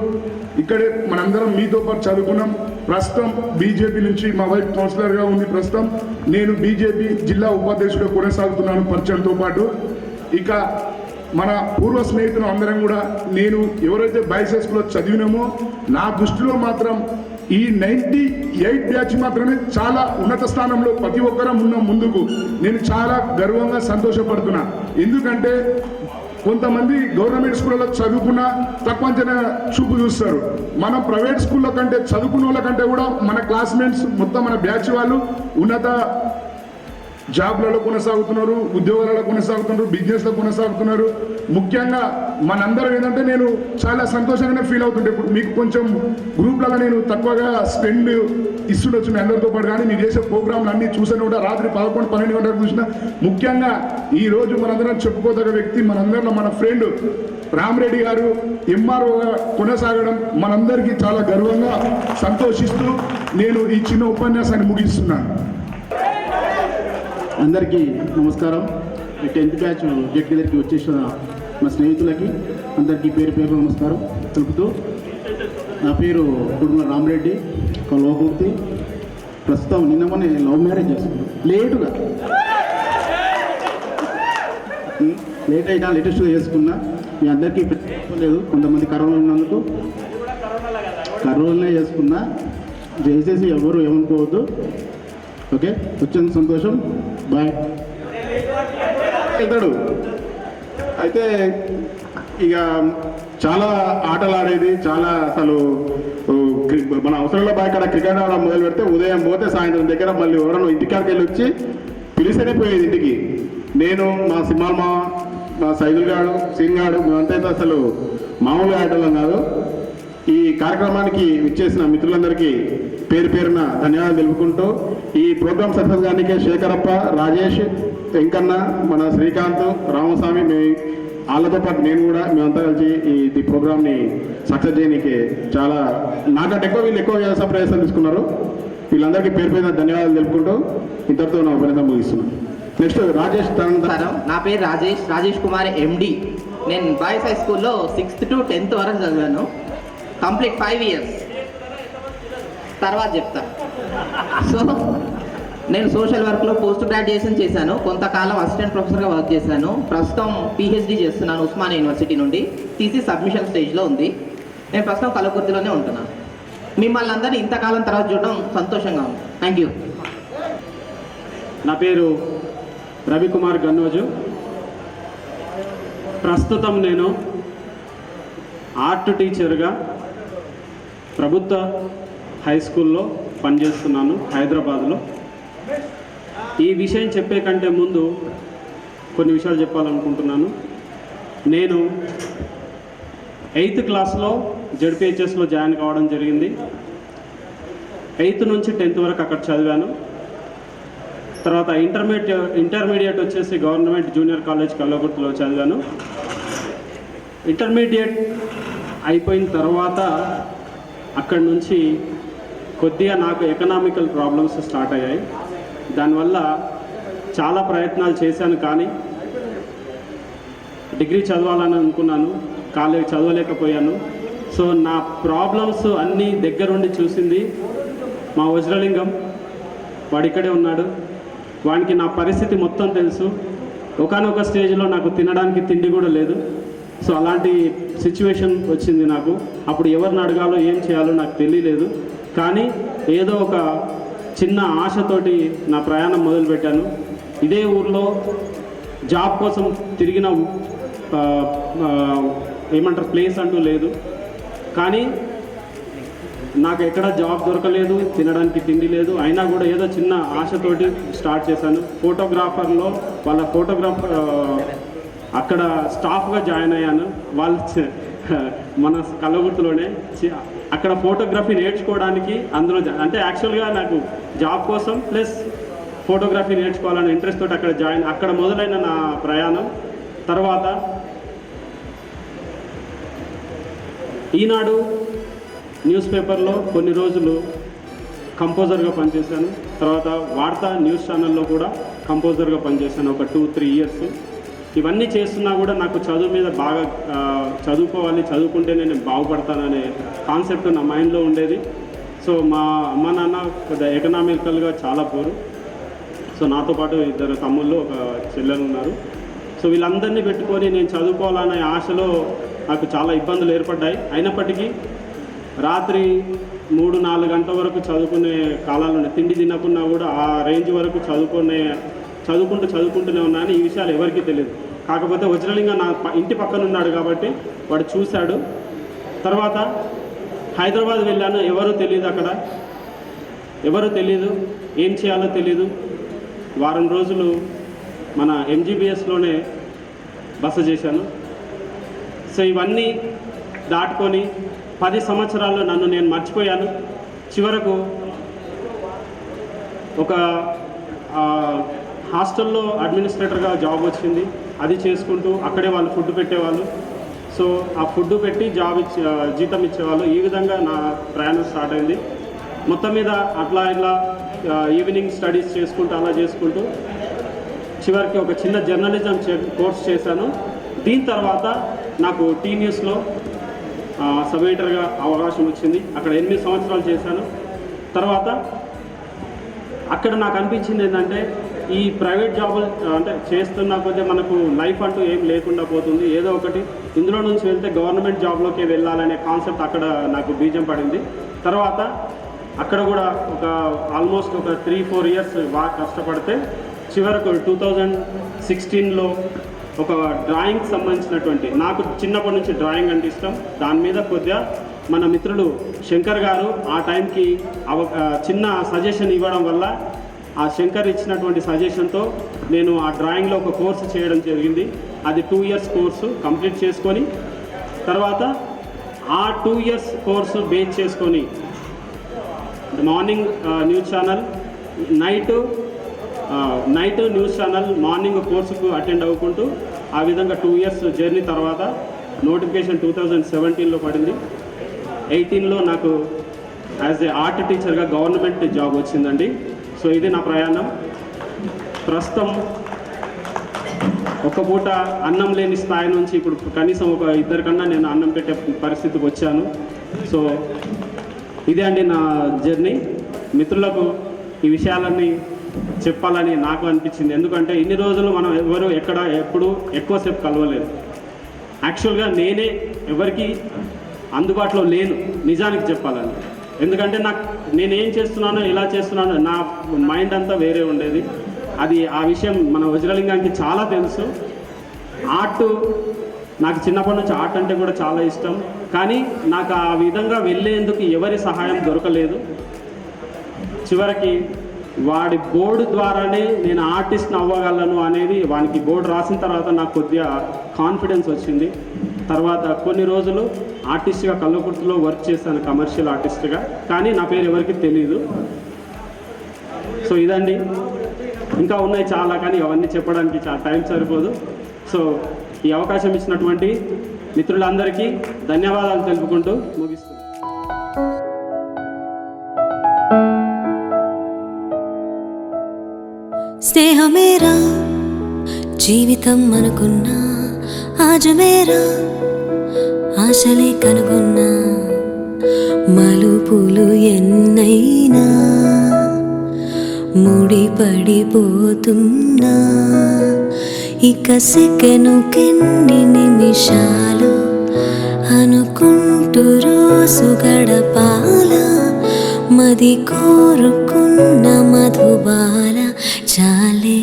ఇక్కడే మనందరం మీతో పాటు చదువుకున్నాం. ప్రస్తుతం బీజేపీ నుంచి మా వైఫ్ కౌన్సిలర్గా ఉంది. ప్రస్తుతం నేను బీజేపీ జిల్లా ఉపాధ్యక్షుడిగా కొనసాగుతున్నాను పరిచయంతో పాటు. ఇక మన పూర్వ స్నేహితులు అందరం కూడా నేను ఎవరైతే బాయ్స్ హై స్కూల్లో చదివినామో నా దృష్టిలో మాత్రం ఈ 98 బ్యాచ్ మాత్రమే చాలా ఉన్నత స్థానంలో ప్రతి ఒక్కరం ఉన్నాం ముందుకు. నేను చాలా గర్వంగా సంతోషపడుతున్నా. ఎందుకంటే కొంతమంది గవర్నమెంట్ స్కూళ్ళలో చదువుకున్న తక్కువ అంచనా చూపు చూస్తారు. మనం ప్రైవేట్ స్కూళ్ళ కంటే చదువుకున్న వాళ్ళ కంటే కూడా మన క్లాస్మేట్స్ మొత్తం మన బ్యాచ్ వాళ్ళు ఉన్నత జాబ్లలో కొనసాగుతున్నారు, ఉద్యోగాలలో కొనసాగుతున్నారు, బిజినెస్లో కొనసాగుతున్నారు. ముఖ్యంగా మనందరం ఏంటంటే నేను చాలా సంతోషంగానే ఫీల్ అవుతుంటే ఇప్పుడు మీకు కొంచెం గ్రూప్లలో నేను తక్కువగా స్పెండ్ ఇస్తుండొచ్చు మీ అందరితో పాటు. కానీ మీరు చేసే ప్రోగ్రాంలు అన్నీ చూస్తూనే ఉంటా. రాత్రి 11-12 గంటలకు చూసినా. ముఖ్యంగా ఈరోజు మనందరం చెప్పుకోదగ్గ వ్యక్తి మనందరిలో మన ఫ్రెండ్ రామరెడ్డి గారు ఎంఆర్ఓగా కొనసాగడం మనందరికీ చాలా గర్వంగా సంతోషిస్తూ నేను ఈ చిన్న ఉపన్యాసాన్ని ముగిస్తున్నాను. అందరికీ నమస్కారం. 10th బ్యాచ్ గెట్ టుగెదర్కి వచ్చేసిన మా స్నేహితులకి అందరికీ పేరు పేరు నమస్కారం తెలుపుతూ, నా పేరు కుడుమల రామరెడ్డి, కల్వకుర్తి. ప్రస్తుతం నిన్న మొన్న లవ్ మ్యారేజ్ చేసుకున్నాను. లేట్ అయినా లేటెస్ట్గా చేసుకున్నా. మీ అందరికీ లేదు, కొంతమంది కరోనా ఉన్నందుకు కరోనానే చేసుకున్నా. దయచేసి ఎవరు ఏమనుకోవద్దు. ఓకే, వచ్చిన సంతోషం. బాయ్. వెళ్తాడు అయితే ఇక చాలా ఆటలు ఆడేది, చాలా అసలు మన అవసరంలో బాగా ఇక్కడ క్రికెట్ ఆడడం మొదలు పెడితే ఉదయం పోతే సాయంత్రం దగ్గర మళ్ళీ ఎవరైనా ఇంటికాడికి వెళ్ళి వచ్చి పిలిస్తేనే పోయేది ఇంటికి. నేను మా సింహాల్ మా సైదుల్ గాడు, సింగ్ గాడు, మేమంతా అసలు మామూలుగా ఆటలం కాదు. ఈ కార్యక్రమానికి విచ్చేసిన మిత్రులందరికీ పేరు పేరున ధన్యవాదాలు తెలుపుకుంటూ, ఈ ప్రోగ్రామ్ సక్సెస్ గారికి శేఖరప్ప, రాజేష్, వెంకన్న, మన శ్రీకాంత్, రామస్వామి, వాళ్ళతో పాటు నేను కూడా మేమంతా కలిసి ఈ ప్రోగ్రామ్ని సక్సెస్ చేయడానికి చాలా నాకంటే ఎక్కువ వీళ్ళు ఎక్కువ ప్రయాసం తీసుకున్నారు. వీళ్ళందరికీ పేరు పేరున ధన్యవాదాలు తెలుపుకుంటూ ఇంతటితో నా ఉపన్యాసం ముగిస్తున్నాను. నెక్స్ట్ రాజేష్. నా పేరు రాజేష్ కుమార్ ఎండి. నేను బాయ్స్ హై స్కూల్లో 6th to 10th వరకు చదివాను. Complete 5 years. తర్వాత చెప్తా. సో నేను సోషల్ వర్క్లో పోస్ట్ గ్రాడ్యుయేషన్ చేశాను. కొంతకాలం అసిస్టెంట్ ప్రొఫెసర్గా వర్క్ చేశాను. ప్రస్తుతం పిహెచ్డి చేస్తున్నాను ఉస్మానియా యూనివర్సిటీ నుండి. థీసిస్ సబ్మిషన్ స్టేజ్లో ఉంది. నేను ప్రస్తుతం కలకుర్తిలోనే ఉంటున్నాను. మిమ్మల్ని అందరినీ ఇంతకాలం తర్వాత చూడడం సంతోషంగా ఉంది. Thank you. నా పేరు రవికుమార్ గన్నోజు. ప్రస్తుతం నేను ఆర్ట్ టీచర్గా ప్రభుత్వ హై స్కూల్లో పనిచేస్తున్నాను హైదరాబాద్లో. ఈ విషయం చెప్పే కంటే ముందు కొన్ని విషయాలు చెప్పాలనుకుంటున్నాను. నేను 8th క్లాస్లో జెడ్పిహెచ్ఎస్లో జాయిన్ కావడం జరిగింది. 8th నుంచి 10th వరకు అక్కడ చదివాను. తర్వాత ఇంటర్మీడియట్ వచ్చేసి గవర్నమెంట్ జూనియర్ కాలేజ్ కల్లకుర్తిలో చదివాను. ఇంటర్మీడియట్ అయిపోయిన తర్వాత అక్కడి నుంచి కొద్దిగా నాకు ఎకనామికల్ ప్రాబ్లమ్స్ స్టార్ట్ అయ్యాయి. దానివల్ల చాలా ప్రయత్నాలు చేశాను, కానీ డిగ్రీ చదవాలని అనుకున్నాను, కాలేజ్ చదవలేకపోయాను. సో నా ప్రాబ్లమ్స్ అన్నీ దగ్గరుండి చూసింది మా వజ్రలింగం. వాడు ఇక్కడే ఉన్నాడు. వాడికి నా పరిస్థితి మొత్తం తెలుసు. ఒకానొక స్టేజ్లో నాకు తినడానికి తిండి కూడా లేదు. సో అలాంటి సిచ్యువేషన్ వచ్చింది నాకు. అప్పుడు ఎవరిని అడగాలో ఏం చేయాలో నాకు తెలియలేదు. కానీ ఏదో ఒక చిన్న ఆశతోటి నా ప్రయాణం మొదలుపెట్టాను. ఇదే ఊర్లో జాబ్ కోసం తిరిగిన ఏమంటారు ప్లేస్ అంటూ లేదు. కానీ నాకు ఎక్కడ జాబ్ దొరకలేదు, తినడానికి తిండి లేదు. అయినా కూడా ఏదో చిన్న ఆశతోటి స్టార్ట్ చేశాను. ఫోటోగ్రాఫర్లో వాళ్ళ ఫోటోగ్రాఫర్ అక్కడ స్టాఫ్గా జాయిన్ అయ్యాను. వాళ్ళు మన కల్లగుర్తులోనే అక్కడ ఫోటోగ్రఫీ నేర్చుకోవడానికి అందులో అంటే యాక్చువల్గా నాకు జాబ్ కోసం ప్లస్ ఫోటోగ్రఫీ నేర్చుకోవాలనే ఇంట్రెస్ట్ తోటి అక్కడ మొదలైన నా ప్రయాణం. తర్వాత ఈనాడు న్యూస్ పేపర్లో కొన్ని రోజులు కంపోజర్గా పనిచేశాను. తర్వాత వార్తా న్యూస్ ఛానల్లో కూడా కంపోజర్గా పనిచేశాను ఒక 2-3 years. ఇవన్నీ చేస్తున్నా కూడా నాకు చదువు మీద బాగా చదువుకోవాలి, చదువుకుంటే నేను బాగుపడతాననే కాన్సెప్ట్ నా మైండ్లో ఉండేది. సో మా అమ్మ నాన్న కొద్దిగా ఎకనామికల్గా చాలా పూరు. సో నాతో పాటు 2 తమ్ముళ్ళు, ఒక చెల్లెలు ఉన్నారు. సో వీళ్ళందరినీ పెట్టుకొని నేను చదువుకోవాలనే ఆశలో నాకు చాలా ఇబ్బందులు ఏర్పడ్డాయి. అయినప్పటికీ రాత్రి 3-4 గంటల వరకు చదువుకునే కాలాలు ఉన్నాయి. తిండి తినకున్నా కూడా ఆ రేంజ్ వరకు చదువుకుంటూనే ఉన్నాను. ఈ విషయాలు ఎవరికీ తెలియదు. కాకపోతే వజ్రలింగం నా ఇంటి పక్కన ఉన్నాడు కాబట్టి వాడు చూశాడు. తర్వాత హైదరాబాద్ వెళ్ళాను. ఎవరూ తెలియదు, అక్కడ ఎవరూ తెలియదు, ఏం చేయాలో తెలీదు. వారం రోజులు మన MGBSలోనే బస చేశాను. సో ఇవన్నీ దాటుకొని 10 సంవత్సరాల్లో నన్ను నేను మర్చిపోయాను. చివరకు ఒక హాస్టల్లో అడ్మినిస్ట్రేటర్గా జాబ్ వచ్చింది. అది చేసుకుంటూ అక్కడే వాళ్ళు ఫుడ్ పెట్టేవాళ్ళు. సో ఆ ఫుడ్ పెట్టి జీతం ఇచ్చేవాళ్ళు. ఈ విధంగా నా ప్రయాణం స్టార్ట్ అయింది. మొత్తం మీద అట్లా ఇట్లా ఈవినింగ్ స్టడీస్ చేసుకుంటూ అలా చేసుకుంటూ చివరికి ఒక చిన్న జర్నలిజం కోర్స్ చేశాను. దీని తర్వాత నాకు టీ న్యూస్లో సబ్ ఎడిటర్గా అవకాశం వచ్చింది. అక్కడ 8 సంవత్సరాలు చేశాను. తర్వాత అక్కడ నాకు అనిపించింది ఏంటంటే ఈ ప్రైవేట్ జాబులు అంటే చేస్తున్నా కొద్దీ మనకు లైఫ్ అంటూ ఏం లేకుండా పోతుంది. ఏదో ఒకటి ఇందులో నుంచి వెళ్తే గవర్నమెంట్ జాబ్లోకి వెళ్ళాలనే కాన్సెప్ట్ అక్కడ నాకు బీజం పడింది. తర్వాత అక్కడ కూడా ఆల్మోస్ట్ ఒక 3-4 years బాగా కష్టపడితే చివరకు 2016లో ఒక డ్రాయింగ్కి సంబంధించినటువంటి, నాకు చిన్నప్పటి నుంచి డ్రాయింగ్ అంటే ఇష్టం. దాని మీద కొద్దిగా మన మిత్రులు శంకర్ గారు ఆ టైంకి చిన్న సజెషన్ ఇవ్వడం వల్ల ఆ శంకర్ ఇచ్చినటువంటి సజెషన్తో నేను ఆ డ్రాయింగ్లో ఒక కోర్సు చేయడం జరిగింది. అది 2 years కోర్సు కంప్లీట్ చేసుకొని తర్వాత ఆ 2 years కోర్సు బేస్ చేసుకొని morning news channel, night news channel, morning కోర్సుకు అటెండ్ అవ్వుకుంటూ ఆ విధంగా 2 ఇయర్స్ జర్నీ తర్వాత నోటిఫికేషన్ 2017లో పడింది. 18లో నాకు యాజ్ ఏ ఆర్ట్ టీచర్గా గవర్నమెంట్ జాబ్ వచ్చిందండి. సో ఇది నా ప్రయాణం. ప్రస్తుతం ఒక పూట అన్నం లేని స్థాయి నుంచి ఇప్పుడు కనీసం ఒక ఇద్దరికన్నా నేను అన్నం పెట్టే పరిస్థితికి వచ్చాను. సో ఇదే అండి నా జర్నీ. మిత్రులకు ఈ విషయాలన్నీ చెప్పాలని నాకు అనిపించింది. ఎందుకంటే ఇన్ని రోజులు మనం ఎవరు ఎక్కడ ఎప్పుడు ఎక్కువసేపు కలవలేదు. యాక్చువల్గా నేనే ఎవరికి అందుబాటులో లేను నిజానికి చెప్పాలని. ఎందుకంటే నేనేం చేస్తున్నానో ఎలా చేస్తున్నానో నా మైండ్ అంతా వేరే ఉండేది. అది ఆ విషయం మన వజ్రలింగానికి చాలా తెలుసు. ఆర్ట్ నాకు చిన్నప్పటి నుంచి ఆర్ట్ అంటే కూడా చాలా ఇష్టం. కానీ నాకు ఆ విధంగా వెళ్ళేందుకు ఎవరి సహాయం దొరకలేదు. చివరికి వాడి బోర్డు ద్వారానే నేను ఆర్టిస్ట్ని అవ్వగలను అనేది వానికి బోర్డు రాసిన తర్వాత నాకు కొద్దిగా కాన్ఫిడెన్స్ వచ్చింది. తర్వాత కొన్ని రోజులు ఆర్టిస్ట్గా కల్వకుర్తిలో వర్క్ చేశాను, కమర్షియల్ ఆర్టిస్ట్గా. కానీ నా పేరు ఎవరికి తెలీదు. సో ఇదండి. ఇంకా ఉన్నాయి చాలా, కానీ అవన్నీ చెప్పడానికి చాలా టైం సరిపోదు. సో ఈ అవకాశం ఇచ్చినటువంటి మిత్రులందరికీ ధన్యవాదాలు తెలుపుకుంటూ ముగిస్తున్నాను. స్నేహమేరా జీవితం అనుకున్నా, ఆజమేరా ఆశలే కనుగొన్నా, మలుపులు ఎన్నైనా ముడిపడిపోతున్నా, ఇక సెకనుకెన్ని నిమిషాలు అనుకుంటూ రోజు గడపాల, మది కోరుకున్న మధుబాల చాలే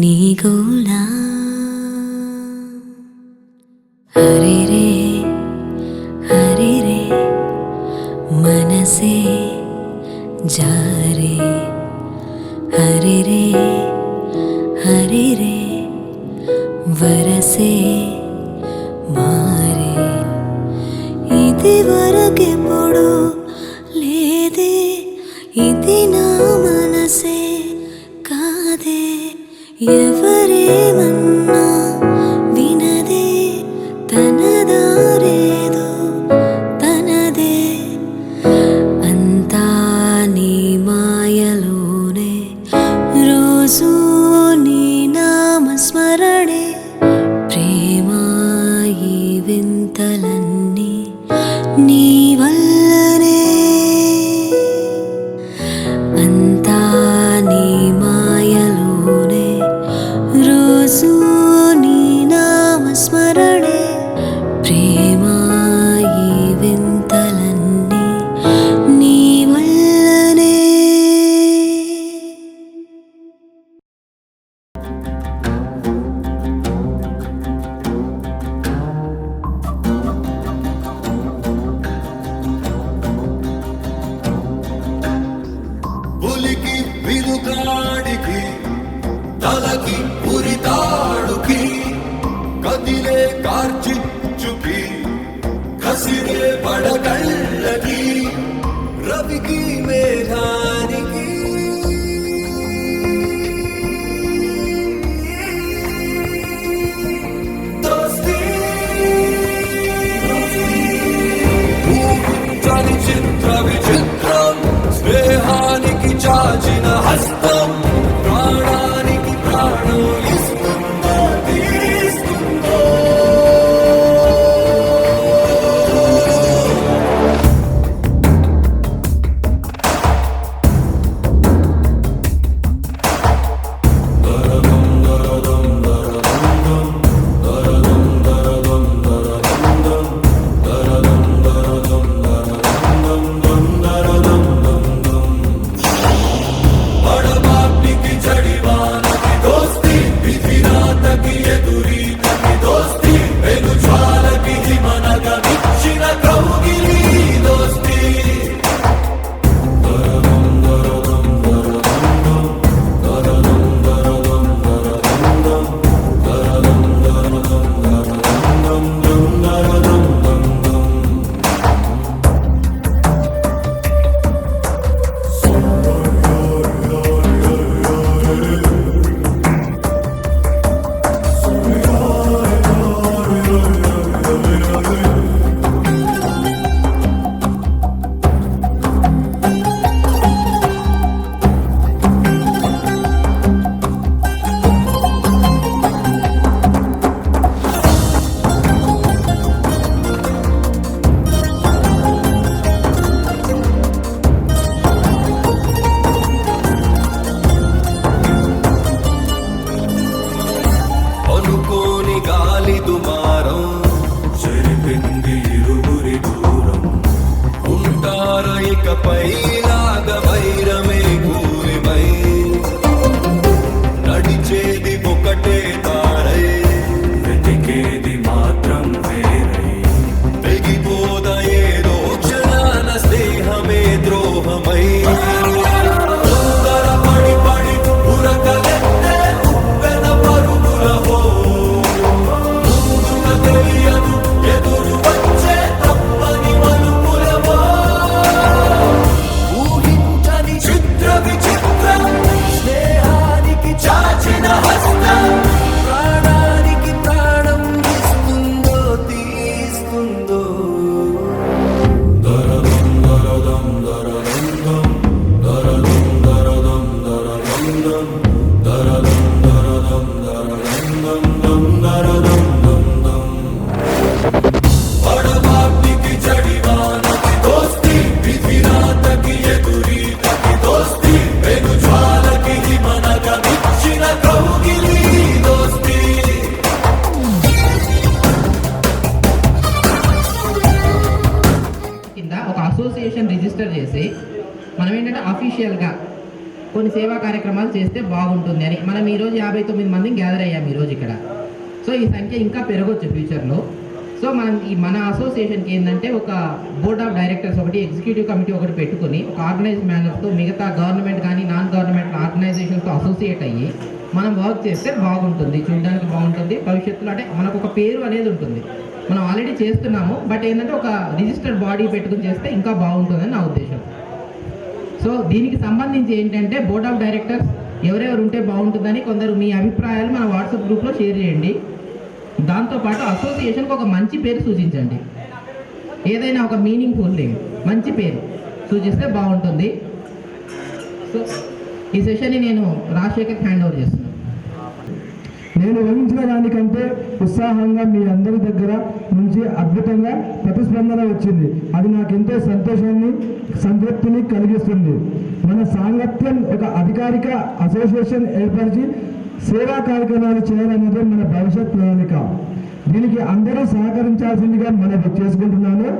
నీ గోలా. హరే రే హరే రే మనసే జారే, హరే రే హరే రే వరసే మారే, ఇది వరకెప్పుడు లేదే, ఇది నా మనసే కాదే, ఎవరేమన్నా వినదే, తనదారేదో తనదే, అంతా నీ మాయలోనే, రోజు నీ నామస్మరణే, ప్రేమ ఈ వింతలన్నీ నీ వల్లనే, అంతా నీ మాయలోనే, రోజు నీ నామస్మరణే, ప్రేమ ఈ వింతలన్నీ నీ వల్లనే. పులికి వినుగాడికి తలకి ఉరితాడుకి కదిలే కార్చిచ్చుకి కసిరే పడగళ్ళకి రవికి మేఘానికి దోస్తీ ఊహించని చిత్ర విచిత్రం, స్నేహానికి చాచిన హస్తం, ప్రాణానికి ప్రాణం ఇస్తుందో తీస్తుందో. పడబా తొందర పడి పడి ఉరకలెత్తే ఉప్పెన పరుగులహో ముందుగా తెలియదు ఎదురు వచ్చే తప్పని మలుపులవో ఊహించని చిత్ర విచిత్రం స్నేహానికి చాచిన హస్తం ప్రాణానికి ప్రాణం ఇస్తుందో తీస్తుందో దరదం దరదం దరదం దరదం దరదం దరదం దరదం దరదం దరదం దరదం పడబాటికి జడివానకి దోస్తి విధిరాతకి ఎదురీతకి దోస్తి వెను జ్వాలకి హిమనగ నిచ్చిన కౌగిలి దోస్తి కింద ఒక అసోసియేషన్ రిజిస్టర్ చేసి మనం ఏంటంటే అఫీషియల్గా కొన్ని సేవా కార్యక్రమాలు చేస్తే బాగుంటుంది అని మనం ఈరోజు 59 మందిని గ్యాదర్ అయ్యాం ఈరోజు ఇక్కడ. సో ఈ సంఖ్య ఇంకా పెరగవచ్చు ఫ్యూచర్లో. సో మనం మన అసోసియేషన్కి ఏంటంటే ఒక బోర్డ్ ఆఫ్ డైరెక్టర్స్ ఒకటి, ఎగ్జిక్యూటివ్ కమిటీ ఒకటి పెట్టుకుని ఒక ఆర్గనైజ్ మేనర్తో మిగతా గవర్నమెంట్ కానీ నాన్ గవర్నమెంట్ ఆర్గనైజేషన్స్తో అసోసియేట్ అయ్యి మనం వర్క్ చేస్తే బాగుంటుంది, చూడడానికి బాగుంటుంది. భవిష్యత్తులో అంటే మనకు ఒక పేరు అనేది ఉంటుంది. మనం ఆల్రెడీ చేస్తున్నాము, బట్ ఏంటంటే ఒక రిజిస్టర్డ్ బాడీ పెట్టుకుని చేస్తే ఇంకా బాగుంటుందని నా ఉద్దేశం. సో దీనికి సంబంధించి ఏంటంటే బోర్డ్ ఆఫ్ డైరెక్టర్స్ ఎవరెవరు ఉంటే బాగుంటుందని కొందరు మీ అభిప్రాయాలు మన వాట్సాప్ గ్రూప్లో షేర్ చేయండి. దాంతోపాటు అసోసియేషన్కి ఒక మంచి పేరు సూచించండి, ఏదైనా ఒక మీనింగ్ఫుల్ నేమ్, మంచి పేరు సూచిస్తే బాగుంటుంది. సో ఈ సెషన్ని నేను రాజశేఖర్కి హ్యాండ్ ఓవర్ చేస్తున్నాను. నేను ఊహించిన దానికంటే ఉత్సాహంగా మీ అందరి దగ్గర నుంచి అద్భుతంగా ప్రతిస్పందన వచ్చింది. అది నాకెంతో సంతోషాన్ని, సంతృప్తిని కలిగిస్తుంది. మన సాంగత్యం ఒక అధికారిక అసోసియేషన్ ఏర్పరిచి సేవా కార్యక్రమాలు చేయాలనేది మన భవిష్యత్ ప్రణాళిక. దీనికి అందరూ సహకరించాల్సిందిగా మనవి చేసుకుంటున్నాను.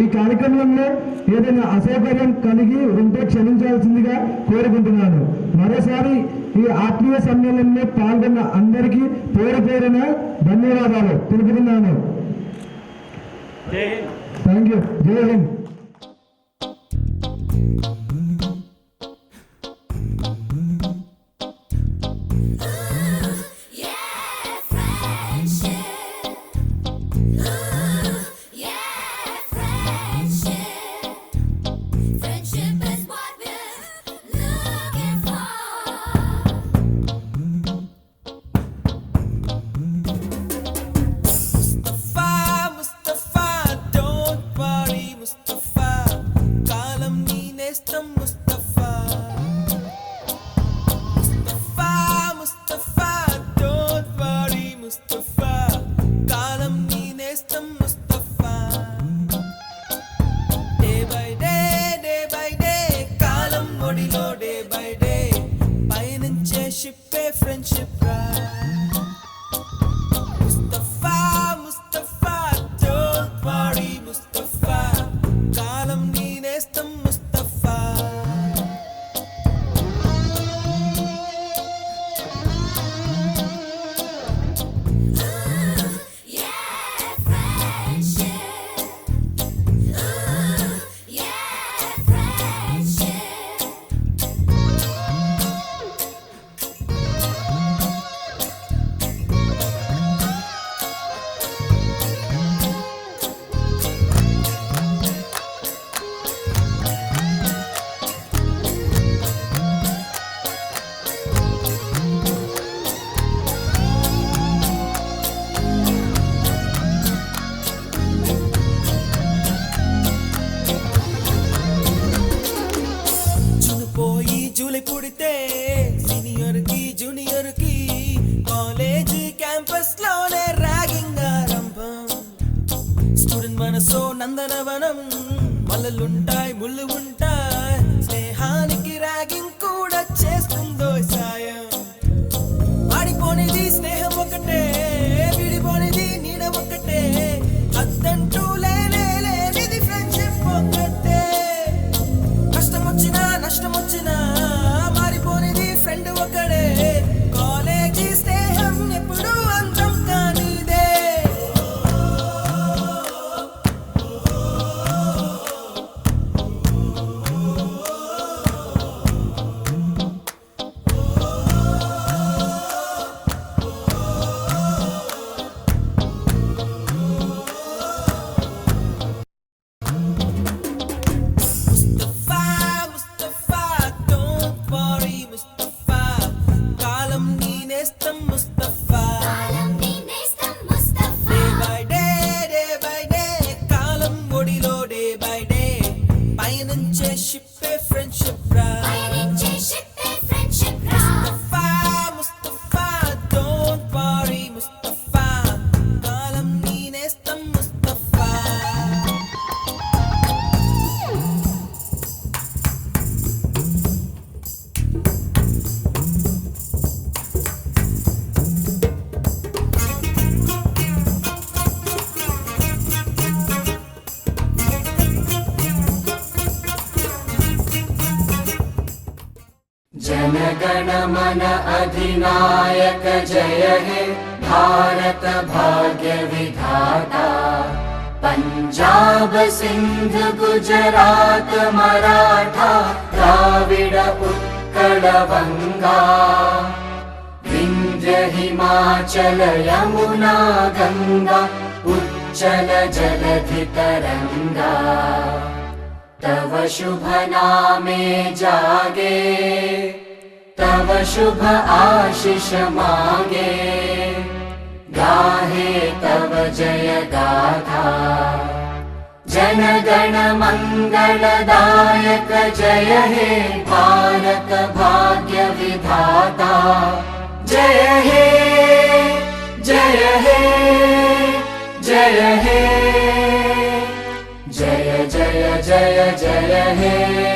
ఈ కార్యక్రమంలో ఏదైనా అసౌకర్యం కలిగి ఉంటే క్షమించాల్సిందిగా కోరుకుంటున్నాను. మరోసారి ఈ ఆత్మీయ సమ్మేళనంలో పాల్గొన్న అందరికీ పేరు పేరున ధన్యవాదాలు తెలుపుతున్నాను. Thank you. జై హింద్. పుడితే సీనియర్ కి జూనియర్ కి కాలేజ్ క్యాంపస్ లోనే ర్యాగింగ్ ఆరంభం. స్టూడెంట్ మనసో నందనవనం, మల్లలుంటాయి ముళ్ళు ఉంటాయి, స్నేహానికి ర్యాగింగ్ కూడా చేస్తుందో సాయం. వాడిపోనిది స్నేహం ఒకటే, విడిపోనిది నీడ ఒకటే, అద్దంటూ లేనిది ఫ్రెండ్షిప్ ఒకటే. కష్టం వచ్చినా నష్టం వచ్చినా మారిపోనిది ఫ్రెండ్ ఒకడే, కాలేజీ స్నేహం ఎప్పుడు అంతం కానిదే. जनगण मन अधिनायक जय हे भारत भाग्य विधाता पंजाब सिंध गुजरात मराठा द्राविड उत्कल बंगा विंध्य हिमाचल यमुना गंगा उच्चल जलधि तरंगा तव शुभ नामे जागे तव शुभ आशीष मागे गाहे तव जय गाथा जनगण मंगलदायक जय हे भारत भाग्य विधाता जय हे जय हे जय हे जय जय जय जय हे।